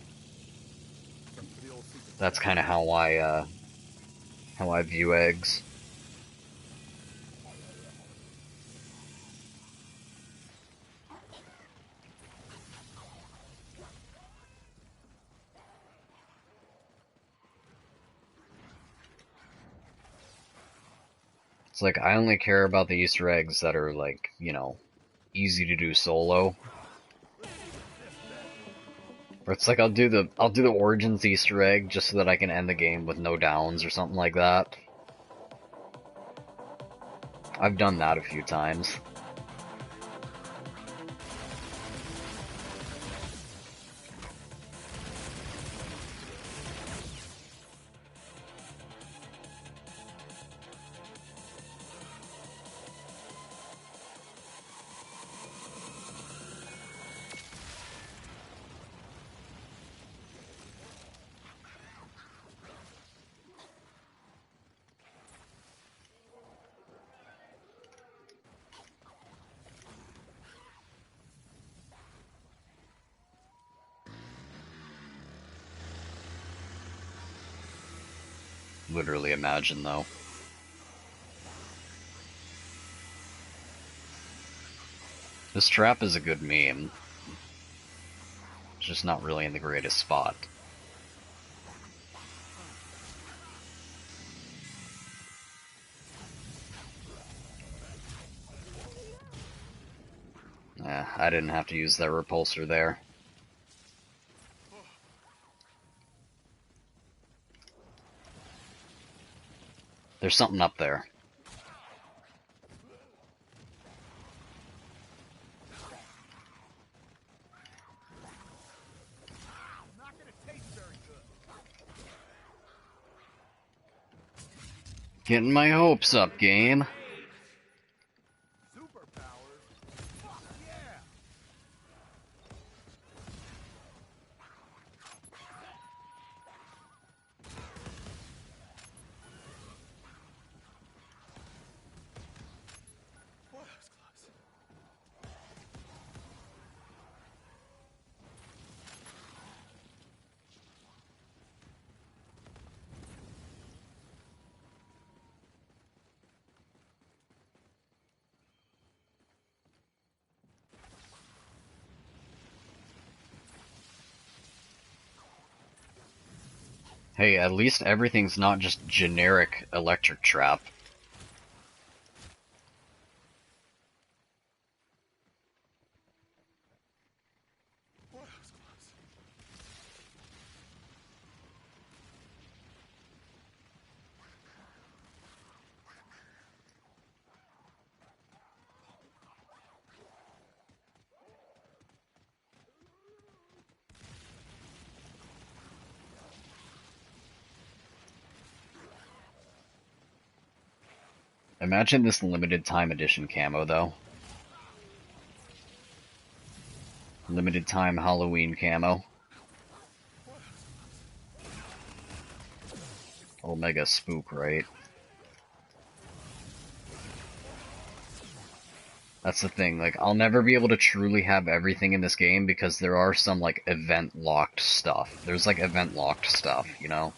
That's kind of how I view eggs. It's like, I only care about the Easter eggs that are, like, you know, easy to do solo. Or it's like I'll do the Origins Easter egg just so that I can end the game with no downs or something like that. I've done that a few times. Literally imagine, though. This trap is a good meme. It's just not really in the greatest spot. I didn't have to use that repulsor there. There's something up there. Getting my hopes up, game. Hey, at least everything's not just generic electric trap. Imagine this limited time edition camo, though. Limited time Halloween camo. Omega spook, right? That's the thing, like, I'll never be able to truly have everything in this game because there are some, like, event-locked stuff. There's, like, event-locked stuff, you know?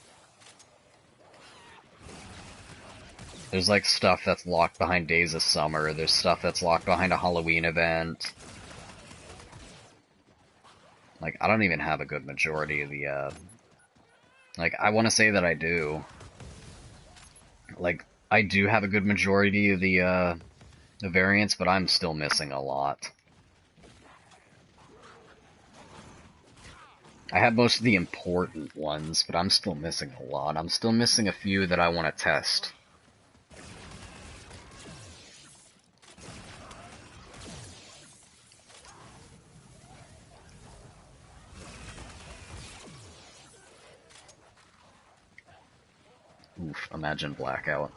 There's, like, stuff that's locked behind Days of Summer, there's stuff that's locked behind a Halloween event. Like, I don't even have a good majority of the, like, I want to say that I do. Like, I do have a good majority of the variants, but I'm still missing a lot. I have most of the important ones, but I'm still missing a lot. I'm still missing a few that I want to test. Oof, imagine blackout.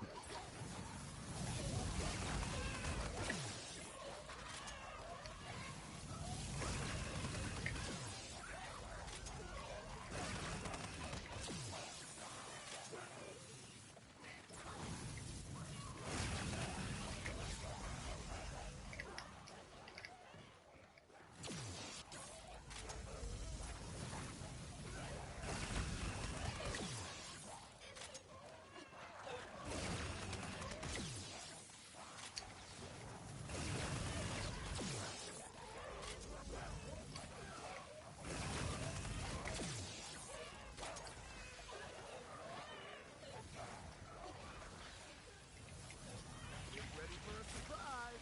Get ready for a surprise.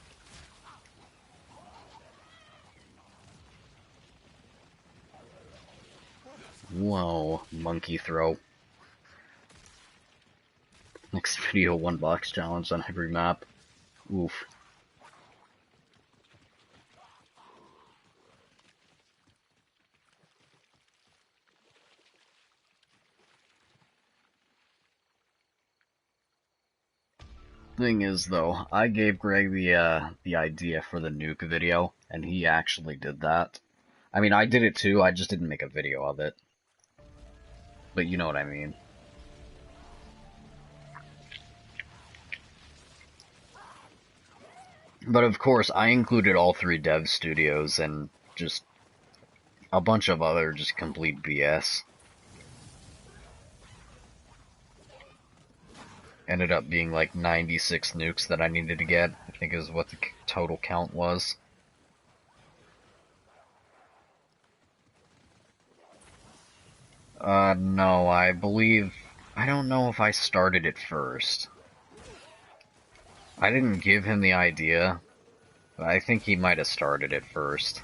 Whoa, monkey throw. Next video, 1 box challenge on every map. Oof. Thing is, though, I gave Greg the idea for the nuke video, and he actually did that. I mean, I did it too, I just didn't make a video of it. But you know what I mean. But of course, I included all 3 dev studios and just a bunch of other just complete BS. Ended up being like 96 nukes that I needed to get, I think is what the total count was. No, I don't know if I started it first. I didn't give him the idea, but I think he might have started it first.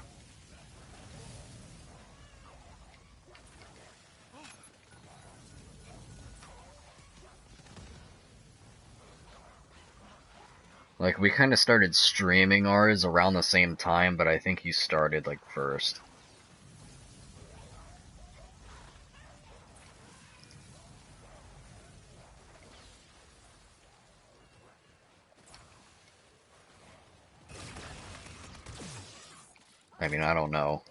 Like, we kind of started streaming ours around the same time, but I think he started, like, first. I mean, I don't know.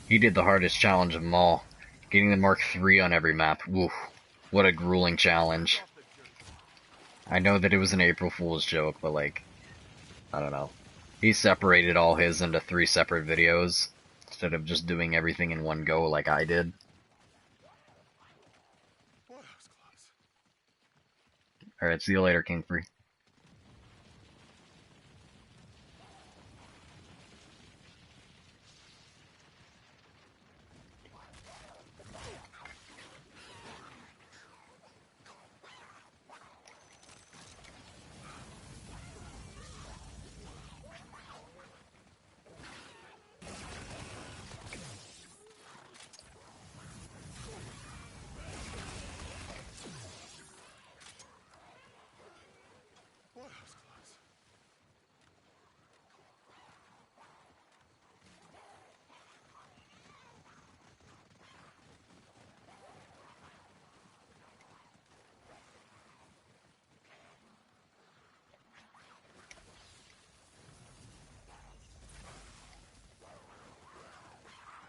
He did the hardest challenge of them all. Getting the Mark III on every map. Woof. What a grueling challenge. I know that it was an April Fool's joke, but, like, I don't know. He separated all his into 3 separate videos, instead of just doing everything in one go like I did. Alright, see you later, King Free.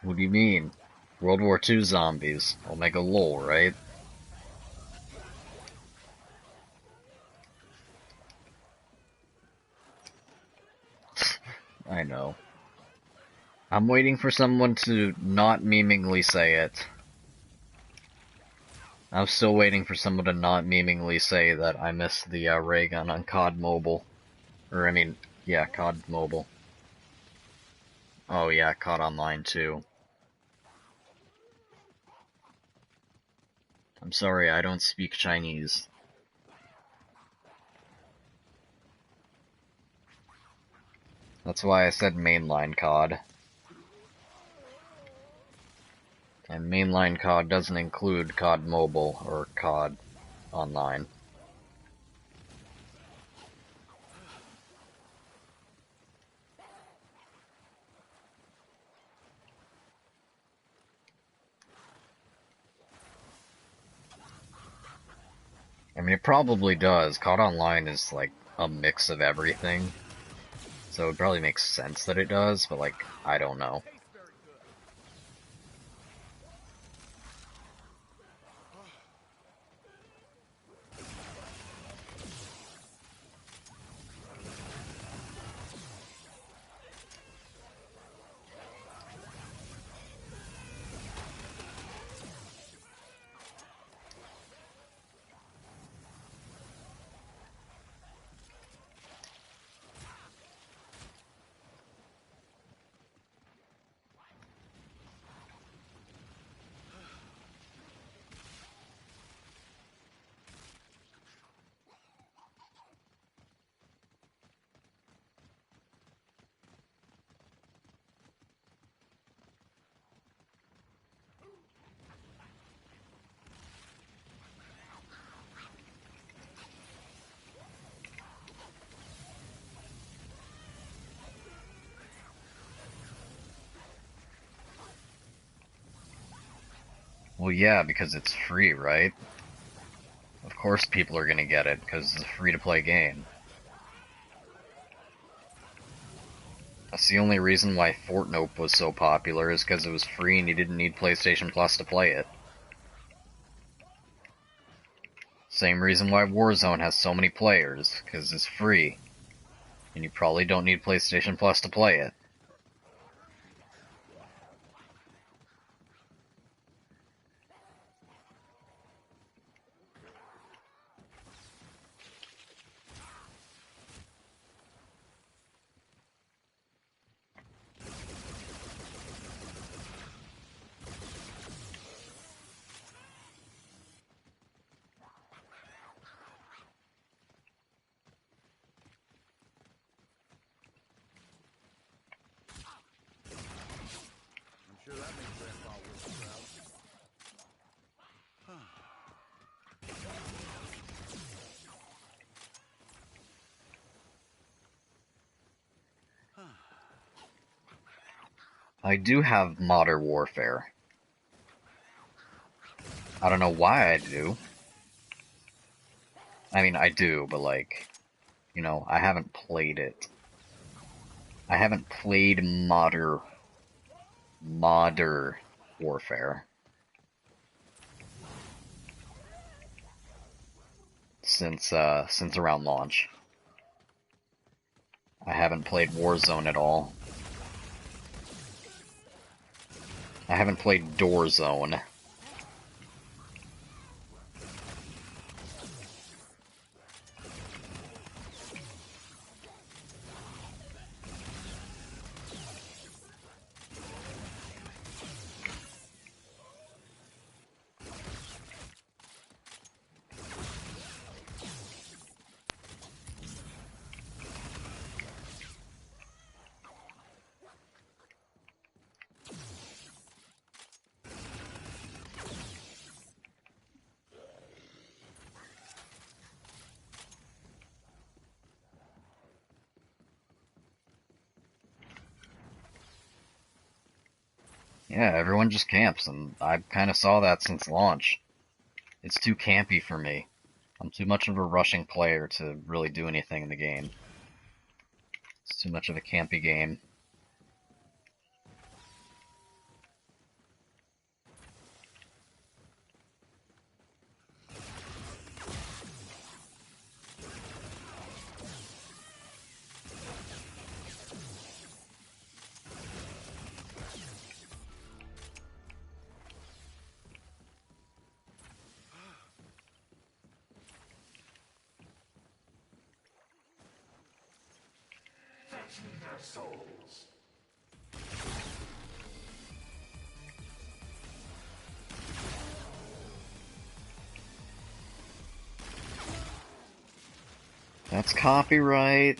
What do you mean? World War II zombies. Omega lol, right? I know. I'm waiting for someone to not memingly say it. I'm still waiting for someone to not memingly say that I missed the ray gun on COD Mobile. Or, I mean, yeah, COD Mobile. Oh yeah, COD Online too. I'm sorry, I don't speak Chinese. That's why I said mainline COD. And mainline COD doesn't include COD Mobile or COD Online. I mean, it probably does. COD Online is like a mix of everything, so it probably makes sense that it does, but like, I don't know. Well, yeah, because it's free, right? Of course people are gonna get it, because it's a free-to-play game. That's the only reason why Fortnite was so popular, is because it was free and you didn't need PlayStation Plus to play it. Same reason why Warzone has so many players, because it's free. And you probably don't need PlayStation Plus to play it. I'm sure that makes Grandpa Wolf proud. I do have Modern Warfare. I don't know why I do. I mean, I do, but like, you know, I haven't played it. I haven't played Modern Warfare since around launch. I haven't played Warzone at all. I haven't played Doorzone. Yeah, everyone just camps, and I kind of saw that since launch. It's too campy for me. I'm too much of a rushing player to really do anything in the game. It's too much of a campy game. Fetch me their souls. That's copyright.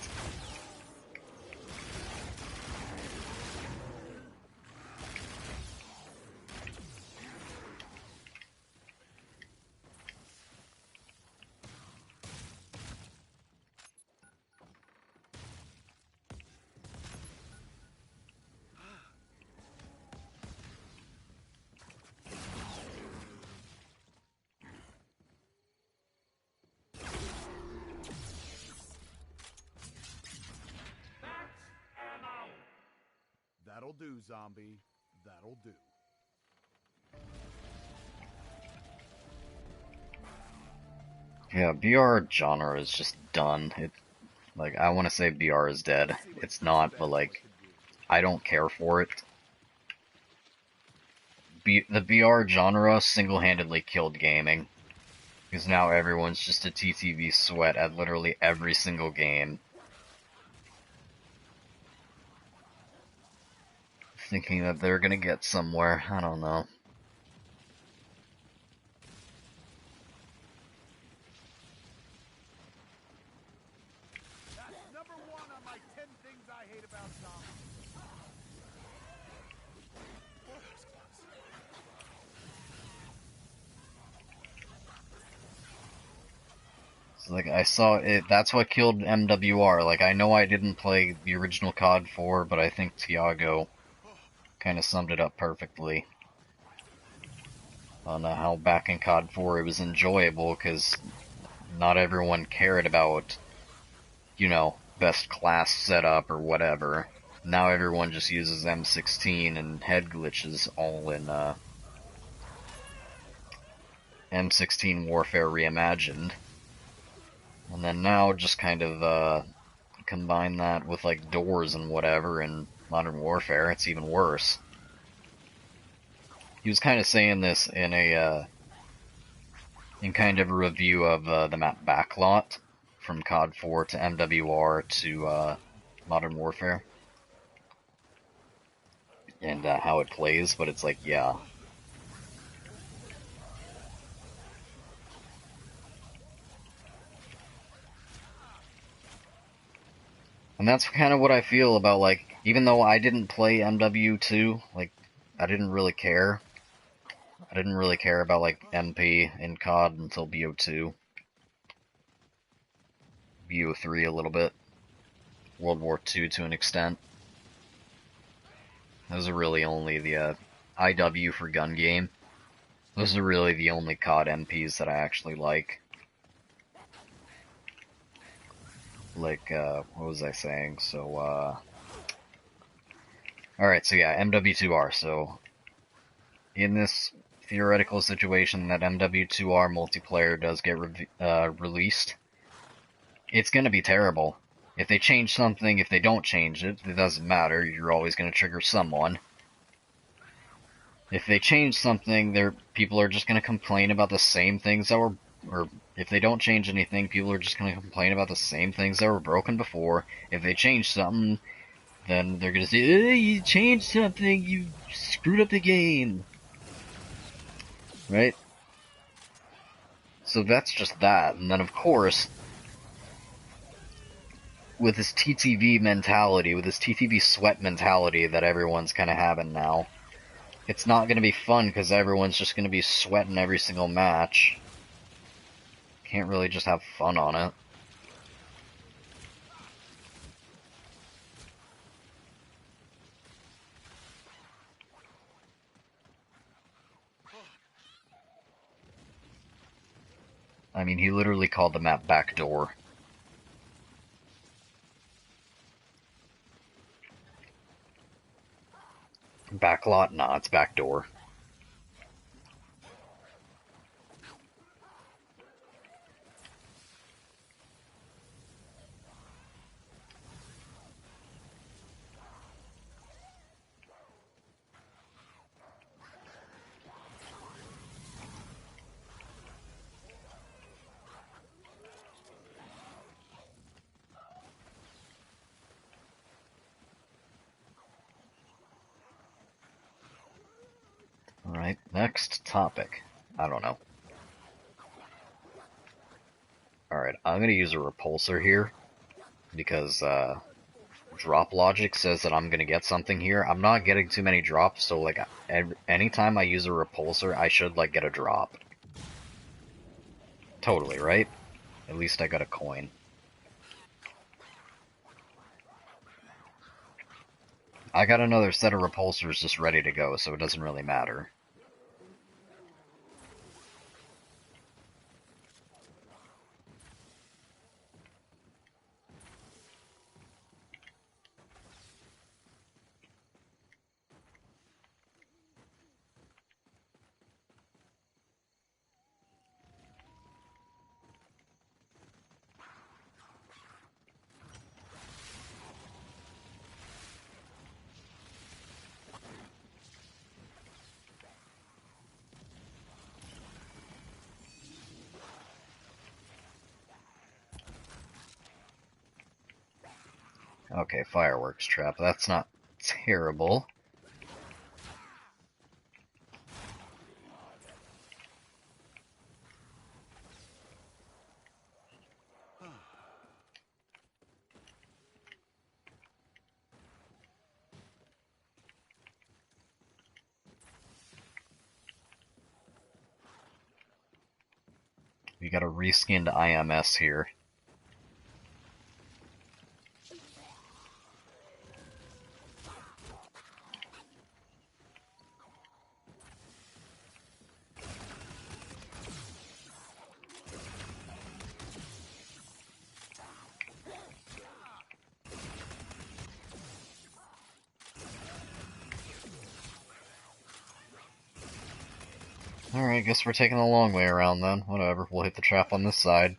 do, zombie. That'll do. Yeah, BR genre is just done. Like, I want to say BR is dead. It's not, but like, I don't care for it. The BR genre single-handedly killed gaming. Because now everyone's just a TTV sweat at literally every single game. Thinking that they're gonna get somewhere. I don't know. That's number 1 on my 10 things I hate about zombies. So, like, I saw it, that's what killed MWR. Like, I know I didn't play the original COD 4, but I think Tiago kind of summed it up perfectly. On how back in COD 4 it was enjoyable, because not everyone cared about, you know, best class setup or whatever. Now everyone just uses M16 and head glitches all in, M16 Warfare Reimagined. And then now just kind of, combine that with, like, doors and whatever in Modern Warfare, it's even worse. He was kind of saying this in in kind of a review of, the map Backlot, from COD 4 to MWR to, Modern Warfare. And, how it plays, but it's like, yeah. And that's kind of what I feel about, like, even though I didn't play MW2, like, I didn't really care. I didn't really care about, like, MP in COD until BO2. BO3 a little bit. World War II to an extent. Those are really only the, IW for gun game. Those are really the only COD MPs that I actually like. Like, what was I saying? So, alright, so yeah, MW2R. So, in this theoretical situation that MW2R multiplayer does get released, it's gonna be terrible. If they change something, if they don't change it, it doesn't matter, you're always gonna trigger someone. If they change something, people are just gonna complain about the same things that were, or if they don't change anything, people are just gonna complain about the same things that were broken before. If they change something, then they're gonna say, hey, you changed something, you screwed up the game. Right? So that's just that. And then, of course, with this TTV mentality, with this TTV sweat mentality that everyone's kind of having now, it's not going to be fun because everyone's just going to be sweating every single match. Can't really just have fun on it. I mean, he literally called the map Backdoor. Backlot? Nah, it's Backdoor. Alright, next topic. I don't know. Alright, I'm gonna use a repulsor here, because, drop logic says that I'm gonna get something here. I'm not getting too many drops, so, like, anytime I use a repulsor, I should, like, get a drop. Totally, right? At least I got a coin. I got another set of repulsors just ready to go, so it doesn't really matter. Okay, fireworks trap. That's not terrible. We got a reskinned IMS here. Alright, guess we're taking the long way around then. Whatever, we'll hit the trap on this side.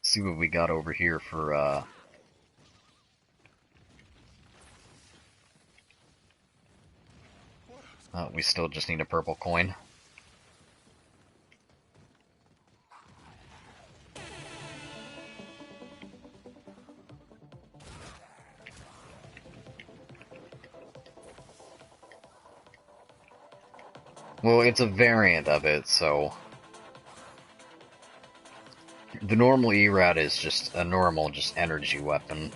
See what we got over here for, we still just need a purple coin. Well, it's a variant of it, so... The normal ERAD is just a normal, just energy weapon.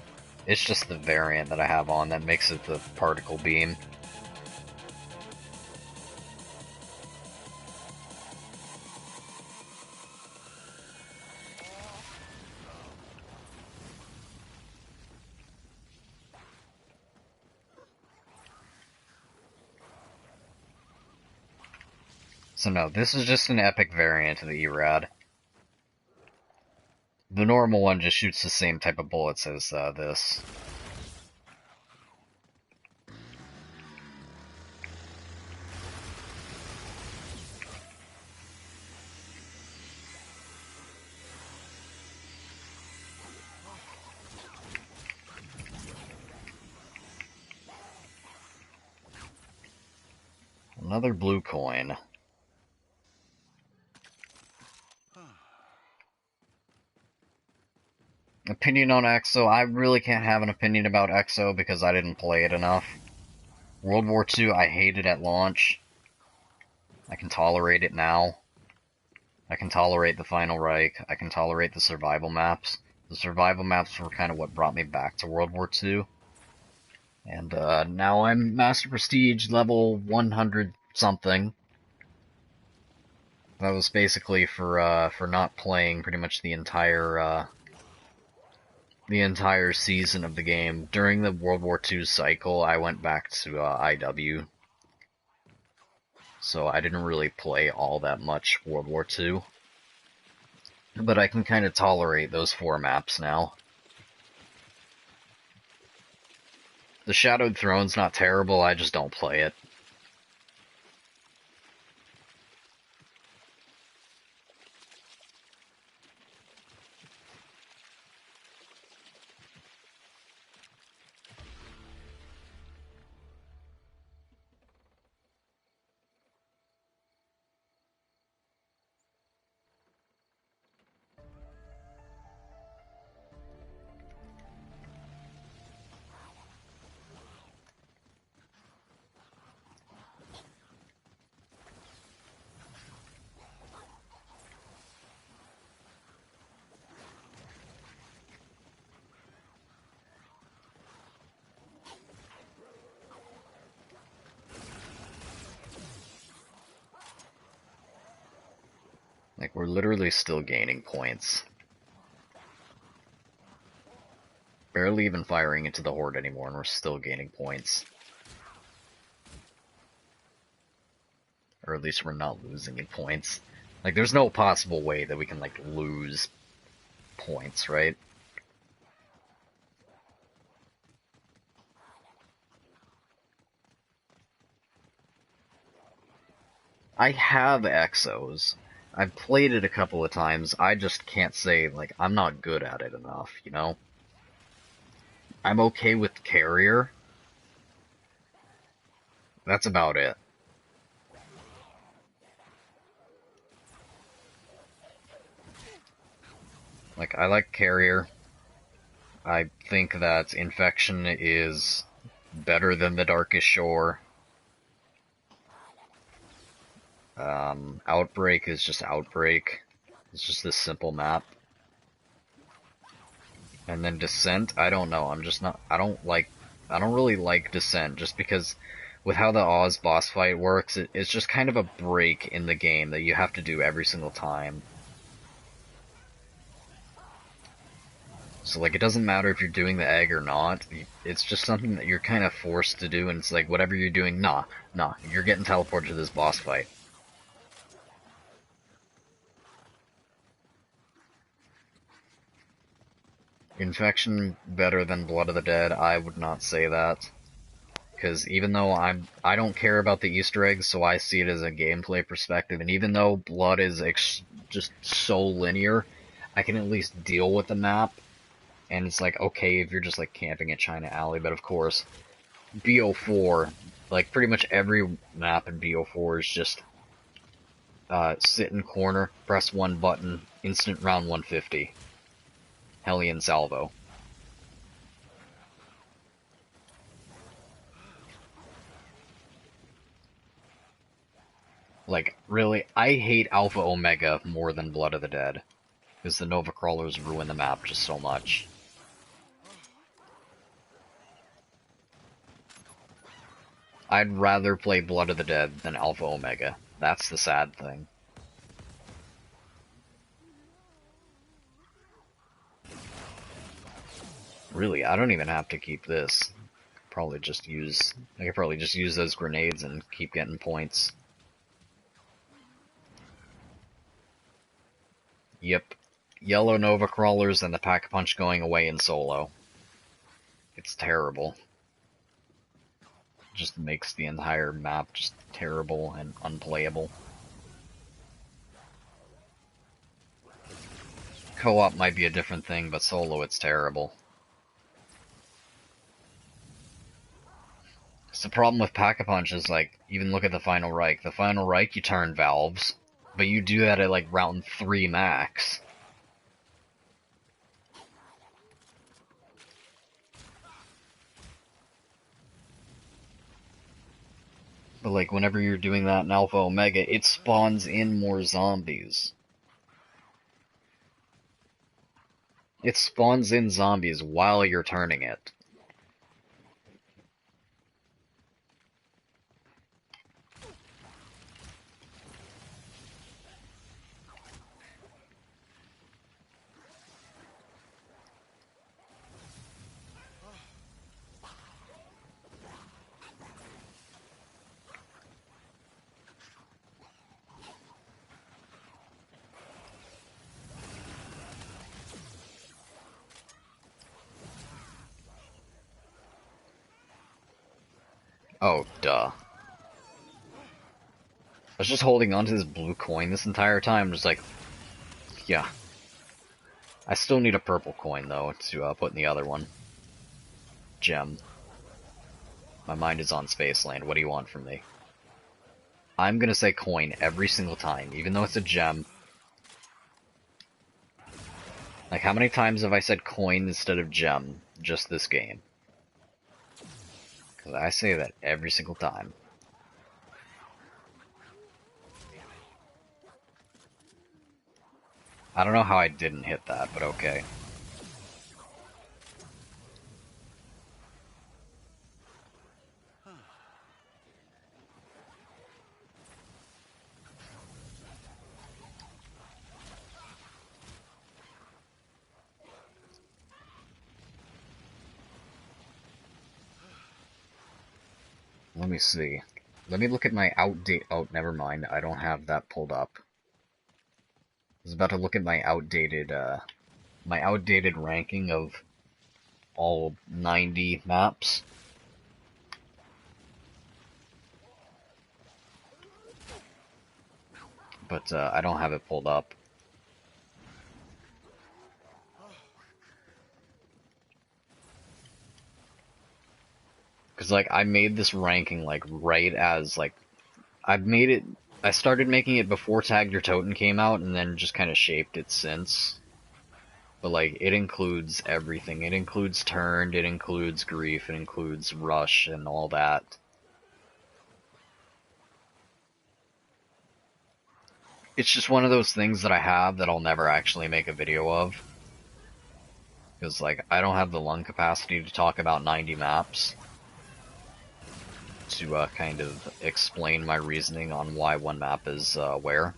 It's just the variant that I have on that makes it the particle beam. So no, this is just an epic variant of the ERAD. The normal one just shoots the same type of bullets as this. Another blue coin. Opinion on EXO? I really can't have an opinion about EXO because I didn't play it enough. World War II, I hated at launch. I can tolerate it now. I can tolerate the Final Reich. I can tolerate the survival maps. The survival maps were kind of what brought me back to World War II. And now I'm Master Prestige level 100 something. That was basically for not playing pretty much the entire season of the game. During the World War II cycle, I went back to IW. So I didn't really play all that much World War II. But I can kind of tolerate those 4 maps now. The Shadowed Throne's not terrible, I just don't play it. Like, we're literally still gaining points. Barely even firing into the Horde anymore, and we're still gaining points. Or at least we're not losing any points. Like, there's no possible way that we can, like, lose points, right? I have Exos. I've played it a couple of times. I just can't say, like, I'm not good at it enough, you know? I'm okay with Carrier. That's about it. Like, I like Carrier. I think that Infection is better than the Darkest Shore. Outbreak is just Outbreak. It's just this simple map. And then Descent, I don't know, I don't really like Descent, just because with how the Oz boss fight works, it's just kind of a break in the game that you have to do every single time. So, like, it doesn't matter if you're doing the egg or not, it's just something that you're kind of forced to do, and it's like, whatever you're doing, nah, you're getting teleported to this boss fight. Infection better than Blood of the Dead, I would not say that. Because even though I don't care about the Easter eggs, so I see it as a gameplay perspective, and even though Blood is just so linear, I can at least deal with the map, and it's like, okay, if you're just like camping at China Alley, but of course, BO4, like pretty much every map in BO4 is just sit in corner, press one button, instant round 150. Hellion Salvo. Like, really, I hate Alpha Omega more than Blood of the Dead, because the Nova Crawlers ruin the map just so much. I'd rather play Blood of the Dead than Alpha Omega. That's the sad thing. Really, I don't even have to keep this. I could probably just use those grenades and keep getting points. Yep. Yellow Nova Crawlers and the Pack-a-Punch going away in solo. It's terrible. Just makes the entire map just terrible and unplayable. Co-op might be a different thing, but solo it's terrible. It's the problem with Pack-a-Punch is, like, even look at the Final Reich. The Final Reich, you turn valves, but you do that at, like, round 3 max. But, like, whenever you're doing that in Alpha Omega, it spawns in more zombies. It spawns in zombies while you're turning it. Oh, duh. I was just holding onto this blue coin this entire time, just like, yeah. I still need a purple coin, though, to put in the other one. Gem. My mind is on Spaceland, what do you want from me? I'm gonna say coin every single time, even though it's a gem. Like, how many times have I said coin instead of gem, just this game? Because I say that every single time. I don't know how I didn't hit that, but okay. Let me see. Let me look at my oh, never mind. I don't have that pulled up. I was about to look at my outdated ranking of all 90 maps. but I don't have it pulled up. Because, like, I made this ranking, like, right as, like, I started making it before Tag Your Totem came out, and then just kind of shaped it since. But, like, it includes everything. It includes Turned, it includes Grief, it includes Rush, and all that. It's just one of those things that I have that I'll never actually make a video of. Because, like, I don't have the lung capacity to talk about 90 maps. To kind of explain my reasoning on why one map is where.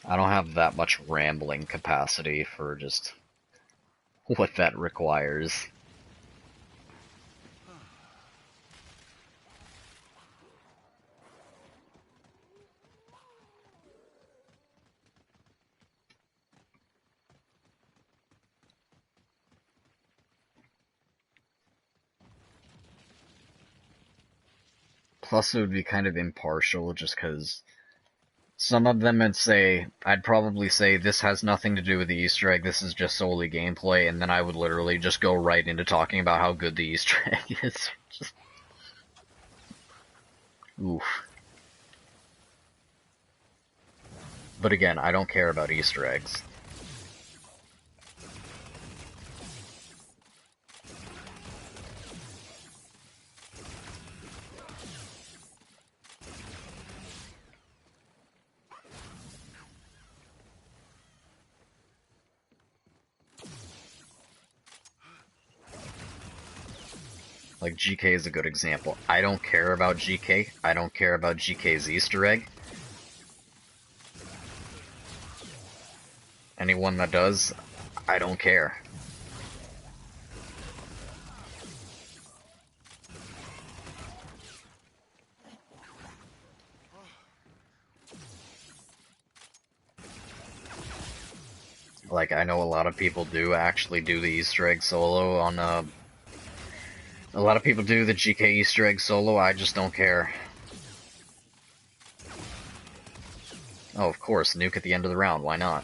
I don't have that much rambling capacity for just what that requires. Plus, it would be kind of impartial just because some of them I'd probably say this has nothing to do with the Easter egg, this is just solely gameplay, and then I would literally just go right into talking about how good the Easter egg is. Just... Oof. But again, I don't care about Easter eggs. Like, GK is a good example. I don't care about GK. I don't care about GK's Easter egg. Anyone that does, I don't care. Like, I know a lot of people do actually do the Easter egg solo on, a lot of people do the GK Easter egg solo, I just don't care. Oh, of course, nuke at the end of the round, why not?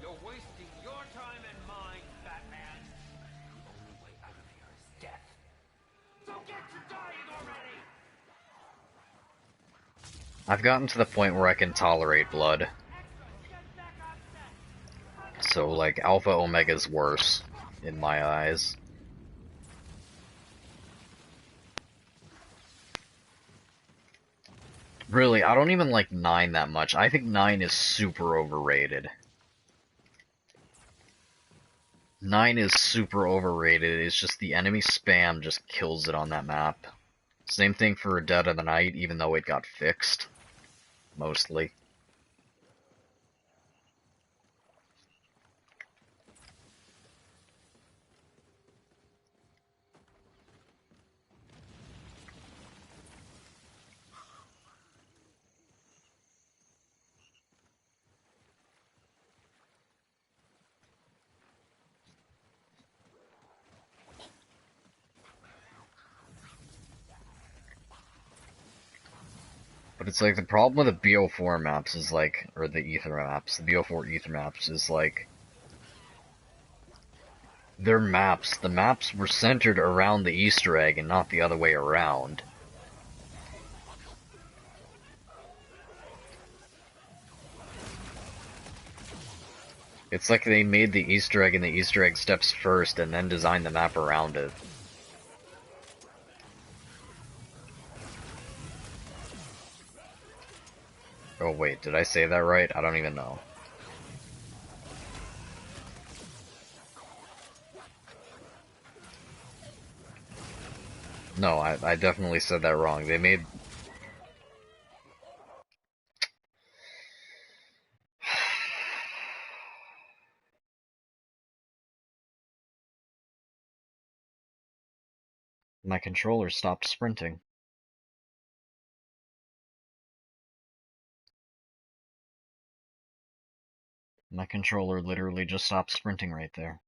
You're wasting your time and mine, Batman. The only way out of here is death. So get to dying already! I've gotten to the point where I can tolerate blood. So, like, Alpha Omega's worse, in my eyes. Really, I don't even like 9 that much. I think 9 is super overrated. 9 is super overrated, it's just the enemy spam just kills it on that map. Same thing for Dead of the Night, even though it got fixed. Mostly. But it's like, the problem with the BO4 maps is like, or the Ether maps, the BO4 Ether maps is like, their maps, the maps were centered around the Easter egg and not the other way around. It's like they made the Easter egg and the Easter egg steps first and then designed the map around it. Oh wait, did I say that right? I don't even know. No, I definitely said that wrong. They made... My controller stopped sprinting. My controller literally just stopped sprinting right there.